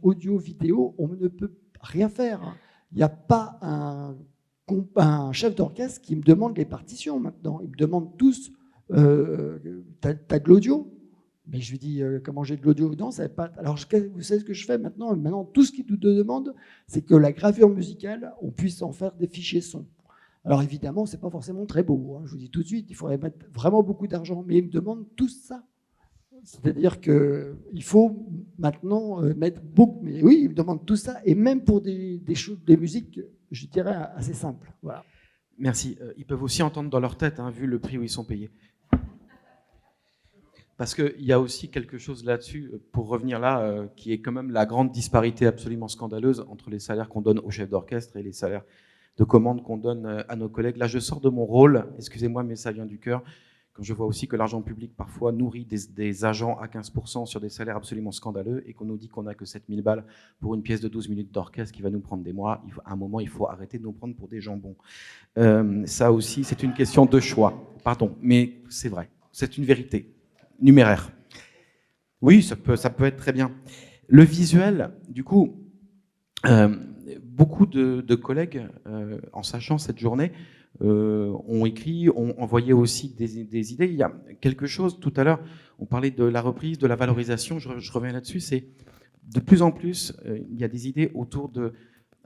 audio, vidéo, on ne peut rien faire. Il n'y a pas un chef d'orchestre qui me demande les partitions maintenant. Ils me demandent tous, t'as de l'audio? Mais je lui dis, comment j'ai de l'audio? Non, ça pas. Alors, vous savez ce que je fais maintenant? Maintenant, tout ce qu'ils nous demandent, c'est que la gravure musicale, on puisse en faire des fichiers son. Alors, évidemment, c'est pas forcément très beau. Je vous dis tout de suite, il faudrait mettre vraiment beaucoup d'argent. Mais ils me demandent tout ça. C'est-à-dire qu'il faut maintenant mettre beaucoup. Mais oui, ils me demandent tout ça, et même pour des musiques, je dirais, assez simples. Voilà. Merci. Ils peuvent aussi entendre dans leur tête, vu le prix où ils sont payés. Parce qu'il y a aussi quelque chose là-dessus, pour revenir là, qui est quand même la grande disparité absolument scandaleuse entre les salaires qu'on donne aux chefs d'orchestre et les salaires de commande qu'on donne à nos collègues. Là, je sors de mon rôle, excusez-moi, mais ça vient du cœur. Quand je vois aussi que l'argent public parfois nourrit des agents à 15% sur des salaires absolument scandaleux et qu'on nous dit qu'on n'a que 7000 balles pour une pièce de 12 minutes d'orchestre qui va nous prendre des mois, à un moment, il faut arrêter de nous prendre pour des jambons. Ça aussi, c'est une question de choix. Pardon, mais c'est vrai. C'est une vérité numéraire. Oui, ça peut être très bien. Le visuel, du coup, beaucoup de collègues, en sachant cette journée, ont écrit, ont envoyé aussi des idées. Il y a quelque chose, tout à l'heure, on parlait de la reprise, de la valorisation, je reviens là-dessus, c'est de plus en plus, il y a des idées autour de...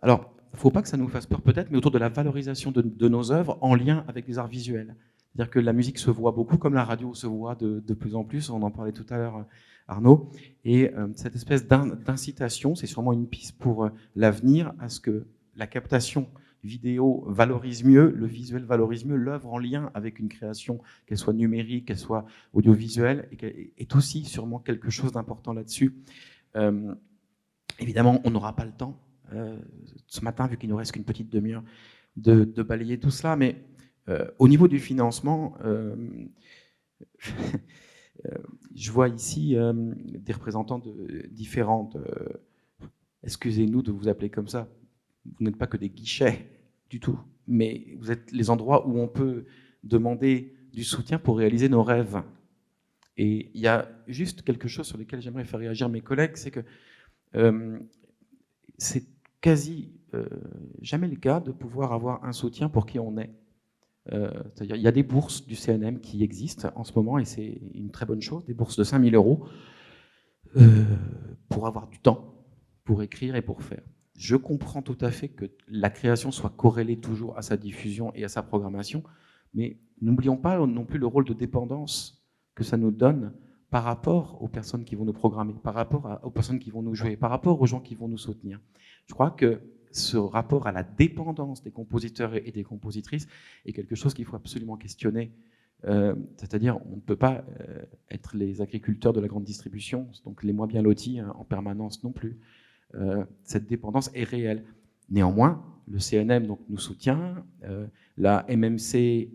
Alors, il ne faut pas que ça nous fasse peur peut-être, mais autour de la valorisation de nos œuvres en lien avec les arts visuels. C'est-à-dire que la musique se voit beaucoup, comme la radio se voit de plus en plus, on en parlait tout à l'heure, Arnaud, et cette espèce d'incitation, c'est sûrement une piste pour l'avenir, à ce que la captation vidéo valorise mieux, le visuel valorise mieux, l'œuvre en lien avec une création, qu'elle soit numérique, qu'elle soit audiovisuelle, et qu'elle est aussi sûrement quelque chose d'important là-dessus. Évidemment, on n'aura pas le temps, ce matin, vu qu'il nous reste qu'une petite demi-heure, de balayer tout cela, mais au niveau du financement, je vois ici des représentants de différentes... excusez-nous de vous appeler comme ça, vous n'êtes pas que des guichets du tout, mais vous êtes les endroits où on peut demander du soutien pour réaliser nos rêves. Et il y a juste quelque chose sur lequel j'aimerais faire réagir mes collègues, c'est que c'est quasi jamais le cas de pouvoir avoir un soutien pour qui on est. C'est-à-dire, il y a des bourses du CNM qui existent en ce moment, et c'est une très bonne chose, des bourses de 5 000 € pour avoir du temps, pour écrire et pour faire. Je comprends tout à fait que la création soit corrélée toujours à sa diffusion et à sa programmation, mais n'oublions pas non plus le rôle de dépendance que ça nous donne par rapport aux personnes qui vont nous programmer, par rapport aux personnes qui vont nous jouer, par rapport aux gens qui vont nous soutenir. Je crois que ce rapport à la dépendance des compositeurs et des compositrices est quelque chose qu'il faut absolument questionner. C'est-à-dire, on ne peut pas être les agriculteurs de la grande distribution, donc les moins bien lotis en permanence non plus. Cette dépendance est réelle. Néanmoins, le CNM donc, nous soutient, la MMC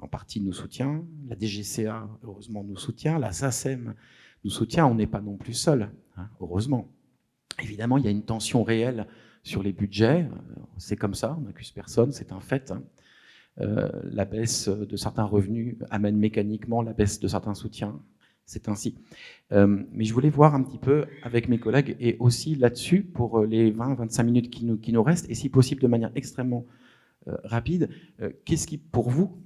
en partie nous soutient, la DGCA heureusement nous soutient, la SACEM nous soutient, on n'est pas non plus seul, heureusement. Évidemment, il y a une tension réelle sur les budgets, c'est comme ça, on n'accuse personne, c'est un fait. La baisse de certains revenus amène mécaniquement la baisse de certains soutiens. C'est ainsi. Mais je voulais voir un petit peu avec mes collègues et aussi là-dessus, pour les 20-25 minutes qui nous restent, et si possible de manière extrêmement rapide, qu'est-ce qui, pour vous,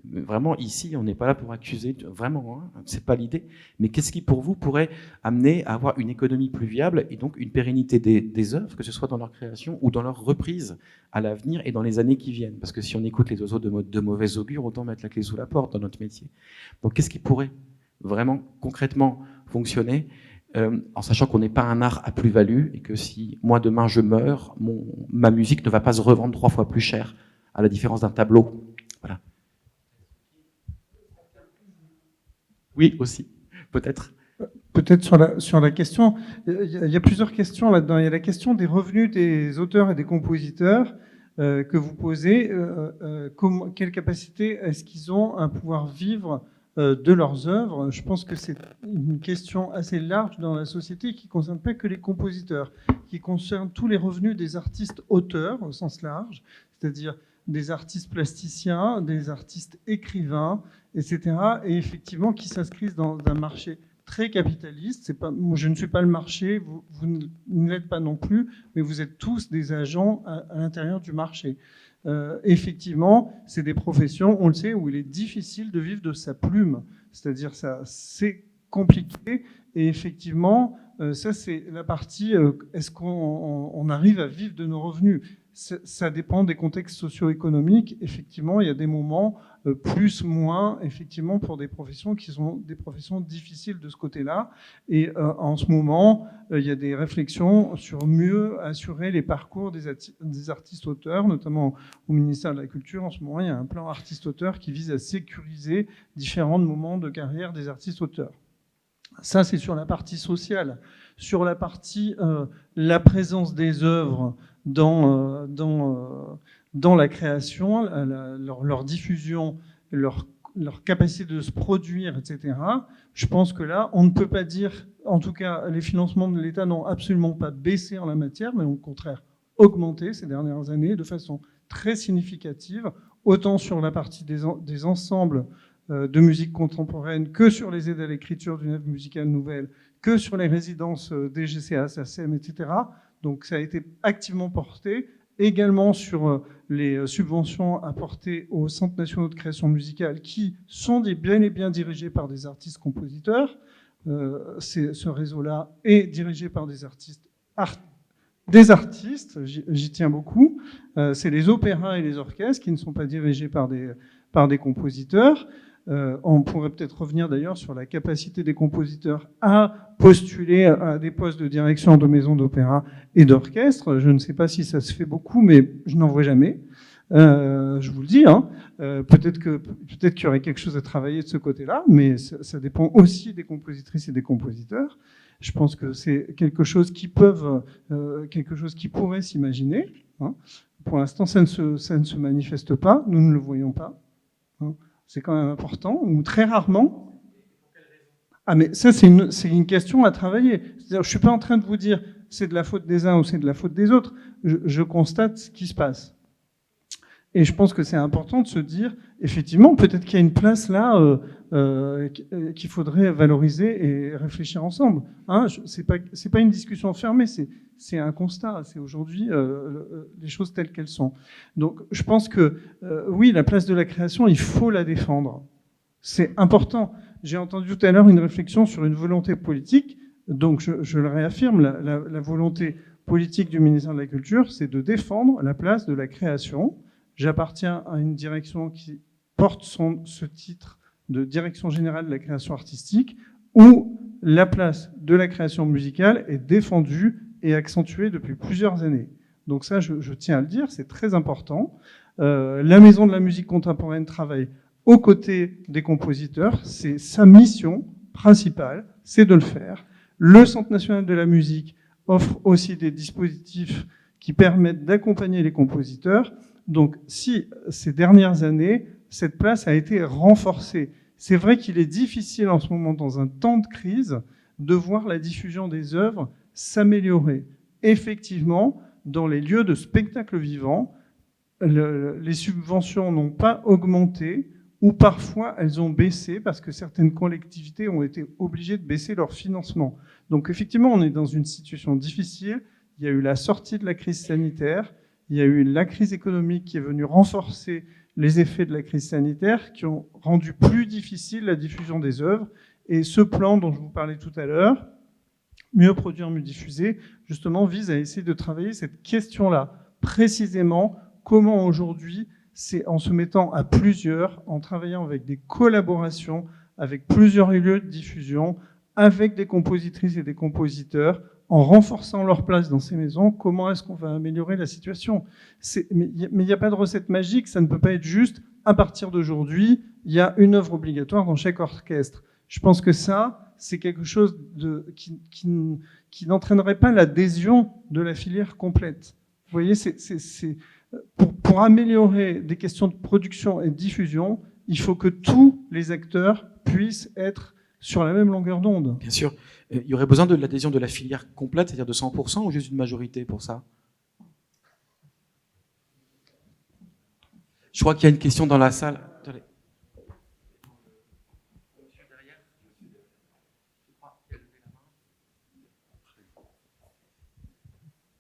vraiment ici, on n'est pas là pour accuser, vraiment, c'est pas l'idée, mais qu'est-ce qui, pour vous, pourrait amener à avoir une économie plus viable et donc une pérennité des œuvres, que ce soit dans leur création ou dans leur reprise à l'avenir et dans les années qui viennent? Parce que si on écoute les oiseaux de mauvais augure, autant mettre la clé sous la porte dans notre métier. Donc qu'est-ce qui pourrait vraiment concrètement fonctionner, en sachant qu'on n'est pas un art à plus-value et que si moi demain je meurs, ma musique ne va pas se revendre 3 fois plus cher, à la différence d'un tableau. Voilà. Oui, aussi, peut-être. Peut-être sur la question, il y a plusieurs questions là-dedans. Il y a la question des revenus des auteurs et des compositeurs que vous posez. Quelle capacité est-ce qu'ils ont à pouvoir vivre de leurs œuvres? Je pense que c'est une question assez large dans la société qui ne concerne pas que les compositeurs, qui concerne tous les revenus des artistes auteurs au sens large, c'est-à-dire des artistes plasticiens, des artistes écrivains, etc. Et effectivement qui s'inscrivent dans un marché très capitaliste. Moi, je ne suis pas le marché, vous ne l'êtes pas non plus, mais vous êtes tous des agents à l'intérieur du marché. Effectivement, c'est des professions, on le sait, où il est difficile de vivre de sa plume. C'est-à-dire ça, c'est compliqué. Et effectivement, ça c'est la partie, est-ce qu'on arrive à vivre de nos revenus? Ça dépend des contextes socio-économiques. Effectivement, il y a des moments plus, moins, effectivement, pour des professions qui sont des professions difficiles de ce côté-là. Et en ce moment, il y a des réflexions sur mieux assurer les parcours des artistes-auteurs, notamment au ministère de la Culture. En ce moment, il y a un plan artiste-auteur qui vise à sécuriser différents moments de carrière des artistes-auteurs. Ça, c'est sur la partie sociale. Sur la partie la présence des œuvres dans la création, leur diffusion, leur capacité de se produire, etc. Je pense que là, on ne peut pas dire, en tout cas, les financements de l'État n'ont absolument pas baissé en la matière, mais au contraire augmenté ces dernières années de façon très significative, autant sur la partie des ensembles de musique contemporaine que sur les aides à l'écriture d'une œuvre musicale nouvelle, que sur les résidences DGCA, SACEM, etc. Donc ça a été activement porté, également sur les subventions apportées aux centres nationaux de création musicale qui sont bien et bien dirigés par des artistes-compositeurs. Ce réseau-là est dirigé par des artistes, j'y tiens beaucoup. C'est les opéras et les orchestres qui ne sont pas dirigés par des compositeurs. On pourrait peut-être revenir d'ailleurs sur la capacité des compositeurs à postuler à des postes de direction de maisons d'opéra et d'orchestre. Je ne sais pas si ça se fait beaucoup, mais je n'en vois jamais. Je vous le dis, hein. Peut-être qu'il y aurait quelque chose à travailler de ce côté-là, mais ça dépend aussi des compositrices et des compositeurs. Je pense que c'est quelque chose qui pourrait s'imaginer. Hein. Pour l'instant, ça ne se manifeste pas. Nous ne le voyons pas. Hein. C'est quand même important, ou très rarement. Ah, mais ça, c'est une question à travailler. C'est-à-dire, je suis pas en train de vous dire c'est de la faute des uns ou c'est de la faute des autres. Je constate ce qui se passe. Et je pense que c'est important de se dire, effectivement, peut-être qu'il y a une place là qu'il faudrait valoriser et réfléchir ensemble. Hein, c'est pas une discussion fermée, c'est un constat. C'est aujourd'hui les choses telles qu'elles sont. Donc, je pense que oui, la place de la création, il faut la défendre. C'est important. J'ai entendu tout à l'heure une réflexion sur une volonté politique. Donc, je le réaffirme, la volonté politique du ministère de la Culture, c'est de défendre la place de la création. J'appartiens à une direction qui porte ce titre de Direction générale de la création artistique, où la place de la création musicale est défendue et accentuée depuis plusieurs années. Donc ça, je tiens à le dire, c'est très important. La Maison de la musique contemporaine travaille aux côtés des compositeurs. C'est sa mission principale, c'est de le faire. Le Centre national de la musique offre aussi des dispositifs qui permettent d'accompagner les compositeurs. Donc, si ces dernières années, cette place a été renforcée. C'est vrai qu'il est difficile en ce moment, dans un temps de crise, de voir la diffusion des œuvres s'améliorer. Effectivement, dans les lieux de spectacle vivant, les subventions n'ont pas augmenté ou parfois elles ont baissé parce que certaines collectivités ont été obligées de baisser leur financement. Donc, effectivement, on est dans une situation difficile. Il y a eu la sortie de la crise sanitaire. Il y a eu la crise économique qui est venue renforcer les effets de la crise sanitaire, qui ont rendu plus difficile la diffusion des œuvres. Et ce plan dont je vous parlais tout à l'heure, mieux produire, mieux diffuser, justement vise à essayer de travailler cette question-là. Précisément, comment aujourd'hui, c'est en se mettant à plusieurs, en travaillant avec des collaborations, avec plusieurs lieux de diffusion, avec des compositrices et des compositeurs, en renforçant leur place dans ces maisons, comment est-ce qu'on va améliorer la situation? Mais il n'y a pas de recette magique, ça ne peut pas être juste, à partir d'aujourd'hui, il y a une œuvre obligatoire dans chaque orchestre. Je pense que ça, c'est quelque chose qui n'entraînerait pas l'adhésion de la filière complète. Vous voyez, pour améliorer des questions de production et de diffusion, il faut que tous les acteurs puissent être sur la même longueur d'onde. Bien sûr. Il y aurait besoin de l'adhésion de la filière complète, c'est-à-dire de 100%, ou juste une majorité pour ça? Je crois qu'il y a une question dans la salle. Attendez.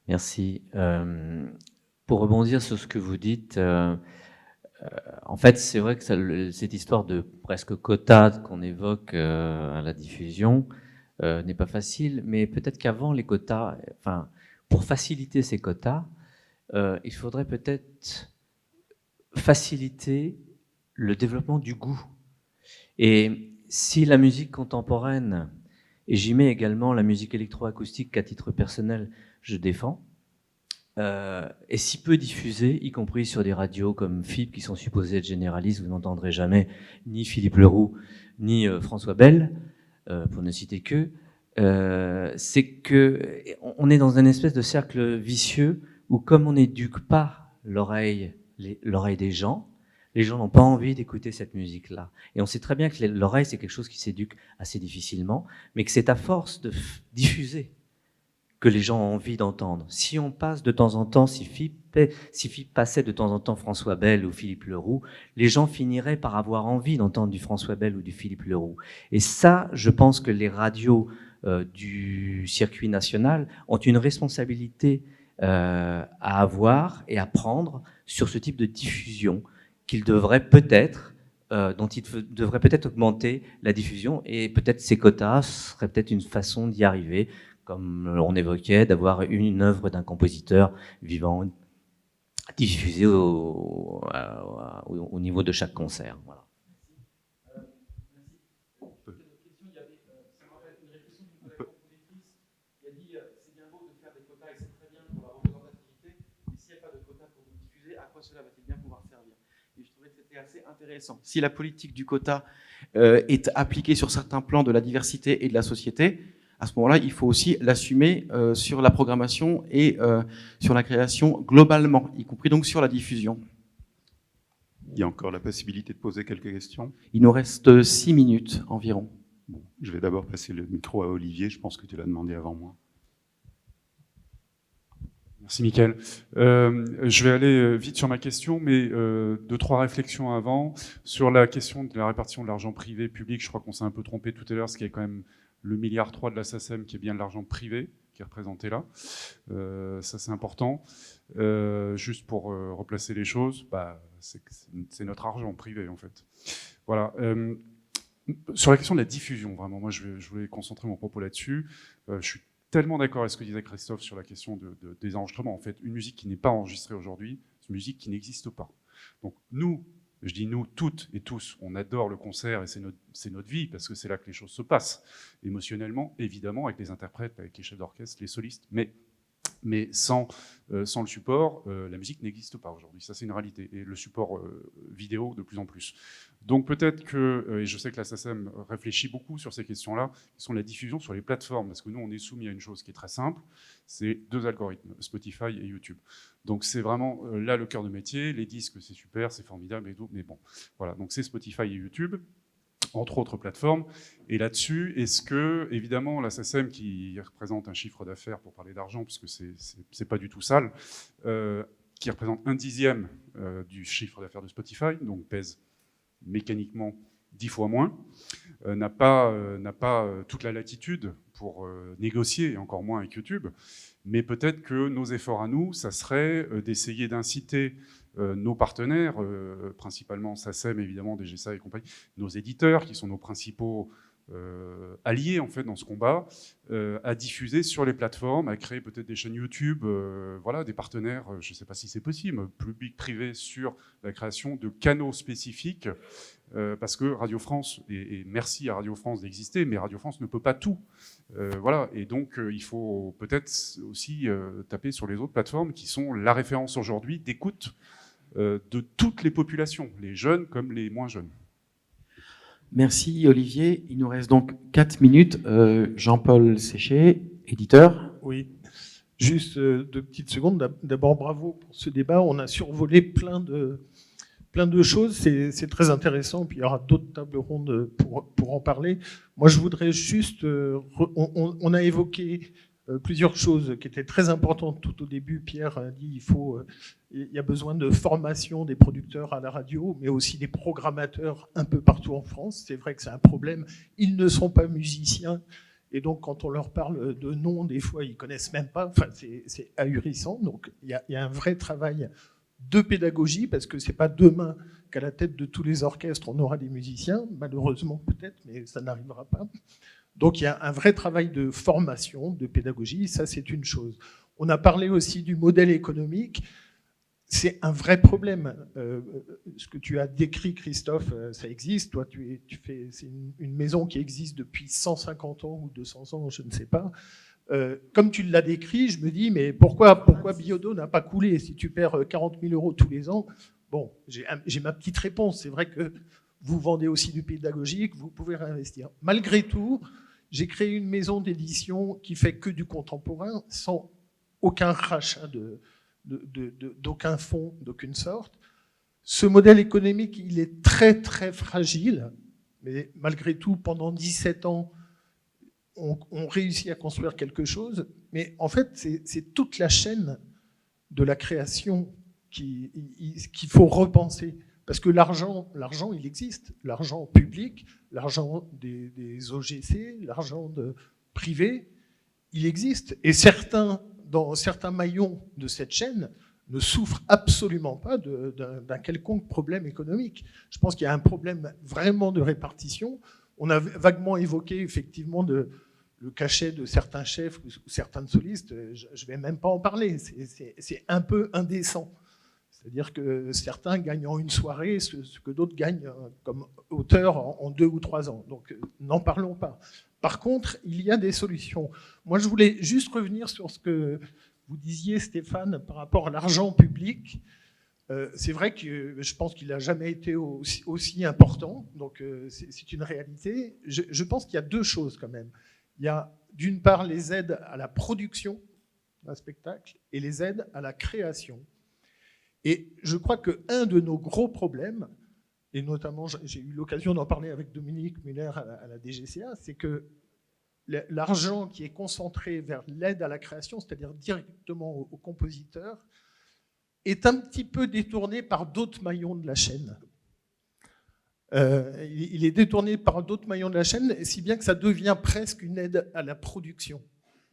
Merci. Pour rebondir sur ce que vous dites, en fait, c'est vrai que cette histoire de presque quota qu'on évoque à la diffusion n'est pas facile, mais peut-être qu'avant les quotas, enfin, pour faciliter ces quotas, il faudrait peut-être faciliter le développement du goût. Et si la musique contemporaine, et j'y mets également la musique électroacoustique qu'à titre personnel je défends, est si peu diffusée, y compris sur des radios comme FIP qui sont supposées être généralistes, vous n'entendrez jamais ni Philippe Leroux ni François Bell, pour ne citer que, c'est que on est dans une espèce de cercle vicieux où comme on n'éduque pas l'oreille des gens, les gens n'ont pas envie d'écouter cette musique-là. Et on sait très bien que l'oreille, c'est quelque chose qui s'éduque assez difficilement, mais que c'est à force de diffuser que les gens ont envie d'entendre. Si on passe de temps en temps, si FIP passait de temps en temps François Bell ou Philippe Leroux, les gens finiraient par avoir envie d'entendre du François Bell ou du Philippe Leroux. Et ça, je pense que les radios du circuit national ont une responsabilité à avoir et à prendre sur ce type de diffusion qu'ils devraient peut-être, dont ils devraient peut-être augmenter la diffusion, et peut-être ces quotas seraient peut-être une façon d'y arriver, comme on évoquait, d'avoir une œuvre d'un compositeur vivant diffusée au niveau de chaque concert. Voilà. Cela va-t-il bien pouvoir servir? Et je trouvais que c'était assez intéressant. Si la politique du quota est appliquée sur certains plans de la diversité et de la société, à ce moment-là, il faut aussi l'assumer sur la programmation et sur la création globalement, y compris donc sur la diffusion. Il y a encore la possibilité de poser quelques questions. Il nous reste 6 minutes environ. Bon, je vais d'abord passer le micro à Olivier, je pense que tu l'as demandé avant moi. Merci Mickaël. Je vais aller vite sur ma question, mais 2-3 réflexions avant. Sur la question de la répartition de l'argent privé public, je crois qu'on s'est un peu trompé tout à l'heure, ce qui est quand même le 1,3 milliard de la SACEM qui est bien de l'argent privé qui est représenté là. Ça c'est important. Juste pour replacer les choses, c'est notre argent privé en fait. Voilà. Sur la question de la diffusion, vraiment, moi je voulais concentrer mon propos là-dessus. Je suis tellement d'accord avec ce que disait Christophe sur la question des enregistrements. En fait, une musique qui n'est pas enregistrée aujourd'hui, c'est une musique qui n'existe pas. Donc nous, je dis nous, toutes et tous, on adore le concert et c'est notre vie parce que c'est là que les choses se passent. Émotionnellement, évidemment, avec les interprètes, avec les chefs d'orchestre, les solistes, mais sans le support, la musique n'existe pas aujourd'hui. Ça, c'est une réalité. Et le support vidéo, de plus en plus. Donc peut-être que, et je sais que la SACEM réfléchit beaucoup sur ces questions-là, qui sont la diffusion sur les plateformes, parce que nous, on est soumis à une chose qui est très simple, c'est 2 algorithmes, Spotify et YouTube. Donc c'est vraiment là le cœur de métier. Les disques, c'est super, c'est formidable et tout, mais bon, voilà. Donc c'est Spotify et YouTube, entre autres plateformes. Et là-dessus, est-ce que, évidemment, la SACEM, qui représente un chiffre d'affaires, pour parler d'argent, puisque c'est pas du tout sale, qui représente 1/10 du chiffre d'affaires de Spotify, donc pèse mécaniquement 10 fois moins, n'a pas toute la latitude pour négocier, et encore moins avec YouTube. Mais peut-être que nos efforts à nous, ça serait d'essayer d'inciter nos partenaires, principalement SACEM, évidemment, DGSA et compagnie, nos éditeurs, qui sont nos principaux alliés en fait dans ce combat, à diffuser sur les plateformes, à créer peut-être des chaînes YouTube, voilà, des partenaires, je ne sais pas si c'est possible, public-privé, sur la création de canaux spécifiques, parce que Radio France, et merci à Radio France d'exister, mais Radio France ne peut pas tout. Voilà, et donc il faut peut-être aussi taper sur les autres plateformes qui sont la référence aujourd'hui d'écoute de toutes les populations, les jeunes comme les moins jeunes. Merci Olivier. Il nous reste donc 4 minutes. Jean-Paul Séché, éditeur. Oui, juste 2 petites secondes. D'abord, bravo pour ce débat. On a survolé plein de choses. C'est très intéressant. Puis il y aura d'autres tables rondes pour en parler. Moi, je voudrais juste... on a évoqué plusieurs choses qui étaient très importantes tout au début. Pierre a dit il y a besoin de formation des producteurs à la radio, mais aussi des programmateurs un peu partout en France. C'est vrai que c'est un problème. Ils ne sont pas musiciens. Et donc, quand on leur parle de nom, des fois, ils connaissent même pas. Enfin, c'est ahurissant. Donc, il y a un vrai travail de pédagogie, parce que c'est pas demain qu'à la tête de tous les orchestres, on aura des musiciens. Malheureusement, peut-être, mais ça n'arrivera pas. Donc, il y a un vrai travail de formation, de pédagogie. Ça, c'est une chose. On a parlé aussi du modèle économique. C'est un vrai problème. Ce que tu as décrit, Christophe, ça existe. Toi, c'est une maison qui existe depuis 150 ans ou 200 ans, je ne sais pas. Comme tu l'as décrit, je me dis, mais pourquoi Biodo n'a pas coulé si tu perds 40 000 € tous les ans? Bon, j'ai ma petite réponse. C'est vrai que vous vendez aussi du pédagogique, vous pouvez réinvestir. Malgré tout, j'ai créé une maison d'édition qui fait que du contemporain, sans aucun rachat d'aucun fonds, d'aucune sorte. Ce modèle économique, il est très très fragile, mais malgré tout, pendant 17 ans, on réussit à construire quelque chose. Mais en fait, c'est toute la chaîne de la création qu'il faut repenser. Parce que l'argent, il existe. L'argent public, l'argent des OGC, l'argent privé, il existe. Et dans certains maillons de cette chaîne, ne souffrent absolument pas d'un quelconque problème économique. Je pense qu'il y a un problème vraiment de répartition. On a vaguement évoqué effectivement le cachet de certains chefs ou certains solistes. Je ne vais même pas en parler. C'est un peu indécent. C'est-à-dire que certains gagnent en une soirée ce que d'autres gagnent comme auteurs en 2 ou 3 ans. Donc n'en parlons pas. Par contre, il y a des solutions. Moi, je voulais juste revenir sur ce que vous disiez, Stéphane, par rapport à l'argent public. C'est vrai que je pense qu'il n'a jamais été aussi important. Donc c'est une réalité. Je pense qu'il y a 2 choses quand même. Il y a d'une part les aides à la production d'un spectacle et les aides à la création. Et je crois qu'un de nos gros problèmes, et notamment j'ai eu l'occasion d'en parler avec Dominique Muller à la DGCA, c'est que l'argent qui est concentré vers l'aide à la création, c'est-à-dire directement aux compositeurs, est un petit peu détourné par d'autres maillons de la chaîne. Il est détourné par d'autres maillons de la chaîne, si bien que ça devient presque une aide à la production.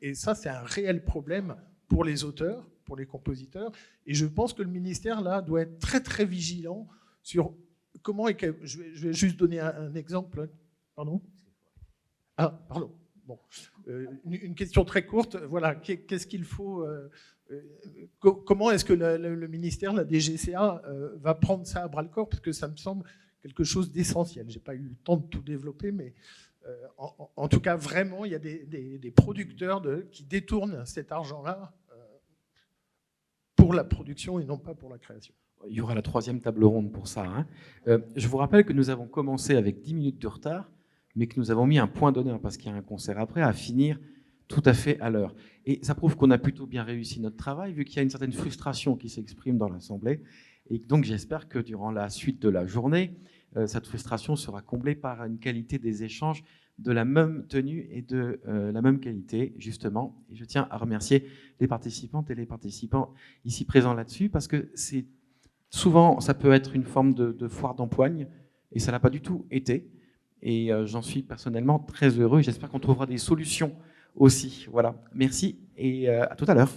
Et ça, c'est un réel problème pour les auteurs, pour les compositeurs. Et je pense que le ministère, là, doit être très, très vigilant sur comment... Je vais juste donner un exemple. Pardon ? Ah, pardon. Bon. Une question très courte. Voilà, qu'est-ce qu'il faut... comment est-ce que le ministère, la DGCA, va prendre ça à bras-le-corps? Parce que ça me semble quelque chose d'essentiel. Je n'ai pas eu le temps de tout développer, mais en tout cas, vraiment, il y a des producteurs qui détournent cet argent-là pour la production et non pas pour la création. Il y aura la 3e table ronde pour ça. Hein. Je vous rappelle que nous avons commencé avec 10 minutes de retard, mais que nous avons mis un point d'honneur, parce qu'il y a un concert après, à finir tout à fait à l'heure. Et ça prouve qu'on a plutôt bien réussi notre travail, vu qu'il y a une certaine frustration qui s'exprime dans l'Assemblée. Et donc j'espère que durant la suite de la journée, cette frustration sera comblée par une qualité des échanges de la même tenue et de la même qualité, justement. Et je tiens à remercier les participantes et les participants ici présents là-dessus, parce que souvent, ça peut être une forme de foire d'empoigne, et ça n'a pas du tout été. Et j'en suis personnellement très heureux, et j'espère qu'on trouvera des solutions aussi. Voilà, merci, et à tout à l'heure.